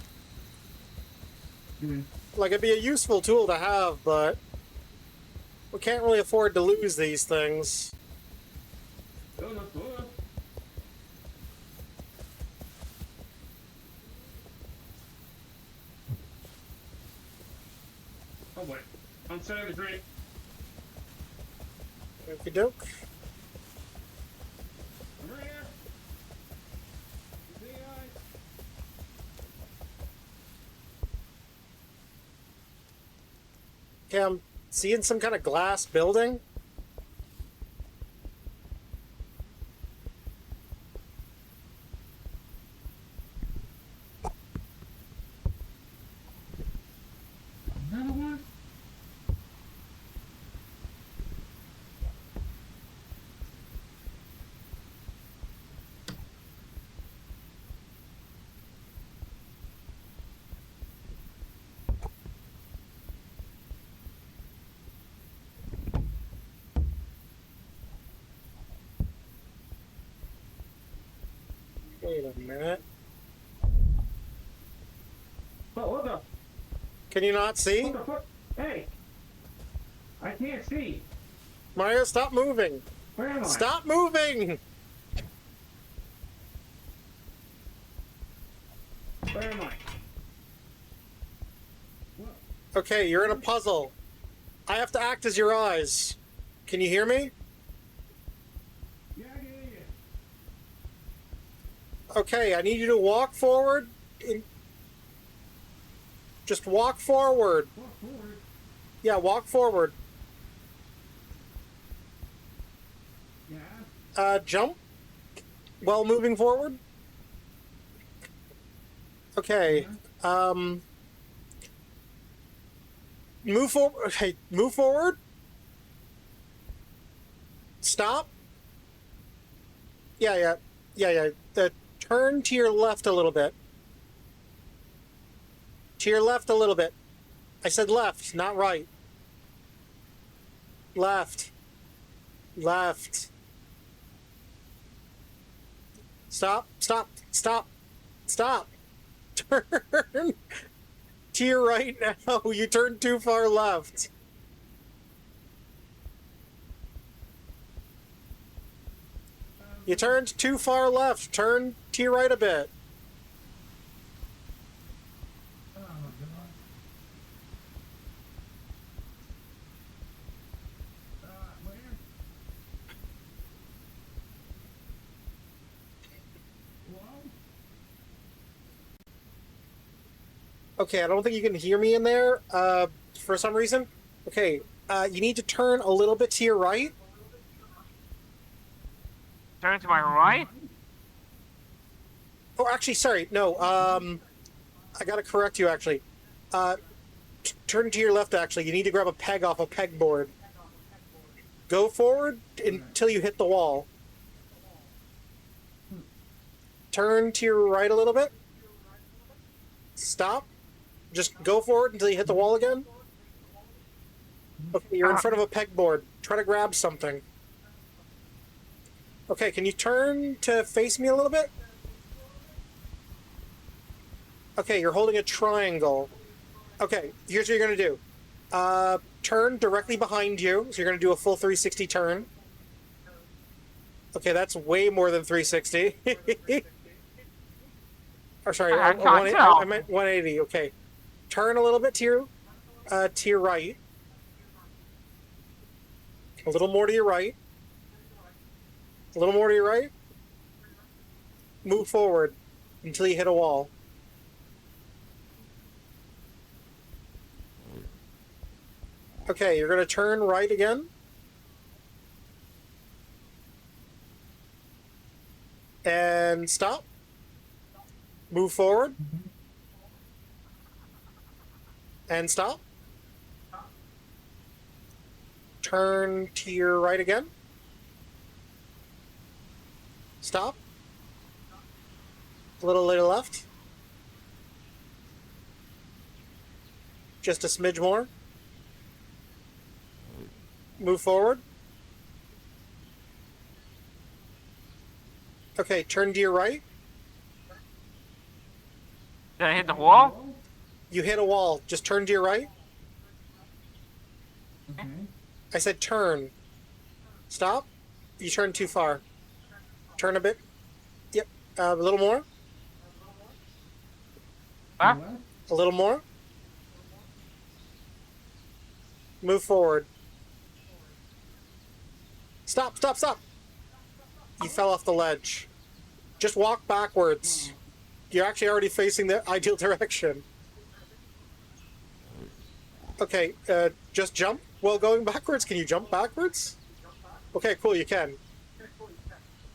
Hmm.
Like, it'd be a useful tool to have, but we can't really afford to lose these things.
Oh, no, oh. Oh boy. On side of the grate.
Okey doke.
Over here. See eyes.
Okay, I'm seeing some kind of glass building.
Another one?
Wait a minute.
Oh, what the?
Can you not see?
What the fuck? Hey! I can't see.
Mario, stop moving!
Where am I?
Stop moving!
Where am I? What?
Okay, you're in a puzzle. I have to act as your eyes. Can you hear me?
Yeah, I can hear you.
Okay, I need you to walk forward. Just walk forward.
Walk forward.
Yeah, walk forward.
Yeah.
Jump while moving forward. Okay. Move forward. Okay, move forward. Stop. Yeah. Turn to your left a little bit. To your left a little bit. I said left, not right. Left. Left. Stop. Turn to your right now. You turned too far left. You turned too far left. Turn to your right a bit.
Oh, God. Where? Whoa.
Okay, I don't think you can hear me in there for some reason. Okay, you need to turn a little bit to your right.
Turn to my right?
Oh, actually, sorry. No, I gotta correct you, actually. Turn to your left, actually. You need to grab a peg off a pegboard. Go forward until you hit the wall. Turn to your right a little bit. Stop. Just go forward until you hit the wall again. Okay, you're in front of a pegboard. Try to grab something. Okay, can you turn to face me a little bit? Okay, you're holding a triangle. Okay, here's what you're going to do. Turn directly behind you. So you're going to do a full 360 turn. Okay, that's way more than 360. Or sorry,
I can't tell.
I meant 180. Okay. Turn a little bit to your right. A little more to your right. A little more to your right. Move forward until you hit a wall. Okay, you're going to turn right again. And stop. Move forward. And stop. Turn to your right again. Stop. A little left. Just a smidge more. Move forward. Okay, turn to your right.
Did I hit the wall?
You hit a wall. Just turn to your right.
Okay.
I said turn. Stop. You turned too far. Turn a bit. Yep. A little more.
Huh?
Left?
A little more. Move forward. Stop. You fell off the ledge. Just walk backwards. You're actually already facing the ideal direction. Okay, just jump while going backwards. Can you jump backwards? Okay, cool, you can.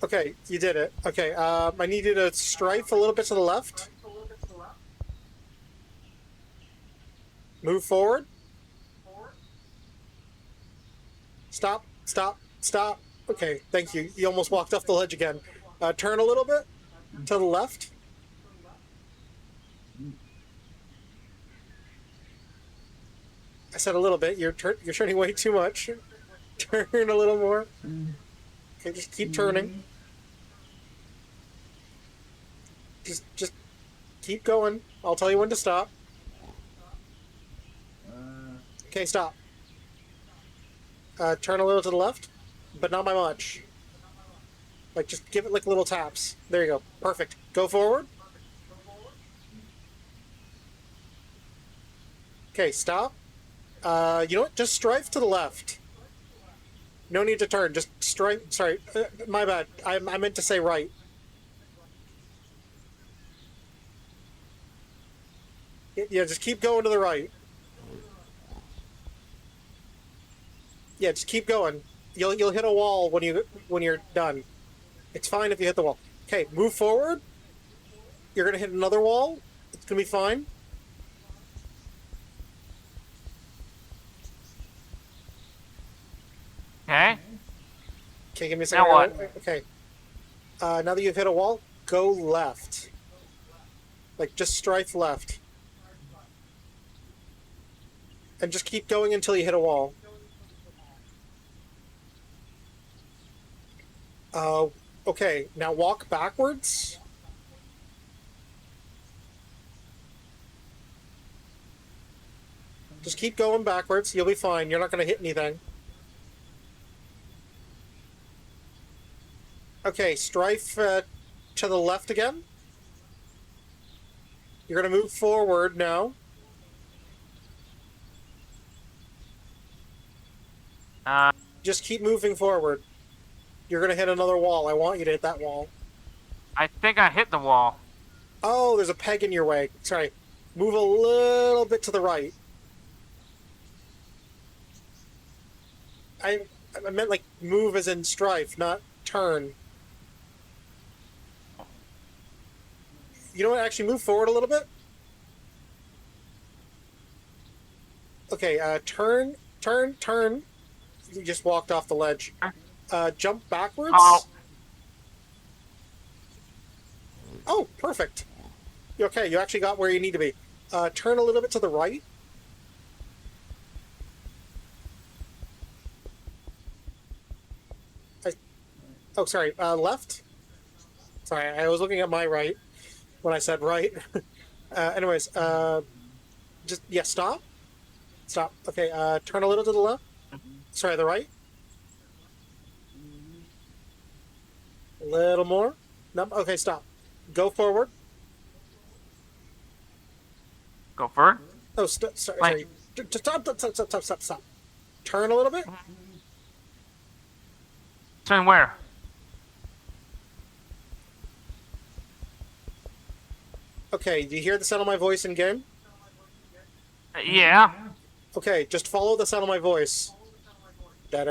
Okay, you did it. Okay, I need you to strafe a little bit to the left. Move forward. Stop. Okay, thank you. You almost walked off the ledge again. Turn a little bit to the left. I said a little bit. You're turning way too much. Turn a little more. Okay, just keep turning. Just keep going. I'll tell you when to stop. Okay, stop. Turn a little to the left, but not by much. Like, just give it like little taps. There you go. Perfect. Go forward. Okay, stop. You know what? Just strife to the left. No need to turn. Just straight. Sorry, my bad. I meant to say right. Yeah, just keep going to the right. Yeah, just keep going. You'll hit a wall when you're done. It's fine if you hit the wall. Okay, move forward. You're gonna hit another wall. It's gonna be fine.
Okay.
Okay, give me a second.
Now what?
Okay. Now that you've hit a wall, go left. Like, just strife left. And just keep going until you hit a wall. Okay, now walk backwards. Just keep going backwards. You'll be fine. You're not going to hit anything. Okay, strife to the left again. You're going to move forward now. Just keep moving forward. You're going to hit another wall. I want you to hit that wall.
I think I hit the wall.
Oh, there's a peg in your way. Sorry. Move a little bit to the right. I meant like move as in strife, not turn. You know what? Actually, move forward a little bit. Okay, turn. You just walked off the ledge. Jump backwards.
Oh.
Oh, perfect. Okay, you actually got where you need to be. Turn a little bit to the right. Oh, sorry, left? Sorry, I was looking at my right when I said right. Anyways, just, yeah, stop. Stop. Okay, turn a little to the left. Sorry, the right. A little more. No, okay, stop. Go forward.
Go forward.
Oh, sorry. Stop. Turn a little bit.
Turn where?
Okay, do you hear the sound of my voice in game?
Yeah.
Okay, just follow the sound of my voice.
No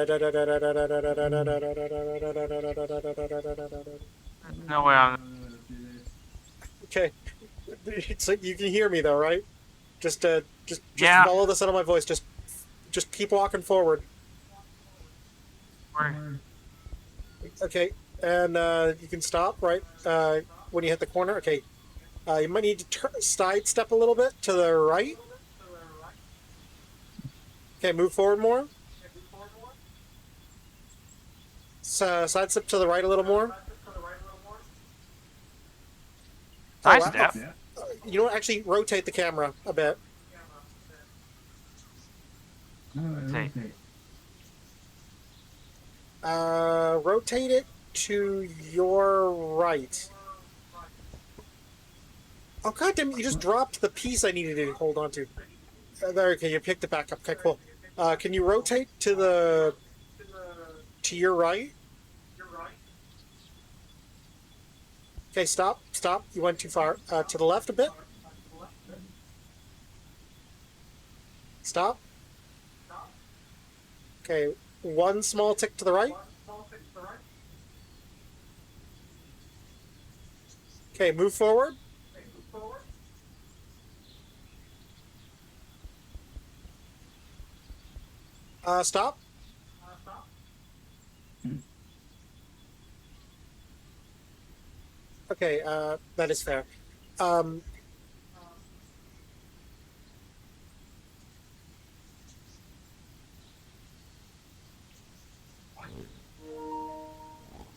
way.
Okay, so you can hear me though, right? Just
Yeah.
follow the sound of my voice. Just keep walking forward.
Where?
Okay, and you can stop right when you hit the corner. Okay, you might need to sidestep a little bit to the right. Okay, move forward more. Sidestep to the right a little more.
Nice
wow.
step.
You know what? Actually, rotate the camera a bit.
See.
Rotate it to your right. Oh, goddamn, you just dropped the piece I needed to hold on to. There, okay, you picked it back up. Okay, cool. Can you rotate to your right? Okay, stop. You went too far. To the left a bit. Stop. Okay, one small tick to the right. Okay, move forward. Stop. Okay, that is fair.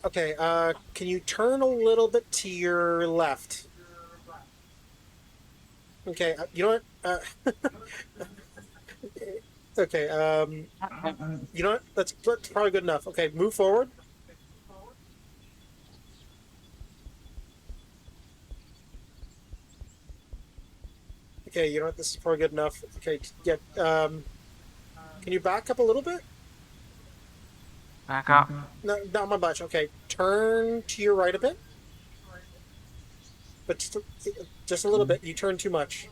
Okay, can you turn a little bit to your left? Okay, you know what? Okay, you know what? That's probably good enough. Okay, move forward. Okay, you know what? This is probably good enough. Okay, yeah. Can you back up a little bit?
Back up.
No, not my bunch. Okay, turn to your right a bit, but just a little bit. You turn too much.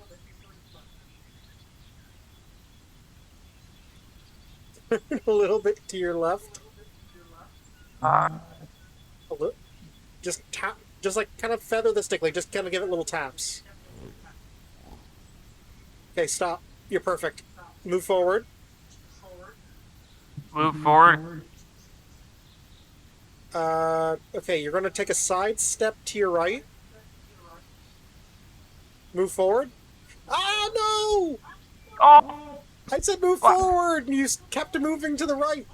A little bit to your left.
Uh,
A little, just tap, just like kind of feather the stick, like just kind of give it little taps. Okay, stop. You're perfect. Move forward.
move forward.
Okay, you're going to take a side step to your right. Move forward. Ah, no!
Oh!
I said move
What?
forward, and you kept moving to the right.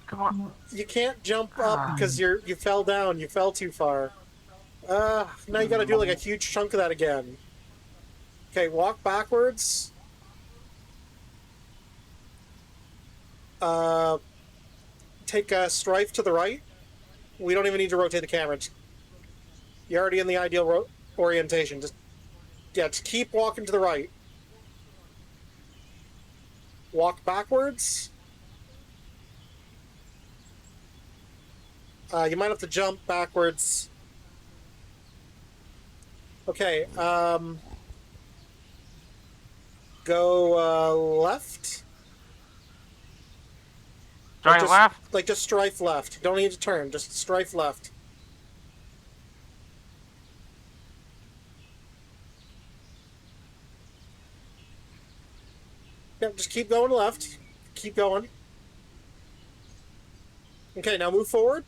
Come on.
You can't jump up because you fell down. You fell too far. Now you got to do like a huge chunk of that again. Okay, walk backwards. Take a strife to the right. We don't even need to rotate the camera. You're already in the ideal orientation. Just keep walking to the right. Walk backwards. You might have to jump backwards. Okay, go left.
Try
just,
left.
Like just strife left. Don't need to turn. Just strife left. Yeah, just keep going left. Keep going. Okay, now move forward.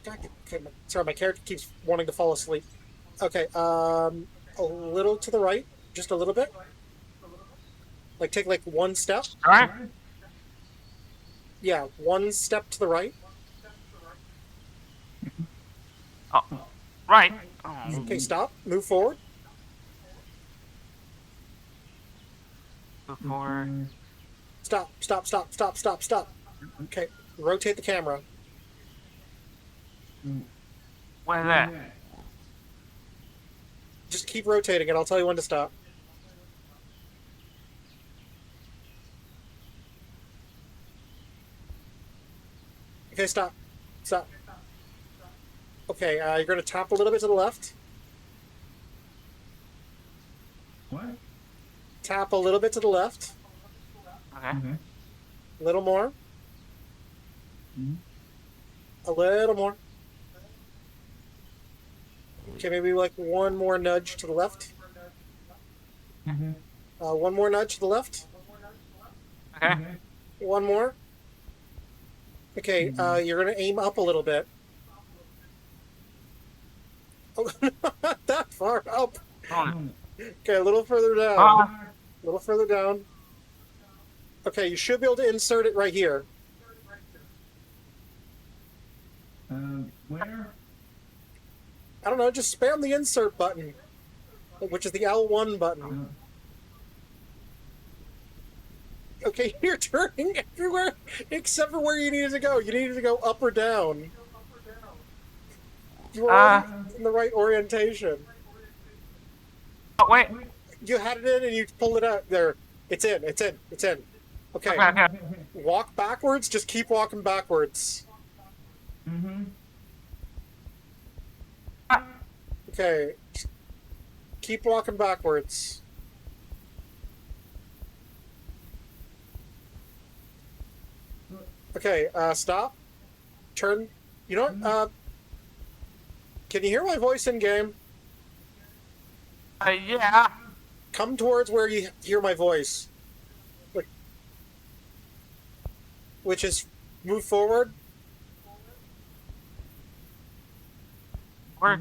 God, okay, sorry, my character keeps wanting to fall asleep. Okay, a little to the right, just a little bit. Like take like one step.
Right.
Yeah, one step to the right.
Oh. Right.
Okay, stop. Move forward.
Move forward.
Stop, stop, stop, stop, stop, stop. Okay, rotate the camera.
What is that?
Just keep rotating it. I'll tell you when to stop. Okay, stop. Stop. Okay, you're going to tap a little bit to the left.
What?
Tap a little bit to the left.
Okay.
A little more. A little more. Okay, maybe like one more nudge to the left. One more nudge to the left.
Okay.
One more. Okay, you're going to aim up a little bit. Oh, not that far up. Okay, a little further down. A little further down. Okay, you should be able to insert it right here.
Where?
I don't know, just spam the insert button, which is the L1 button. Okay, you're turning everywhere except for where you needed to go. You needed to go up or down. You were in the right orientation.
Oh, wait.
You had it in and you pulled it out. There. It's in, it's in, it's in. Okay.
Okay.
Walk backwards, just keep walking backwards. Okay. Keep walking backwards. Okay, stop. Turn. You know what? Can you hear my voice in game?
Yeah.
Come towards where you hear my voice. Which is move forward.
Where?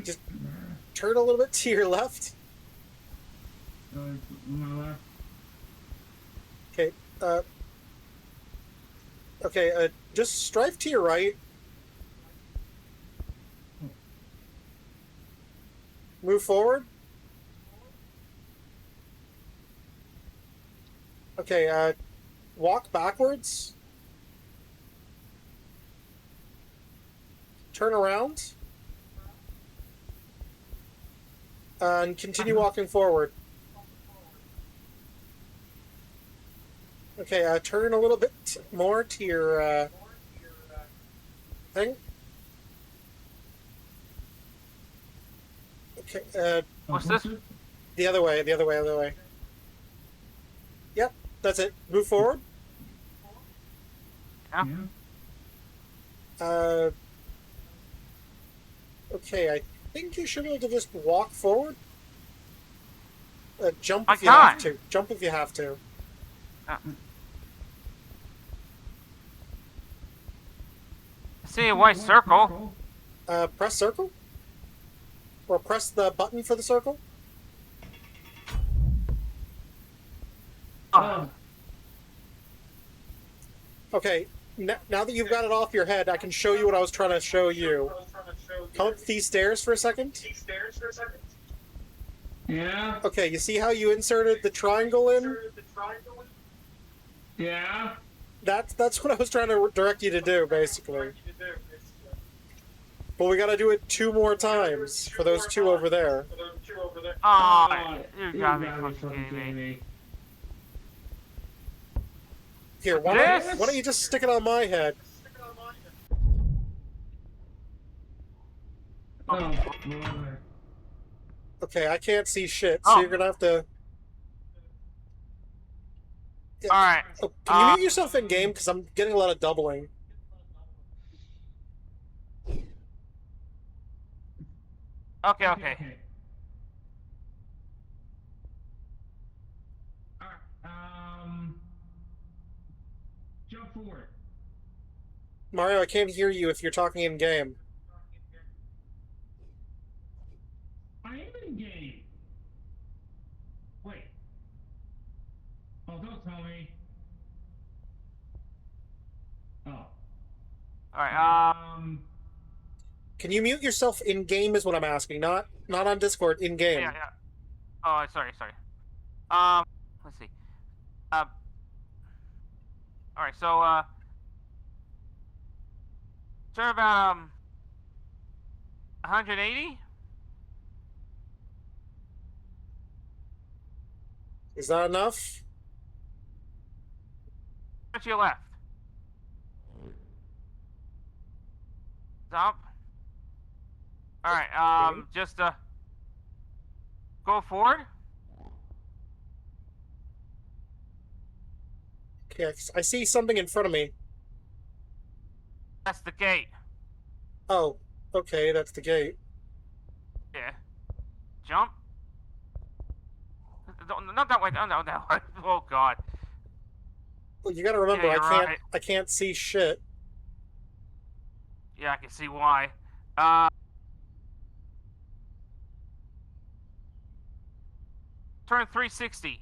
Just turn a little bit to your left.
My left.
Okay, okay, just strive to your right. Move forward. Okay, walk backwards. turn around. And continue walking forward. Okay, turn a little bit more to your thing. Okay,
What's this?
the other way, the other way, the other way. Yep, that's it. Move forward.
Yeah.
Okay, I think you should be able to just walk forward. Jump
I
if you have
can't.
to. Jump if you have to.
I see a white circle.
Press circle? Or press the button for the circle?
Oh,
Okay, now that you've got it off your head, I can show you what I was trying to show you. Come up these stairs for a second.
Yeah.
Okay, you see how you inserted the triangle in?
Yeah.
That's what I was trying to direct you to do, basically. But we gotta do it 2 more times for those 2 over there.
oh, you got me fucking kidding me.
Here, why don't you just stick it on my head?
Oh, boy.
Okay, I can't see shit, so
Oh.
you're gonna have to...
Alright.
Oh, can you mute yourself in game? Because I'm getting a lot of doubling.
Okay.
Alright, jump forward.
Mario, I can't hear you if you're talking in game.
I am in game. Wait. Oh, don't tell me. Oh.
Alright,
Can you mute yourself in game is what I'm asking, not on Discord, in game.
yeah. Oh, sorry. Let's see. Alright, so, turn about, 180?
Is that enough?
Turn to your left. Stop. Alright,
Okay.
just, go forward.
Okay, I see something in front of me.
That's the gate.
Oh, okay, that's the gate.
Yeah. Jump. Not that way. No. Oh God.
Well, you gotta remember,
Yeah, you're right.
I can't see shit.
Yeah, I can see why. Turn 360.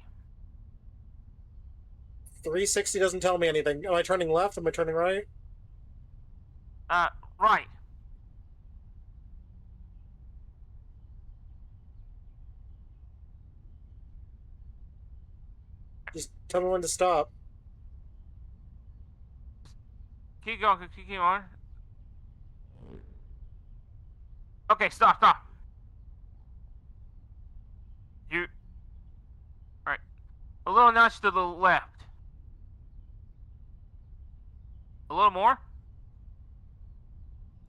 360 doesn't tell me anything. Am I turning left? Am I turning right?
Right.
Just tell me when to stop.
Keep going. Keep on. Okay, stop. You. Alright. A little notch to the left. A little more.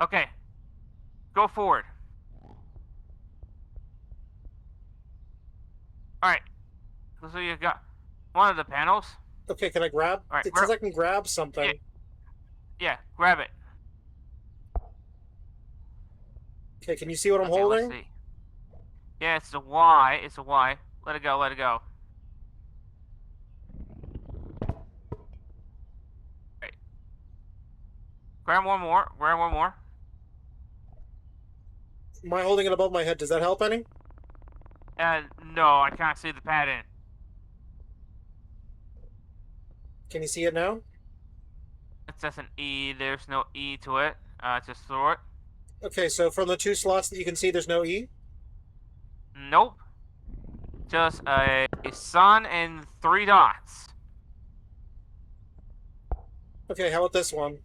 Okay. Go forward. Alright. So you got one of the panels.
Okay, can I grab?
Alright,
It says I can grab something.
Yeah, grab it.
Okay, can you see what I'm
Okay,
holding?
let's see. Yeah, it's a Y. It's a Y. Let it go. Right. Grab one more.
Am I holding it above my head? Does that help any?
No, I can't see the pattern.
Can you see it now?
It says an E. There's no E to it. Just throw it.
Okay, so from the 2 slots that you can see, there's no E?
Nope. Just a sun and 3 dots.
Okay, how about this one?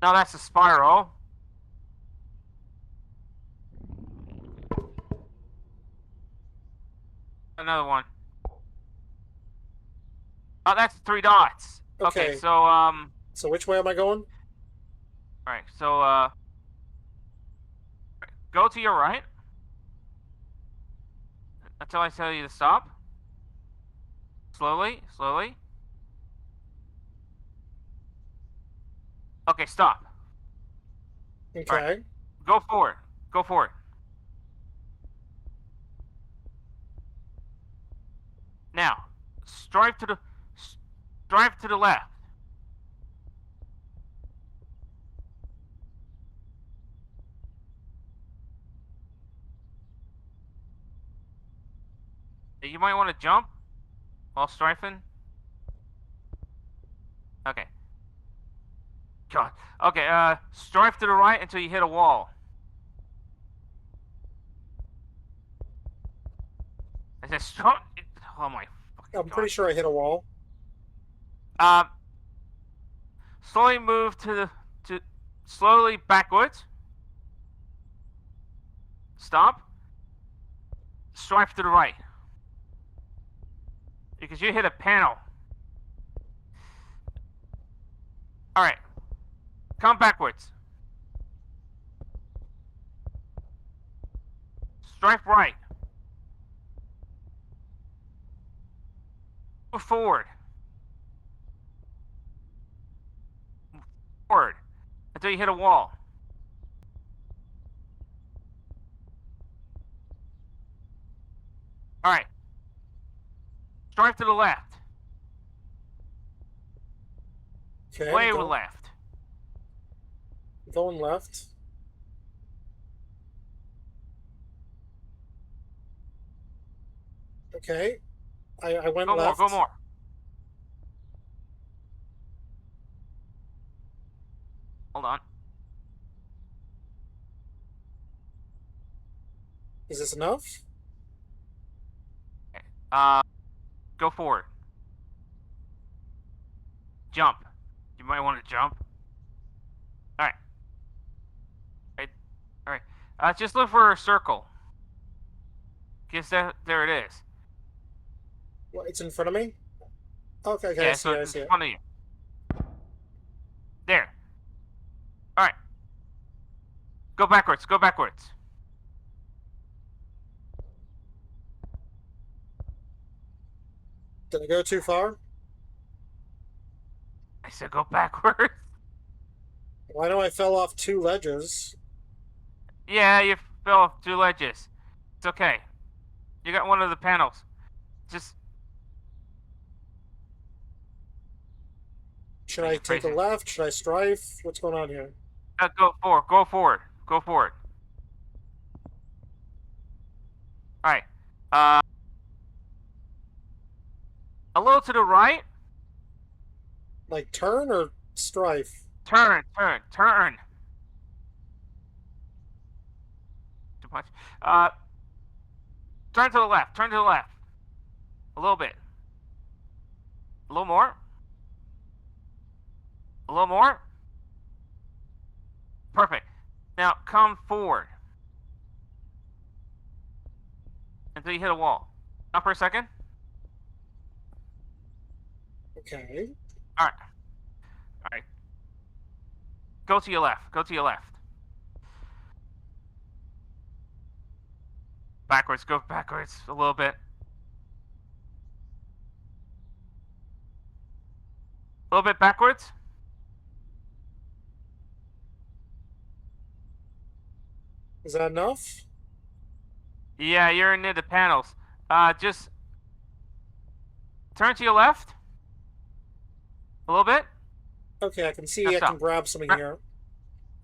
No, that's a spiral. Another one. Oh, that's 3 dots. Okay,
Okay.
so
So which way am I going?
alright, so go to your right until I tell you to stop. Slowly, slowly. Okay, stop.
Okay.
Alright. Go forward. Go forward. Now, strive to the left. You might want to jump while strafing. Okay. God. Okay, strive to the right until you hit a wall. I said strive. Oh my fucking
I'm
God.
pretty sure I hit a wall.
Slowly move slowly backwards. Stop. Strive to the right. Because you hit a panel. Alright. Come backwards. Strive right. Move forward. Move forward. Until you hit a wall. Alright. Strive to the left.
Okay.
Way left.
Going left. Okay. I went
Go
left.
more, go more. Hold on.
Is this enough?
Go forward. Jump. You might want to jump. Alright. Alright. Just look for a circle. Guess there it is.
What, it's in front of me? Okay,
Yeah,
I
so
see
it's in
it.
front of you. There. Alright. Go backwards, go backwards.
Did I go too far?
I said go backwards.
Well, I know I fell off 2 ledges.
Yeah, you fell off 2 ledges. It's okay. You got one of the panels. Just...
Should I take a
Crazy.
left? Should I strive? What's going on here?
Go forward, go forward, go forward. Alright. A little to the right.
Like turn or strive?
Turn. Too much. Turn to the left, A little bit. A little more. A little more. Perfect. Now come forward. Until you hit a wall. Stop for a second.
Okay.
Alright. Go to your left. Backwards, go backwards a little bit. A little bit backwards.
Is that enough?
Yeah, you're near the panels. Just turn to your left. A little bit.
Okay, I can see
Now
I
stop.
can grab something here.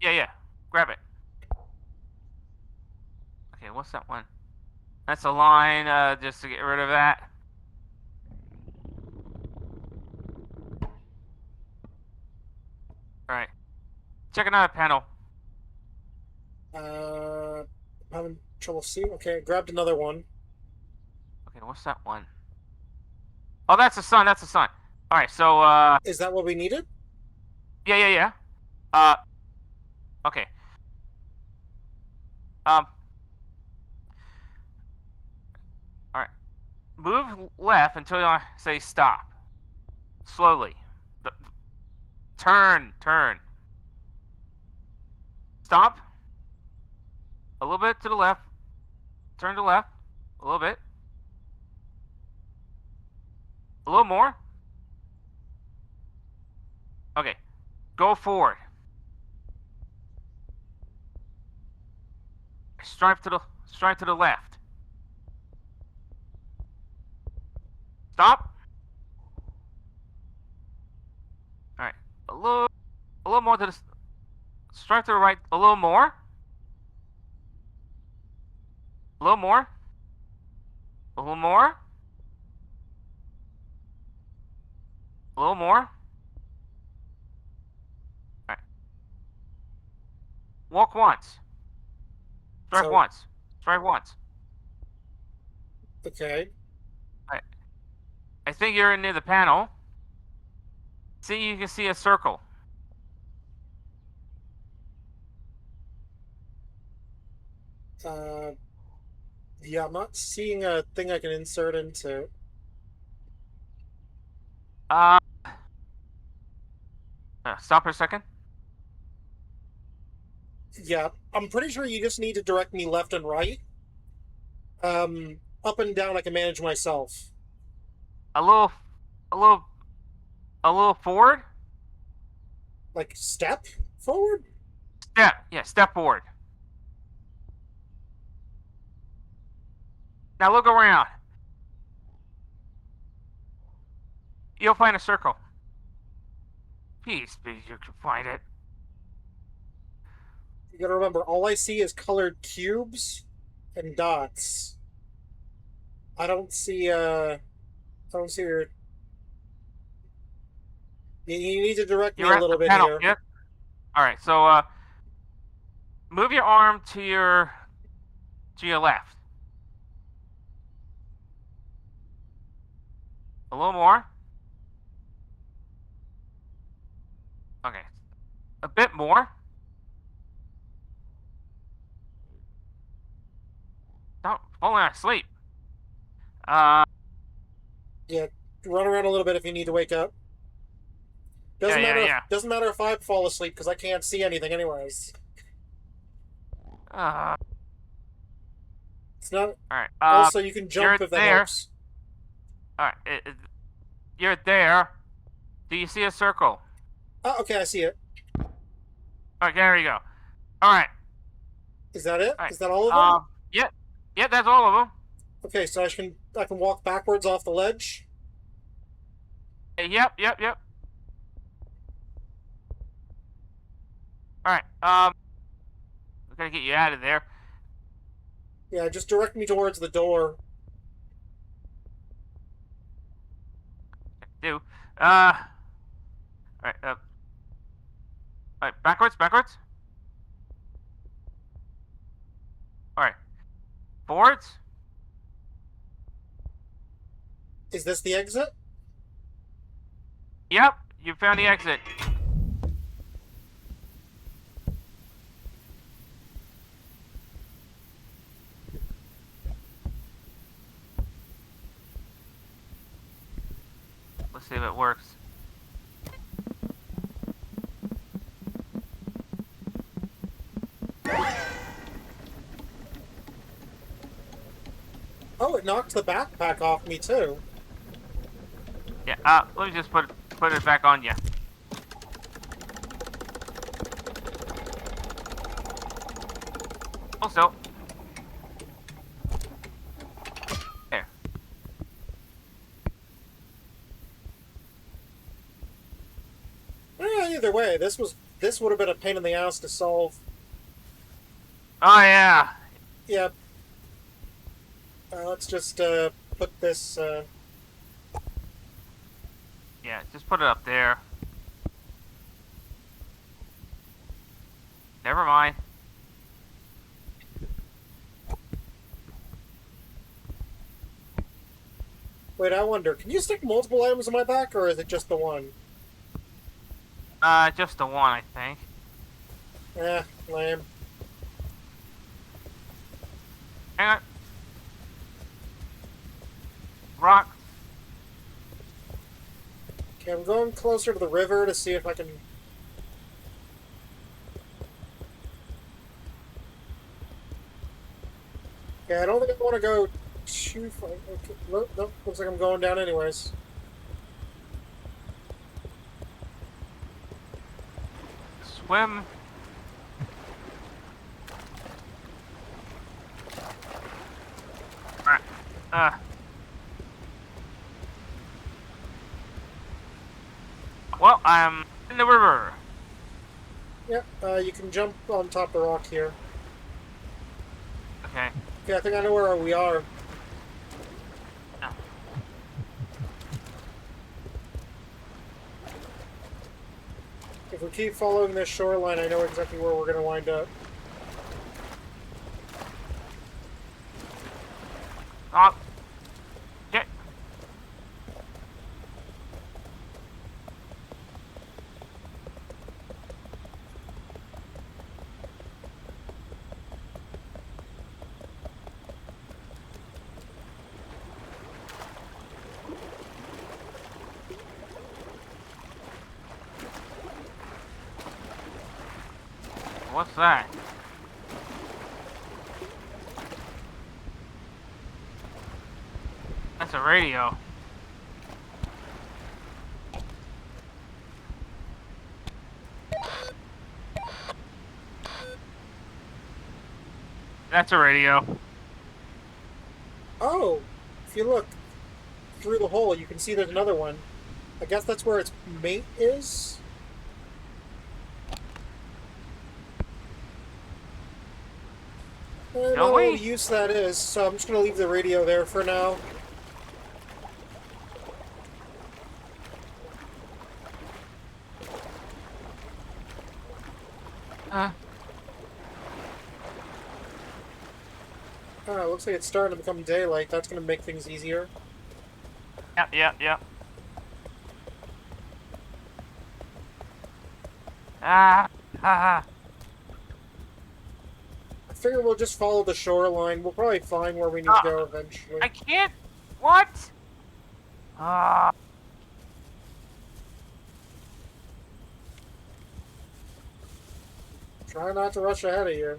Yeah. Grab it. Okay, what's that one? That's a line, just to get rid of that. Alright. Check another panel.
I'm having trouble seeing. Okay, I grabbed another one.
Okay, what's that one? Oh, that's the sun, Alright, so,
Is that what we needed?
yeah. Okay. Alright. Move left until I say stop. Slowly. Turn. Stop. A little bit to the left. Turn to the left. A little bit. A little more. Okay. Go forward. Strive to the left. Stop. All right. A little more to the strive to the right. A little more. A little more. A little more. A little more. All right. Walk once. Strive once. Strive once.
Okay.
I think you're near the panel. See, you can see a circle.
Yeah, I'm not seeing a thing I can insert into.
Stop for a second.
Yeah, I'm pretty sure you just need to direct me left and right. Up and down I can manage myself.
A little forward.
Like, step forward?
Step forward. Now look around. You'll find a circle. Please, you can find it.
You gotta remember, all I see is colored cubes and dots. I don't see your... You need to direct me a little bit here.
Yep. Alright, so, move your arm to your left. A little more. Okay. A bit more. Don't fall asleep.
Yeah, run around a little bit if you need to wake up. Doesn't matter if I fall asleep because I can't see anything anyways. It's not.
All right.
Also, you can jump if that helps.
All right. You're there. Do you see a circle?
Oh, okay, I see it.
All right, there you go. All right.
Is that it?
Right.
Is that all of them?
Yeah, that's all of them.
Okay, so I can walk backwards off the ledge.
Yep. All right. We're gonna get you out of there.
Yeah, just direct me towards the door.
Do. All right. All right. Backwards. All right. Forwards.
Is this the exit?
Yep. You found the exit. Let's see if it works.
Oh, it knocked the backpack off me too.
Yeah. Let me just put it back on you. Also. There.
Either way, this would have been a pain in the ass to solve.
Oh yeah.
Yeah. Let's just put this.
Yeah, just put it up there. Never mind.
Wait, I wonder, can you stick multiple items on my back, or is it just the one?
Just the one, I think.
Lame.
Hang on. Rock.
Okay, I'm going closer to the river to see if I can... Okay, I don't think I want to go too far. Okay, nope, looks like I'm going down anyways.
Swim. Right. Well, I'm in the river.
Yep, you can jump on top of the rock here.
Okay.
Okay, I think I know where we are.
No.
If we keep following this shoreline, I know exactly where we're going to wind up.
Oh. Shit. What's that? That's a radio. That's a radio.
Oh! If you look through the hole, you can see there's another one. I guess that's where its mate is? I don't know what use that is, so I'm just going to leave the radio there for now. Oh, it looks like it's starting to become daylight. That's going to make things easier.
Yep. Ah.
I figure we'll just follow the shoreline. We'll probably find where we need to go eventually.
I can't. What? Ah.
Try not to rush ahead of you.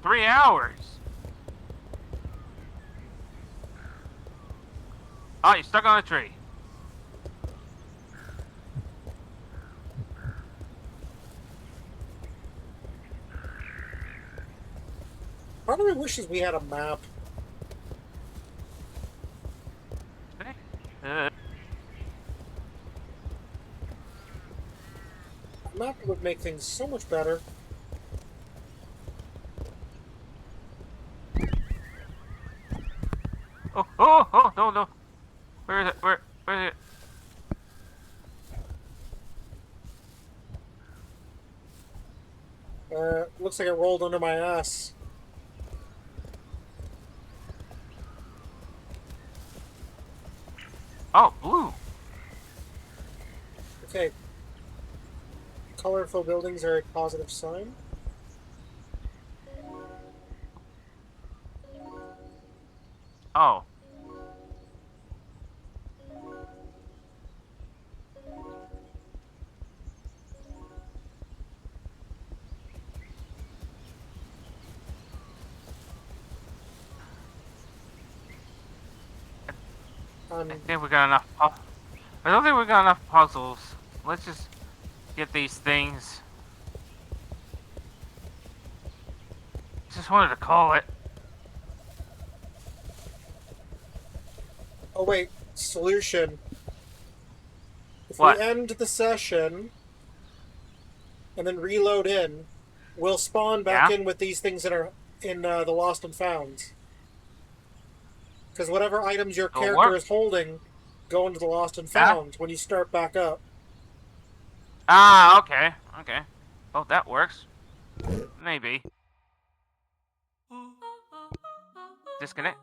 Three hours. Oh, you're stuck on a tree.
Part of me wishes we had a map.
Uh,
A map would make things so much better.
oh, no. Where is it? Where is it?
Looks like it rolled under my ass.
Oh, blue.
Okay. Colorful buildings are a positive sign.
Oh. I think we got enough. I don't think we got enough puzzles. Let's just get these things. Just wanted to call it.
Oh wait, solution. If
What?
we end the session and then reload in, we'll spawn back
Yeah?
in with these things in our in the Lost and Found. Because whatever items your
Oh,
character
what?
is holding go into the Lost and
Yeah?
Found when you start back up.
Ah, okay. Okay. Oh, that works. Maybe. Disconnect.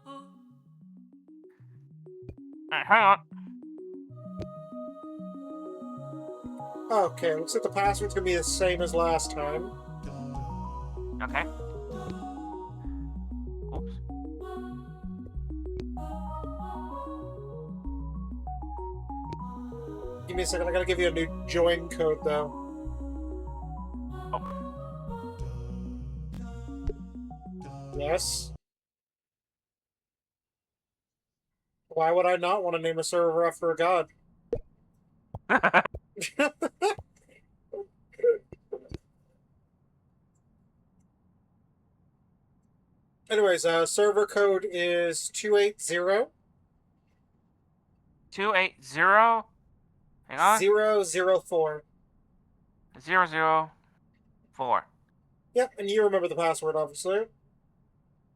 Alright, hang on.
Okay, looks like the password's gonna be the same as last time.
Okay. Oops.
Give me a second, I gotta give you a new join code though. Yes? Why would I not want to name a server after a god? Anyways, server code is 280
280. Hang on.
004.
004.
Yep, and you remember the password, obviously.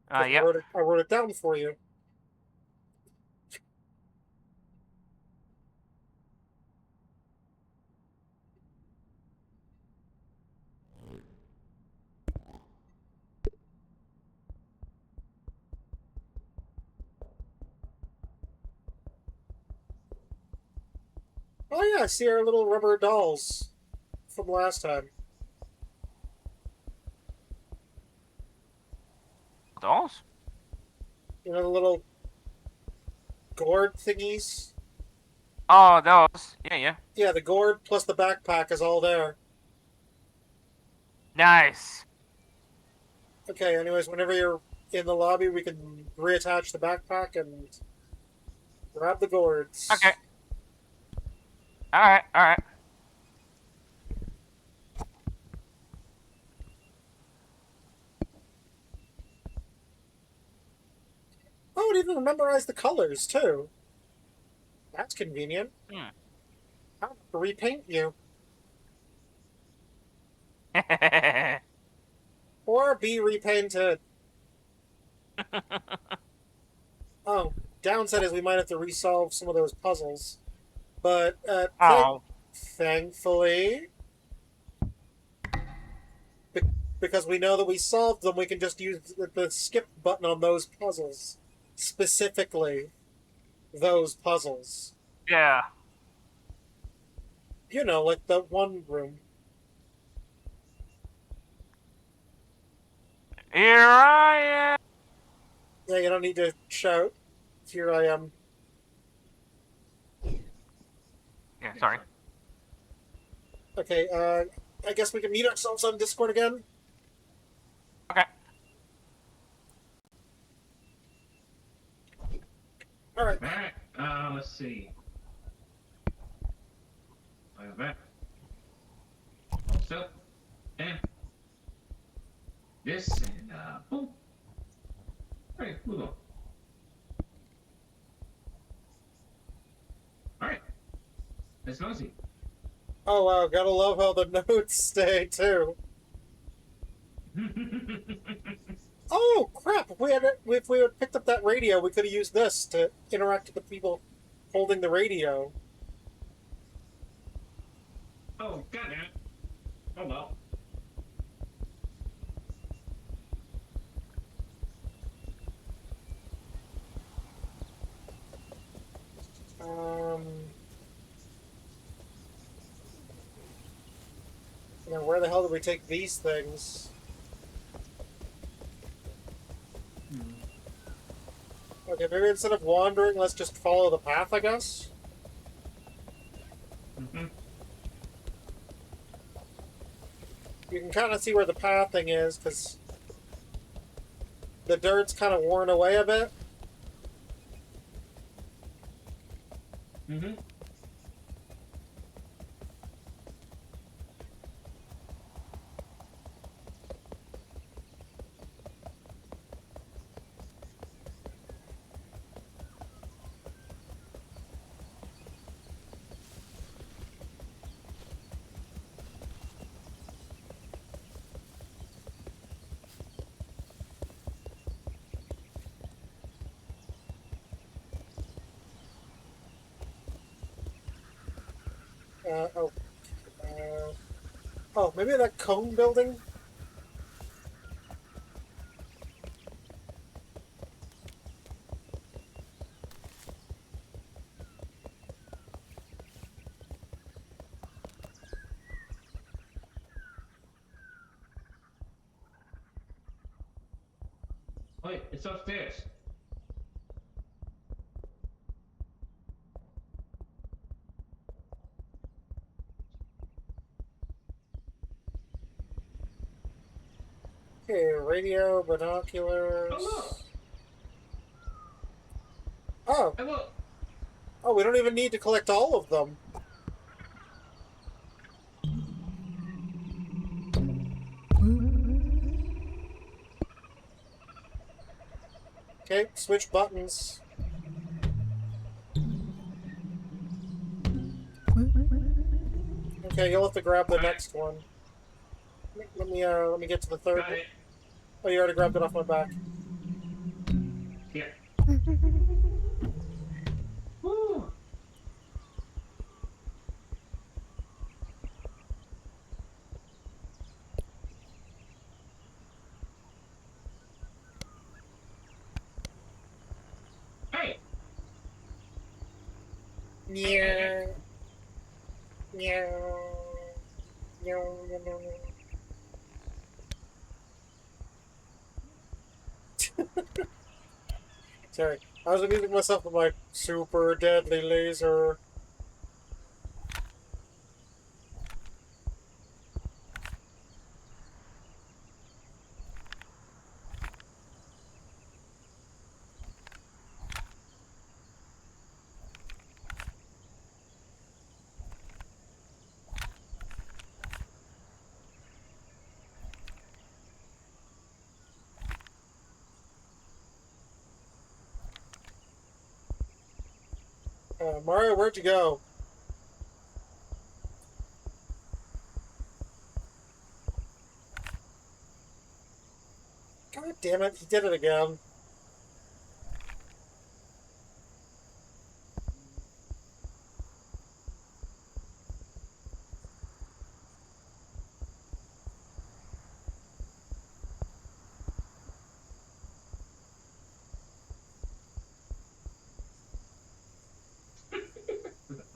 'Cause
Yep.
I wrote it down for you. Oh yeah, I see our little rubber dolls from last time.
Dolls?
You know, the little gourd thingies?
Oh, those. Yeah, yeah.
Yeah, the gourd plus the backpack is all there.
Nice.
Okay, anyways, whenever you're in the lobby, we can reattach the backpack and grab the gourds.
Okay. Alright, alright.
Oh, it even memorized the colors, too. That's convenient. I'll have to repaint you. Or be repainted. Oh, downside is we might have to resolve some of those puzzles. But,
Oh.
thankfully, because we know that we solved them, we can just use the skip button on those puzzles. Specifically, those puzzles.
Yeah.
You know, like the one room.
Here I am.
Yeah, you don't need to shout. Here I am.
Yeah, sorry.
Okay, I guess we can meet ourselves on Discord again.
Okay.
Alright.
Alright, let's see. Like that. So, and this, and, boom. Alright, move on. Alright. That's nosy.
Oh wow, gotta love how the notes stay too. Oh crap! If we had picked up that radio, we could have used this to interact with the people holding the radio.
Oh, goddamn it. Oh well.
You know, where the hell did we take these things? Okay, maybe instead of wandering, let's just follow the path, I guess?
Mm-hmm.
You can kind of see where the pathing is, because the dirt's kind of worn away a bit.
Mm-hmm.
Oh, maybe that cone building?
Wait, it's upstairs.
Okay, radio,
Oh
binoculars.
look!
Oh,
Hey look!
oh, we don't even need to collect all of them. Okay, switch buttons. Okay, you'll have to grab the next one. Let me get to the third
Got
one.
it.
Oh, you already grabbed it off my back.
Yeah. Woo! Hey!
Yeah. Yeah. Yeah. Sorry, I was amusing myself with my super deadly laser. Mario, where'd you go? God damn it, he did it again.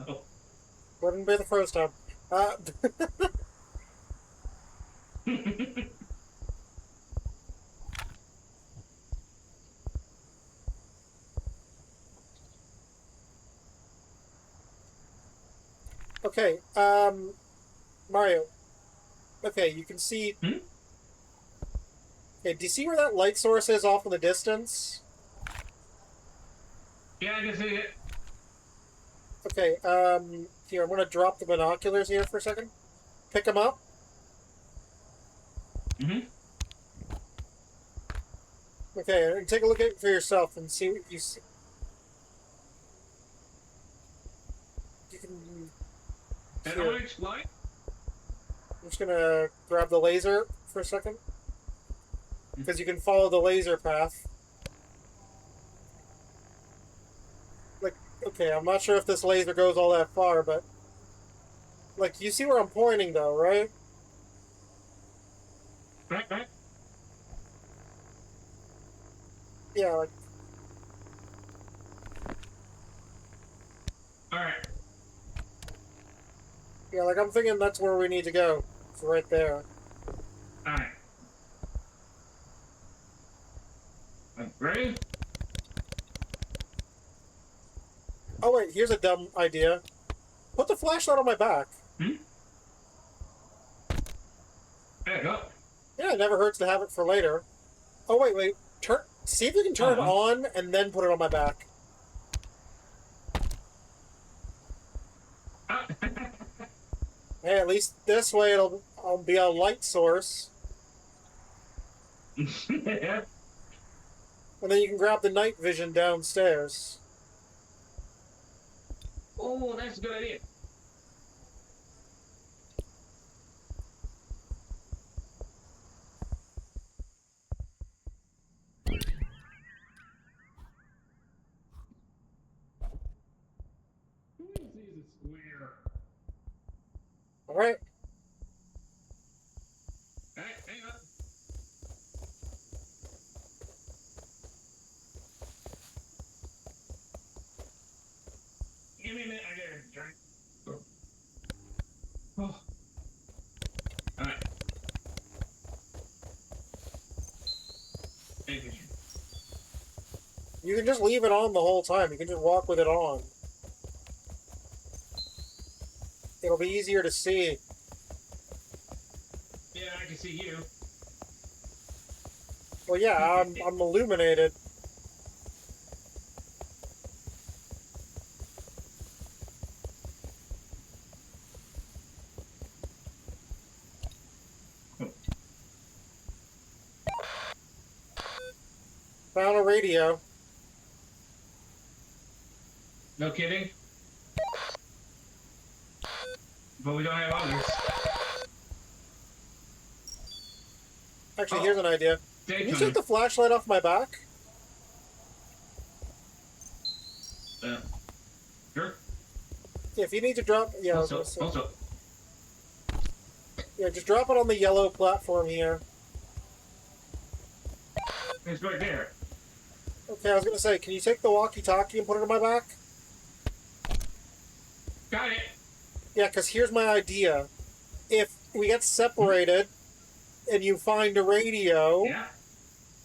Oh.
Wouldn't be the first time. Uh, okay, Mario. Okay, you can see.
Hmm?
Okay, do you see where that light source is off in the distance?
Yeah, I can see it.
Okay, here, I'm gonna drop the binoculars here for a second. Pick them up.
Mm-hmm.
Okay, and take a look at it for yourself and see what you see. You can.
An
Here,
orange light?
I'm just gonna grab the laser for a second. Because you can follow the laser path. Like, okay, I'm not sure if this laser goes all that far, but. Like, you see where I'm pointing, though, right?
Right.
Yeah, like.
Alright.
Yeah, like, I'm thinking that's where we need to go. It's right there.
Alright. Ready?
Oh, wait, here's a dumb idea. Put the flashlight on my back.
Hmm? There you go.
Yeah, it never hurts to have it for later. Oh, wait. See if you can turn it on and then put it on my back. Hey, at least this way I'll be a light source.
Yeah.
And then you can grab the night vision downstairs.
Oh, that's a good idea. Who is a square?
Alright.
give me a minute. I gotta drink. Oh. Alright. Thank you.
You can just leave it on the whole time. You can just walk with it on. It'll be easier to see.
Yeah, I can see you.
Well, yeah, I'm illuminated. Found a radio.
No kidding? But we don't have others.
Actually,
Oh.
here's an idea.
Day
Can you
coming.
take the flashlight off my back?
Sure.
Yeah, if you need to drop... Yeah, I was
Also,
gonna say-
also.
Yeah, just drop it on the yellow platform here.
It's right there.
Okay, I was gonna say, can you take the walkie-talkie and put it on my back?
Got it.
Yeah, because here's my idea. If we get separated and you find a radio,
Yeah.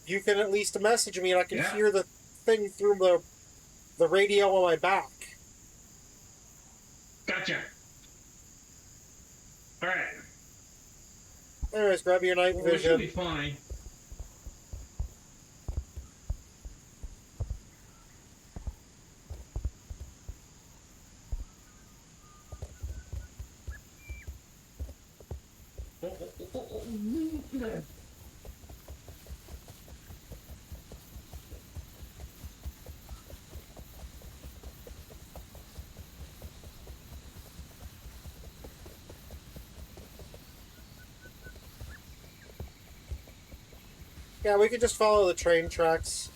you can at least message me and I can
Yeah.
hear the thing through the radio on my back.
Gotcha. Alright.
Anyways, grab your night
Well, we should
vision.
be fine.
Yeah, we could just follow the train tracks.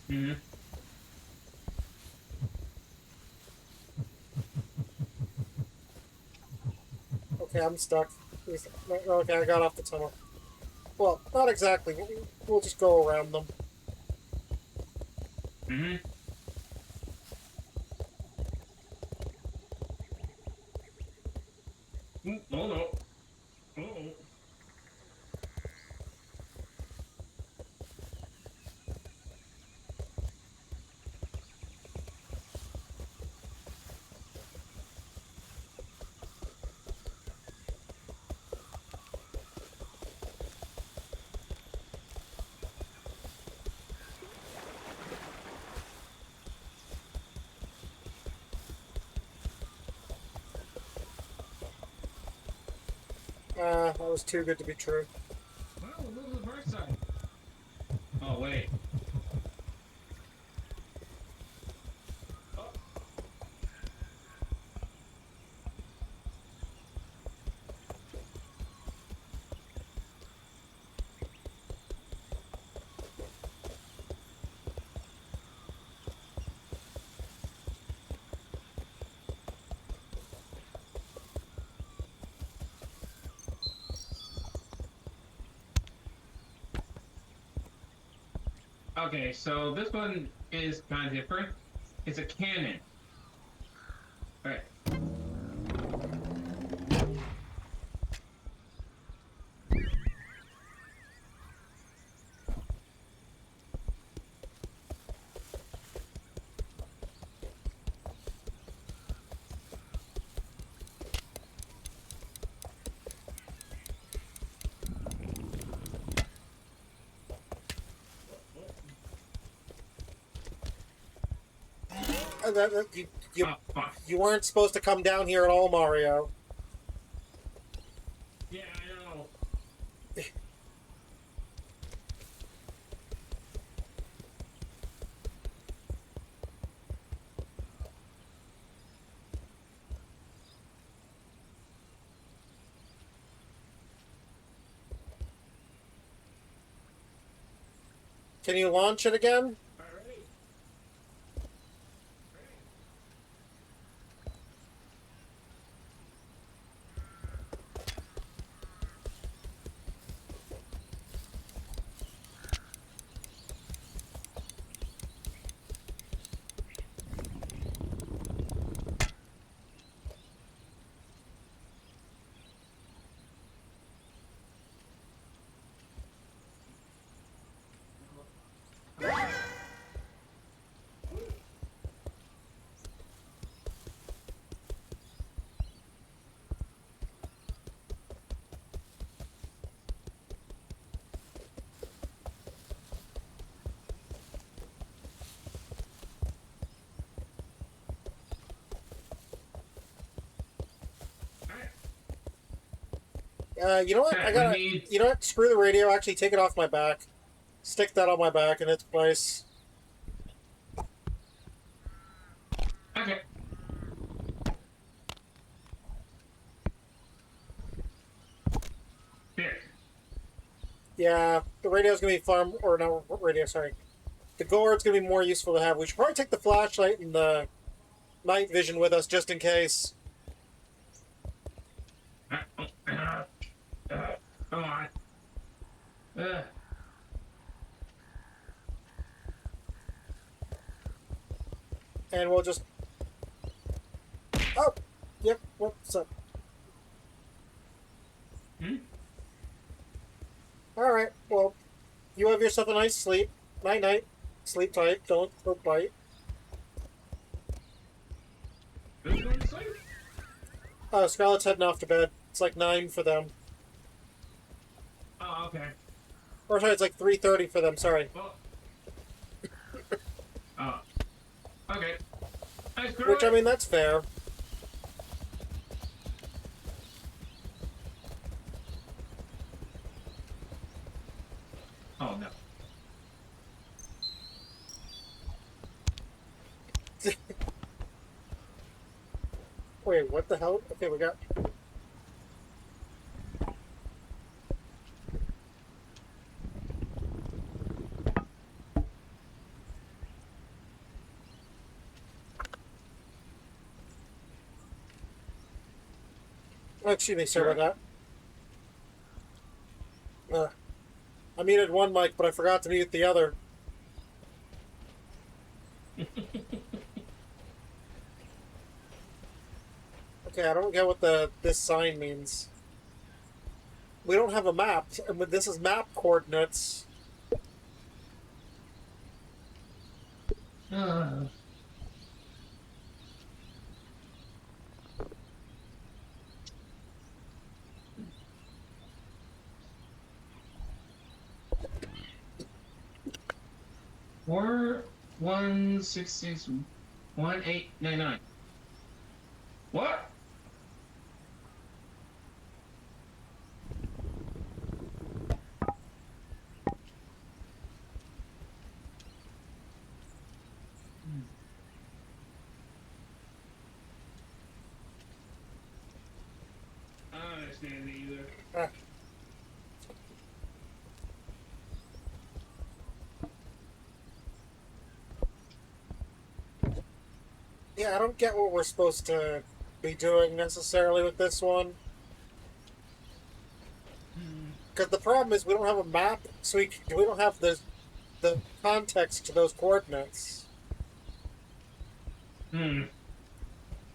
Mm-hmm.
Okay, I'm stuck. Okay, I got off the tunnel. Well, not exactly. We'll just go around them.
Mm-hmm. Oh no. Oh.
That was too good to be true.
Well, we'll go to the first side. Oh wait. Oh. Okay, so this one is kind of different. It's a cannon. Alright.
You
Oh, fuck.
you weren't supposed to come down here at all, Mario.
Yeah, I know.
Can you launch it again?
Alright.
You know what? I gotta.
need.
You know what? Screw the radio. Actually, take it off my back. Stick that on my back in its place.
Okay. Here.
Yeah, the radio's gonna be far. Or no, radio. Sorry. The gourd's gonna be more useful to have. We should probably take the flashlight and the night vision with us just in case.
Come on.
And we'll just. Oh, yep. What's up?
Hmm?
All right. Well, you have yourself a nice sleep. Night, night. Sleep tight. Don't bite.
Who's going to sleep?
Oh, Scarlett's heading off to bed. It's like 9 for them.
Oh, okay.
Or sorry, it's like 3:30 for them. Sorry.
Well. Oh. Okay. Nice,
Which I mean, that's fair.
Oh no.
Wait, what the hell? Okay, we got. Oh, excuse me, sorry about that. I muted one mic, but I forgot to mute the other. Okay, I don't get what this sign means. We don't have a map, and this is map coordinates.
Four 166 1899. What? I don't understand it either.
Ah. Yeah, I don't get what we're supposed to be doing necessarily with this one. Because the problem is we don't have a map, so we don't have the context to those coordinates.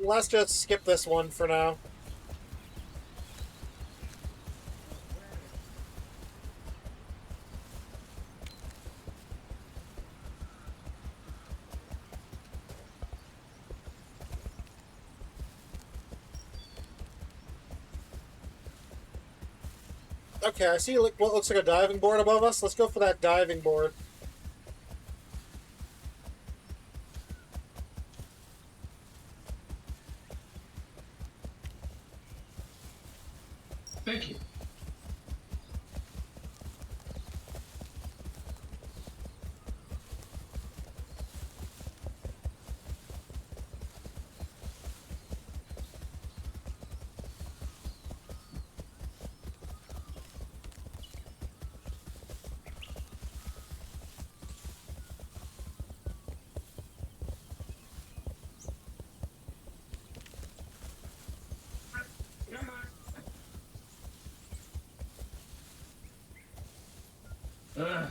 Let's just skip this one for now. Okay, I see what looks like a diving board above us. Let's go for that diving board.
Thank you. Ugh.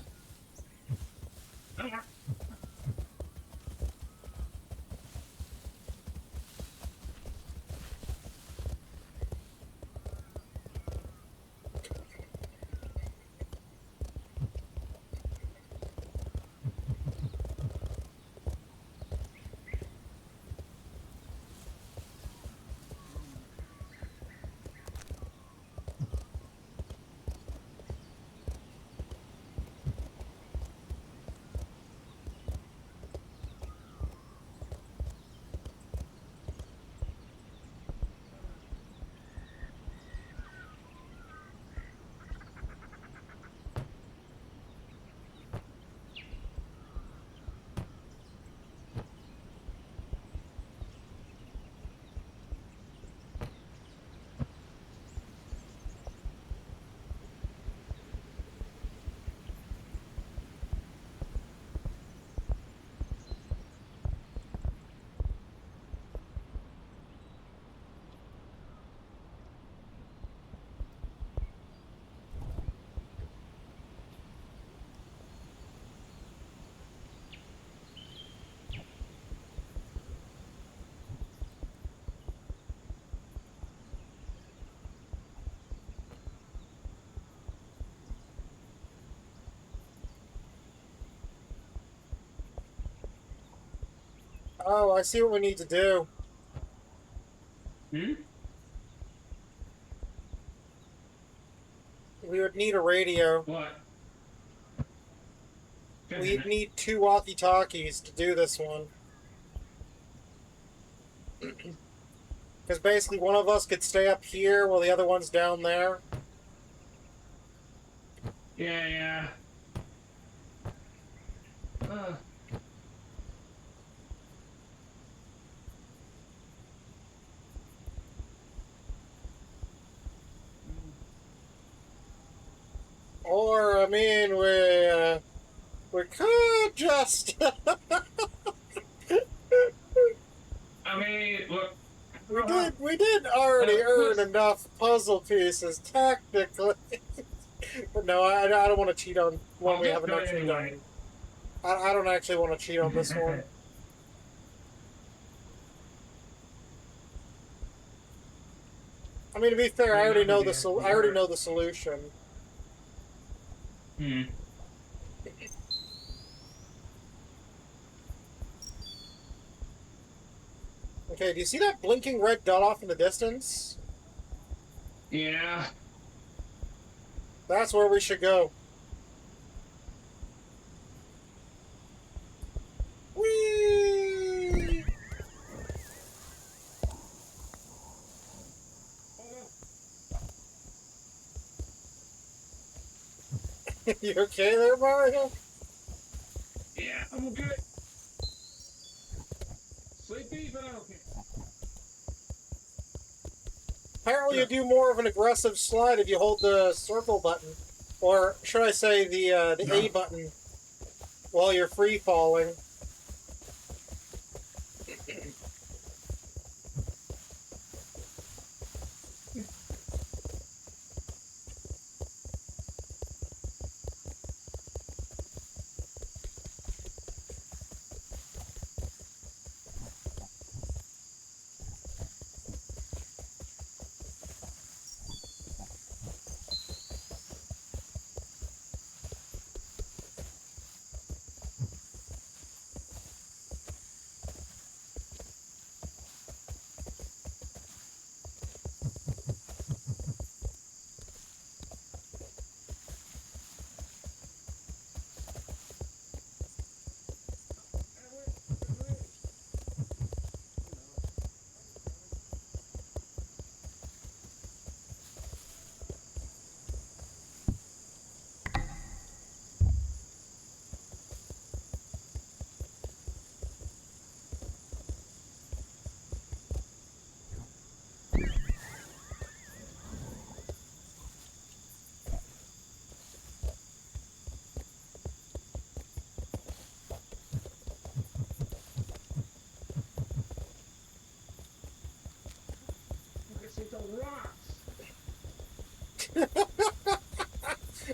Oh, I see what we need to do.
Hmm?
We would need a radio.
What?
We'd need 2 walkie-talkies to do this one. Because basically one of us could stay up here while the other one's down there.
Yeah, yeah.
Or, I mean, we could just...
I mean, look.
we did already earn enough puzzle pieces, technically. But no, I don't want to cheat on one we haven't actually done. I don't actually want to cheat on this one. I mean, to be fair, I already know the solution.
Hmm.
Okay, do you see that blinking red dot off in the distance?
Yeah.
That's where we should go. Whee! You okay there, Mario?
Yeah, I'm good. Sleepy, but I'm okay.
Apparently you do more of an aggressive slide if you hold the circle button. Or should I say the A button while you're free falling.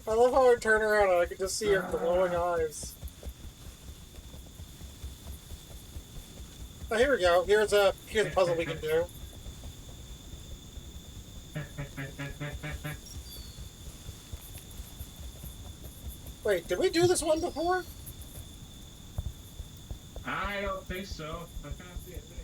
I love how I turn around and I can just see her glowing eyes. Oh, here we go. Here's a puzzle we can do. Wait, did we do this one before?
I don't think so. I can't see a thing.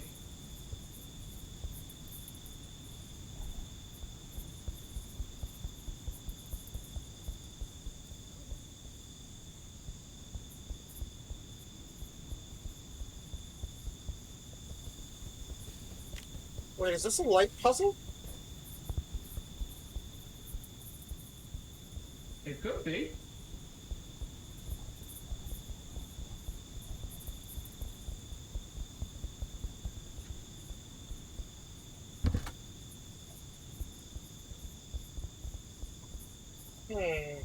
Wait, is this a light puzzle?
It could be.
Hmm.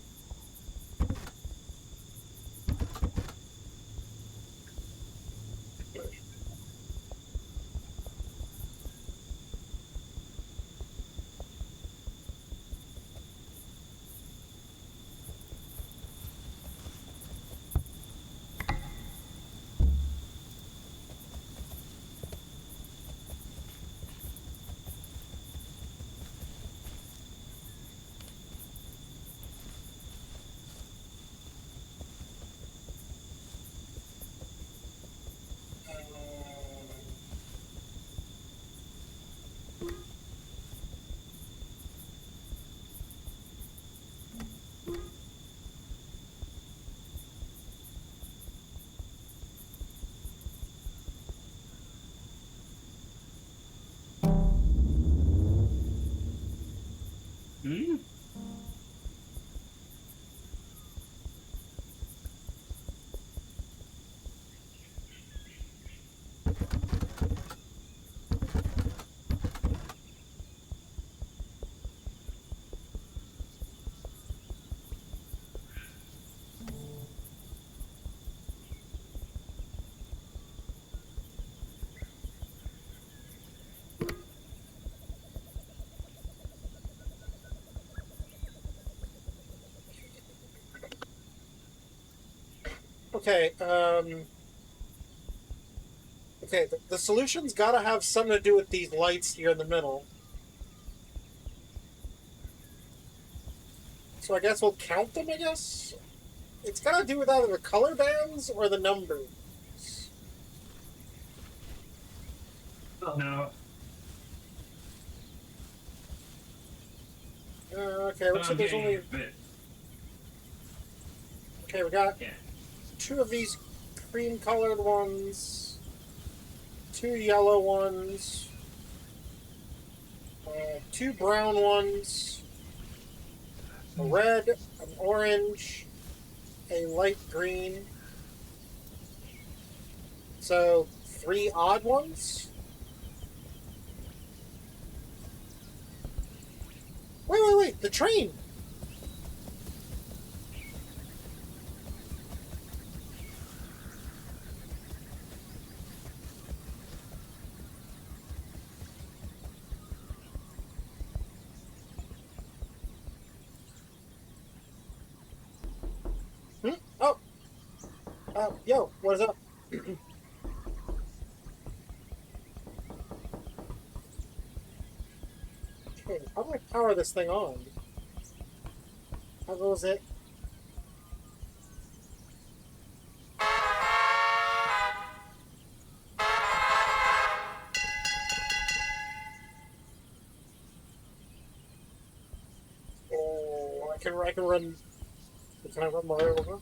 Okay, okay, the solution's gotta have something to do with these lights here in the middle. So I guess we'll count them, I guess? It's gotta do with either the color bands or the numbers.
No.
Okay, looks like there's only...
But,
Okay, we got
yeah.
2 of these cream-colored ones, 2 yellow ones, 2 brown ones, a red, an orange, a light green. So 3 odd ones. Wait! The train. Oh. Yo, what is up? Okay, how do I power this thing on? How goes it? Oh, I can run. Can I run Mario over?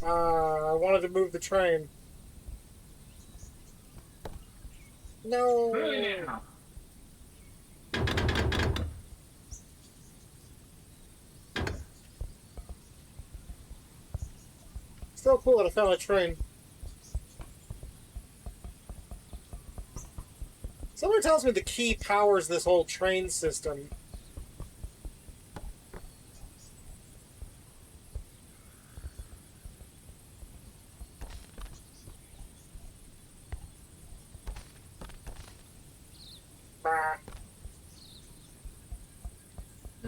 I wanted to move the train. No.
Really now.
Still cool that I found a train. Someone tells me the key powers this whole train system. Bah.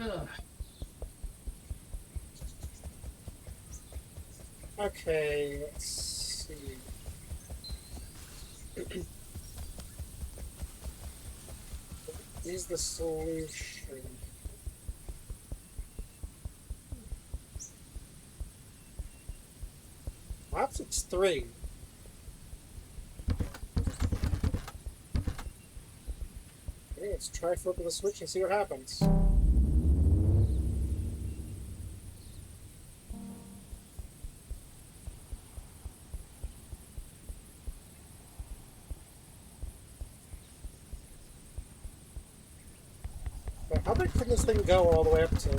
Ugh.
Okay, let's see. Is the solution? Perhaps it's 3. Okay, let's try flipping the switch and see what happens. Okay, how big can this thing go all the way up to?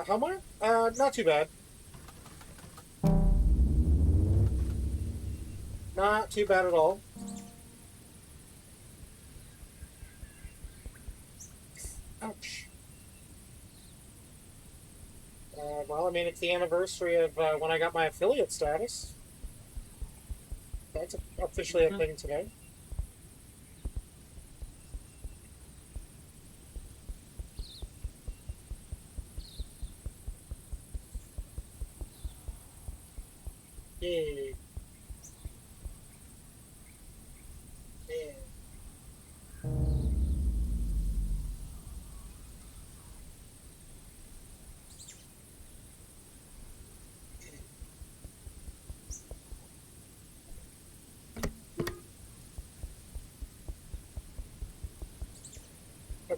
How much? Not too bad. Not too bad at all. Ouch. Well, I mean, it's the anniversary of when I got my affiliate status. That's officially a thing today. Yay. Yeah.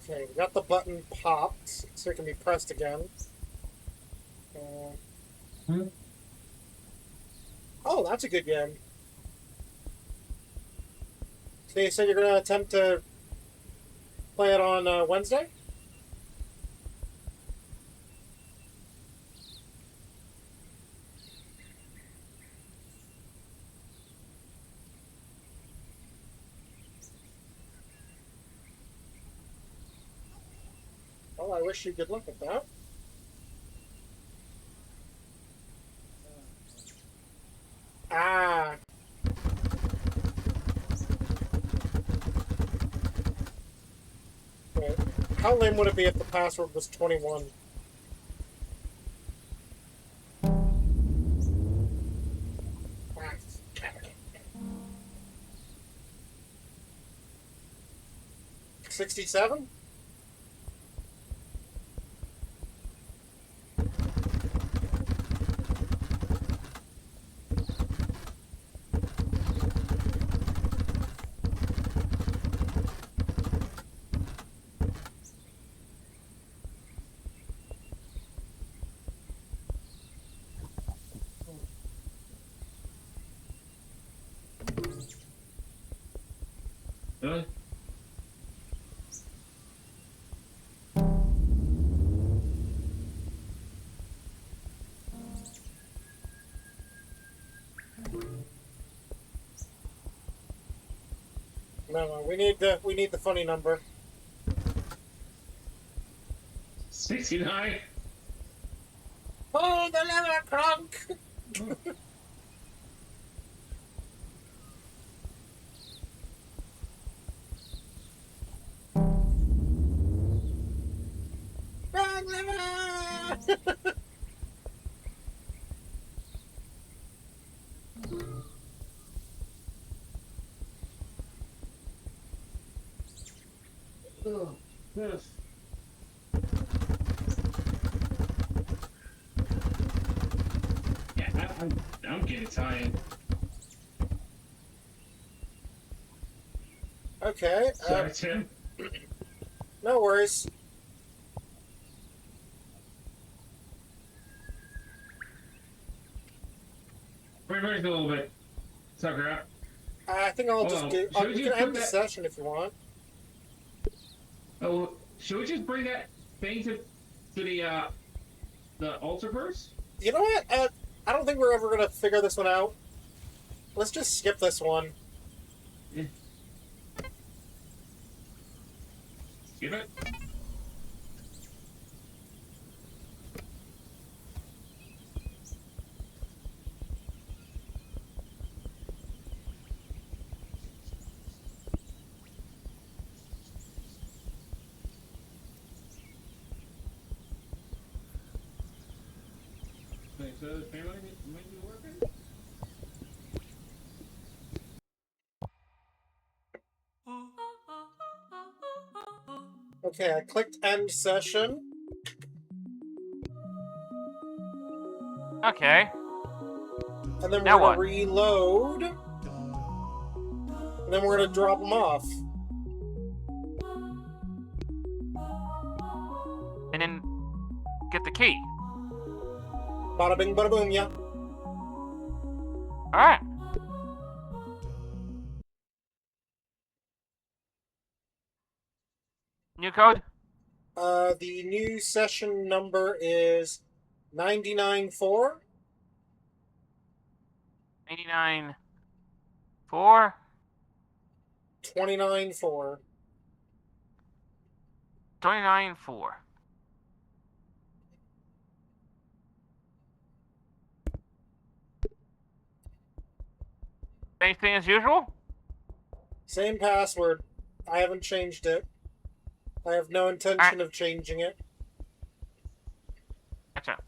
Okay, we got the button popped, so it can be pressed again. Oh, that's a good game. So you said you're going to attempt to play it on Wednesday? Well, I wish you good luck with that. Ah. Wait, how lame would it be if the password was 21? Ah, 67?
Really?
No, we need the funny number.
69?
Oh, the lever crunk! Wrong lever!
Oh, yes. Yeah, I'm getting tired.
Okay,
Sorry, Tim.
no worries.
Reverse a little bit. Sucker up.
I think I'll
Hold
just
on.
do.
Should
We
you
can
put
end the
that-
session if you want.
Oh, should we just bring that thing to the Ultraverse?
You know what? I don't think we're ever gonna figure this one out. Let's just skip this one.
Skip it. Wait, so the family might be working?
Okay, I clicked end session,
Okay.
and then we're
Now
gonna
what?
reload, and then we're gonna drop them off.
And then get the key.
Bada bing, bada boom, yeah.
Alright. New code?
The new session number is 99-4.
89 4
29-4.
29 4. Anything as usual?
Same password. I haven't changed it. I have no intention of changing it.
Gotcha.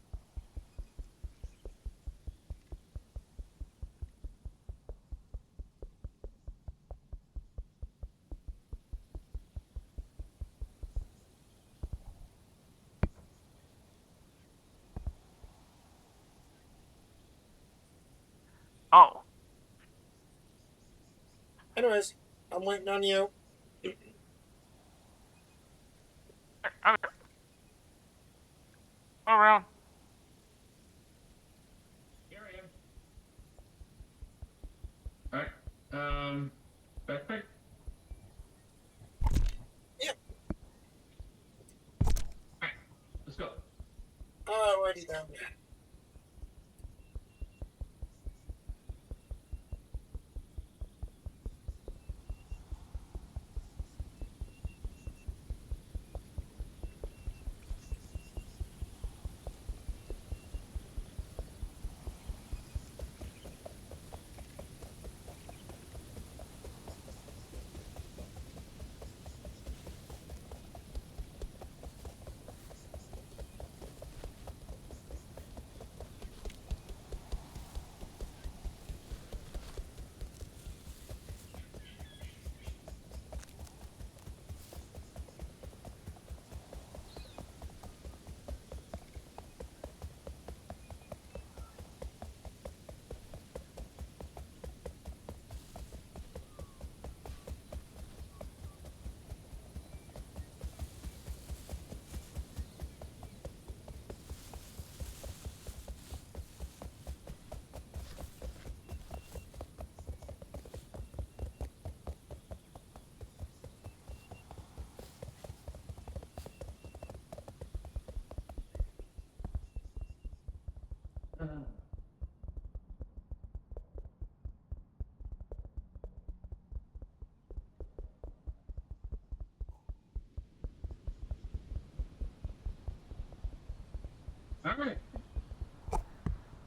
Oh.
Anyways, I'm waiting on you.
around.
Here I am. Alright. Backpack?
Yep.
Alright, let's go.
Alrighty then.
Alright.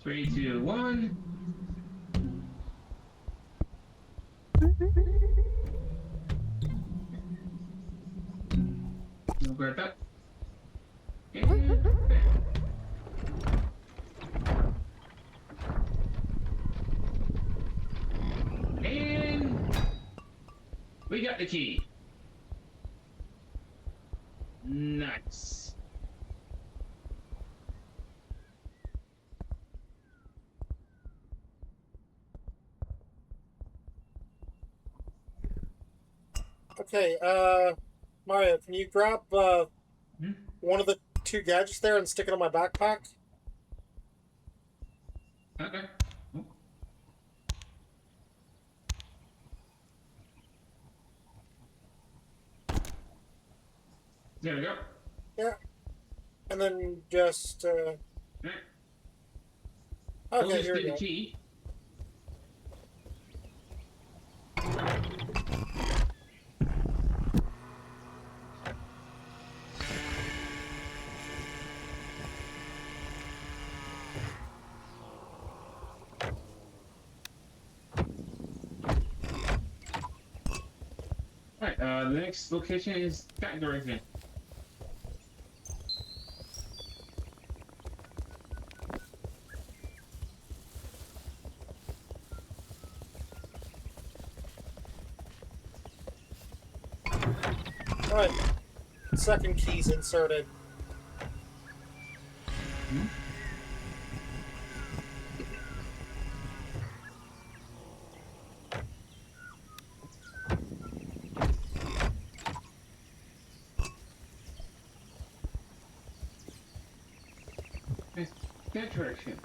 3, 2, 1. I'll grab that. And we got the key. Nice.
Okay, Mario, can you grab one of the 2 gadgets there and stick it on my backpack?
Okay. Oh. There we go.
Yeah. And then just,
Alright. We'll
okay,
just
here we
get
go.
the key. Alright, the next location is that direction.
Alright. Second key's inserted.
That direction.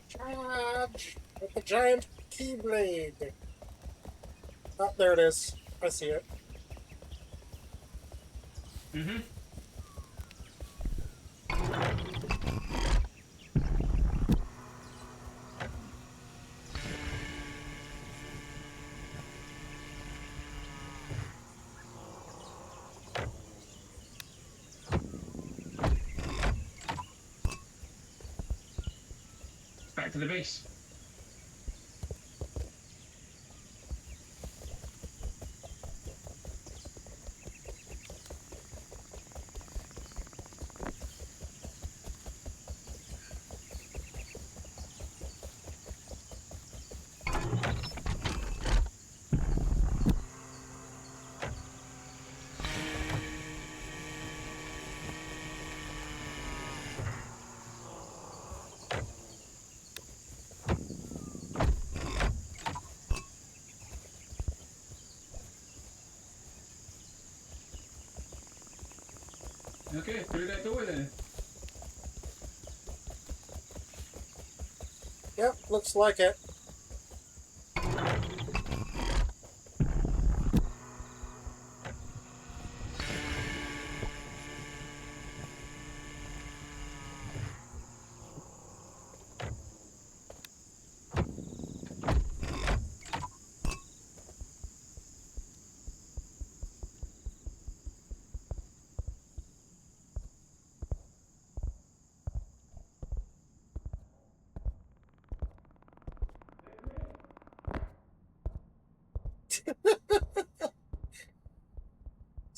Charge with the giant keyblade. Oh, there it is. I see it.
Mm-hmm. Back to the base. Okay, through that door then.
Yep, looks like it.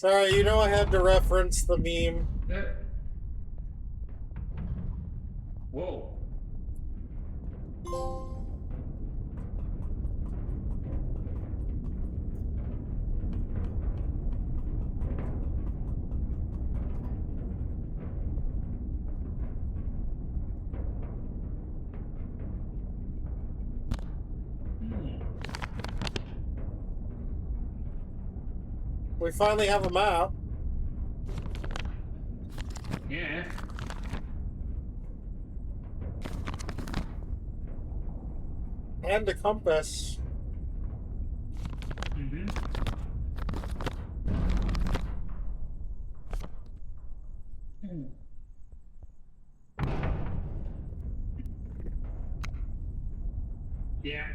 Sorry, you know I had to reference the meme.
That. Whoa.
We finally have a map.
Yeah.
And a compass.
Mm-hmm. Yeah.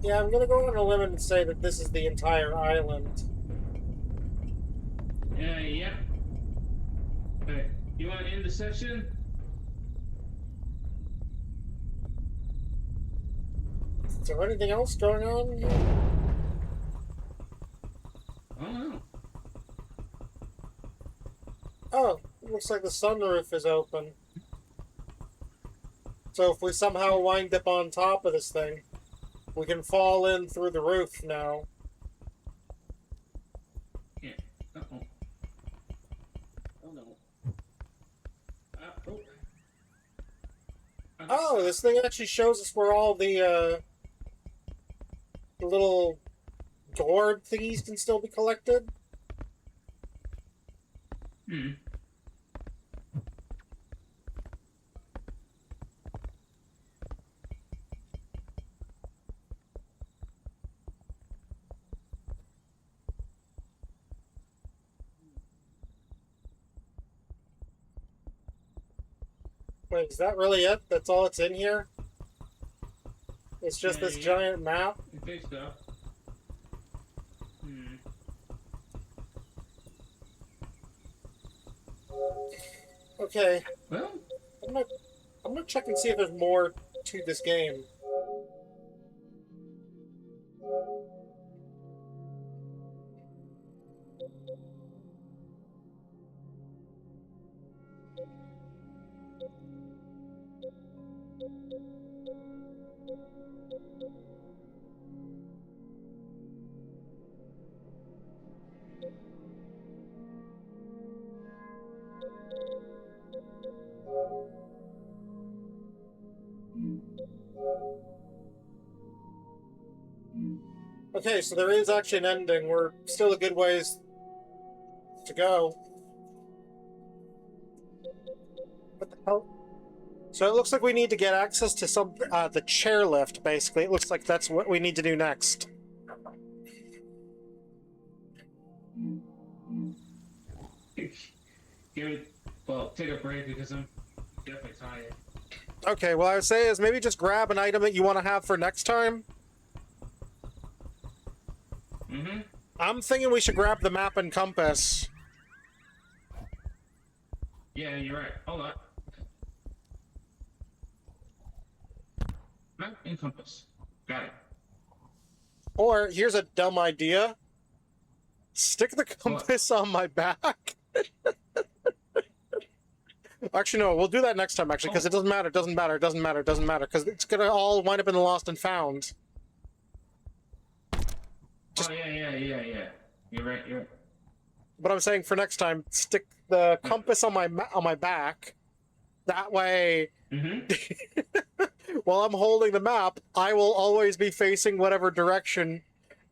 Yeah, I'm gonna go on a limb and say that this is the entire island.
Yep. Okay. You want to end the session?
Is there anything else going on here?
I don't know.
Oh, it looks like the sunroof is open. So if we somehow wind up on top of this thing, we can fall in through the roof now.
Yeah. Uh-oh. Oh no. Oh.
Oh, this thing actually shows us where all the little gourd thingies can still be collected.
Hmm.
Wait, is that really it? That's all it's in here? It's just
Yeah,
this
yeah.
giant map?
I think so. Hmm.
Okay,
Well,
I'm gonna check and see if there's more to this game. Okay, so there is actually an ending. We're still a good ways to go. What the hell? So it looks like we need to get access to some the chairlift. Basically, it looks like that's what we need to do next.
take a break because I'm definitely tired.
Okay, well, I would say is maybe just grab an item that you want to have for next time.
Mm-hmm.
I'm thinking we should grab the map and compass.
Yeah, you're right. Hold on. Map and compass. Got it.
Or, here's a dumb idea. Stick the compass on my back. Actually, no, we'll do that next time, actually, because it doesn't matter, because it's gonna all wind up in the lost and found.
You're right. You're right.
But I'm saying for next time, stick the compass on my back. That way,
Mm-hmm.
while I'm holding the map, I will always be facing whatever direction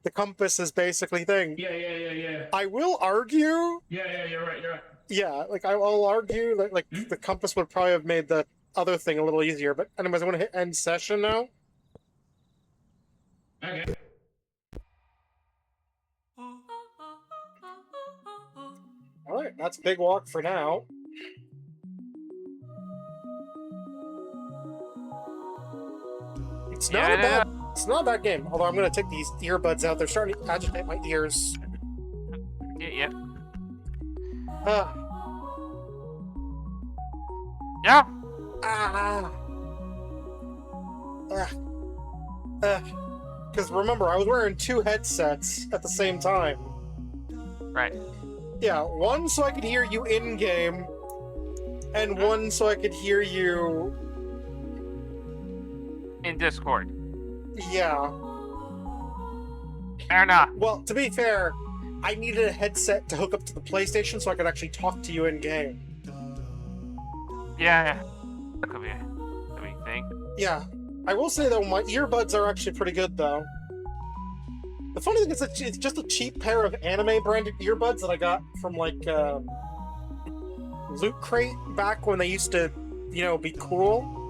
the compass is basically thing.
Yeah.
I will argue,
Yeah. You're right. You're right.
yeah, like I will argue that like the compass would probably have made the other thing a little easier. But anyways, I want to hit end session now.
Okay.
All right, that's Big Walk for now. It's not a bad. It's not a bad game. Although I'm gonna take these earbuds out. They're starting to agitate my ears.
Yeah.
Uh,
Yeah.
Because remember, I was wearing 2 headsets at the same time.
Right.
Yeah, one so I could hear you in game, and one so I could hear you.
In Discord.
Yeah.
Fair enough.
Well, to be fair, I needed a headset to hook up to the PlayStation so I could actually talk to you in game.
Yeah. That could be a thing.
Yeah. I will say though, my earbuds are actually pretty good though. The funny thing is that it's just a cheap pair of anime branded earbuds that I got from like Loot Crate back when they used to, you know, be cool.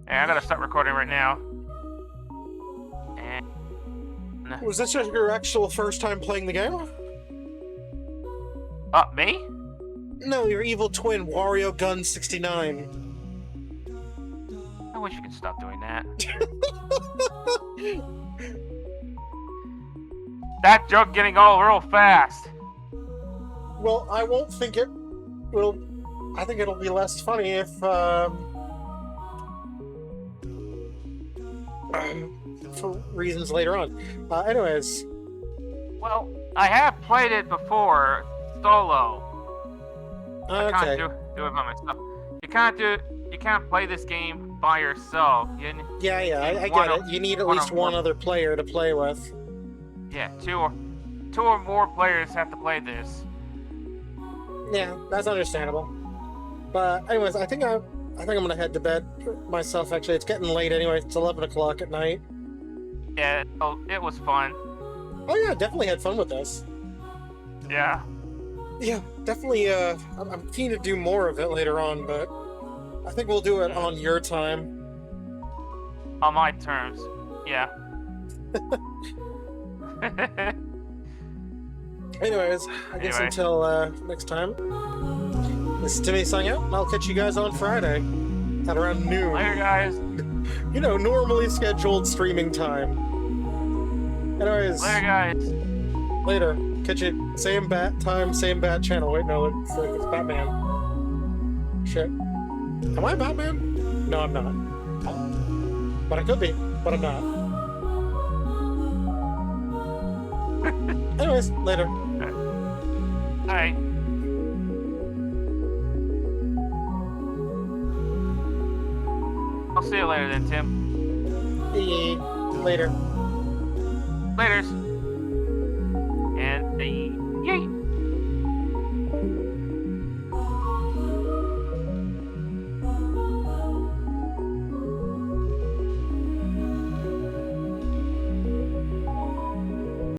Yeah, I gotta start recording right now. And
Was this your actual first time playing the game?
me?
No, your evil twin, Wario Gun 69.
I wish you could stop doing that. That joke getting old real fast.
Well, I won't think it will. I think it'll be less funny if, for reasons later on. Anyways.
Well, I have played it before, solo. I
Okay.
can't do it by myself. You can't play this game by yourself.
Yeah, I
one
get
or-
it. You need at
one or
least one
more.
other player to play with.
Yeah, two or more players have to play this.
Yeah, that's understandable. But anyways, I think I'm gonna head to bed myself. Actually, it's getting late anyway. It's 11 o'clock at night.
Yeah, it was fun.
Oh yeah, definitely had fun with this.
Yeah.
Yeah, definitely. I'm keen to do more of it later on, but I think we'll do it on your time.
On my terms. Yeah.
Anyways, I guess
Anyway.
until next time. This is Timmy signing out, and I'll catch you guys on Friday at around noon.
Later, guys.
You know, normally scheduled streaming time. Anyways,
Later, guys.
later. Catch you same bat time, same bat channel. Wait, no, it's Batman. Shit. Am I Batman? No, I'm not. But I could be, but I'm not. Anyways, later.
Bye. I'll see you later then, Tim.
Later.
Laters. And the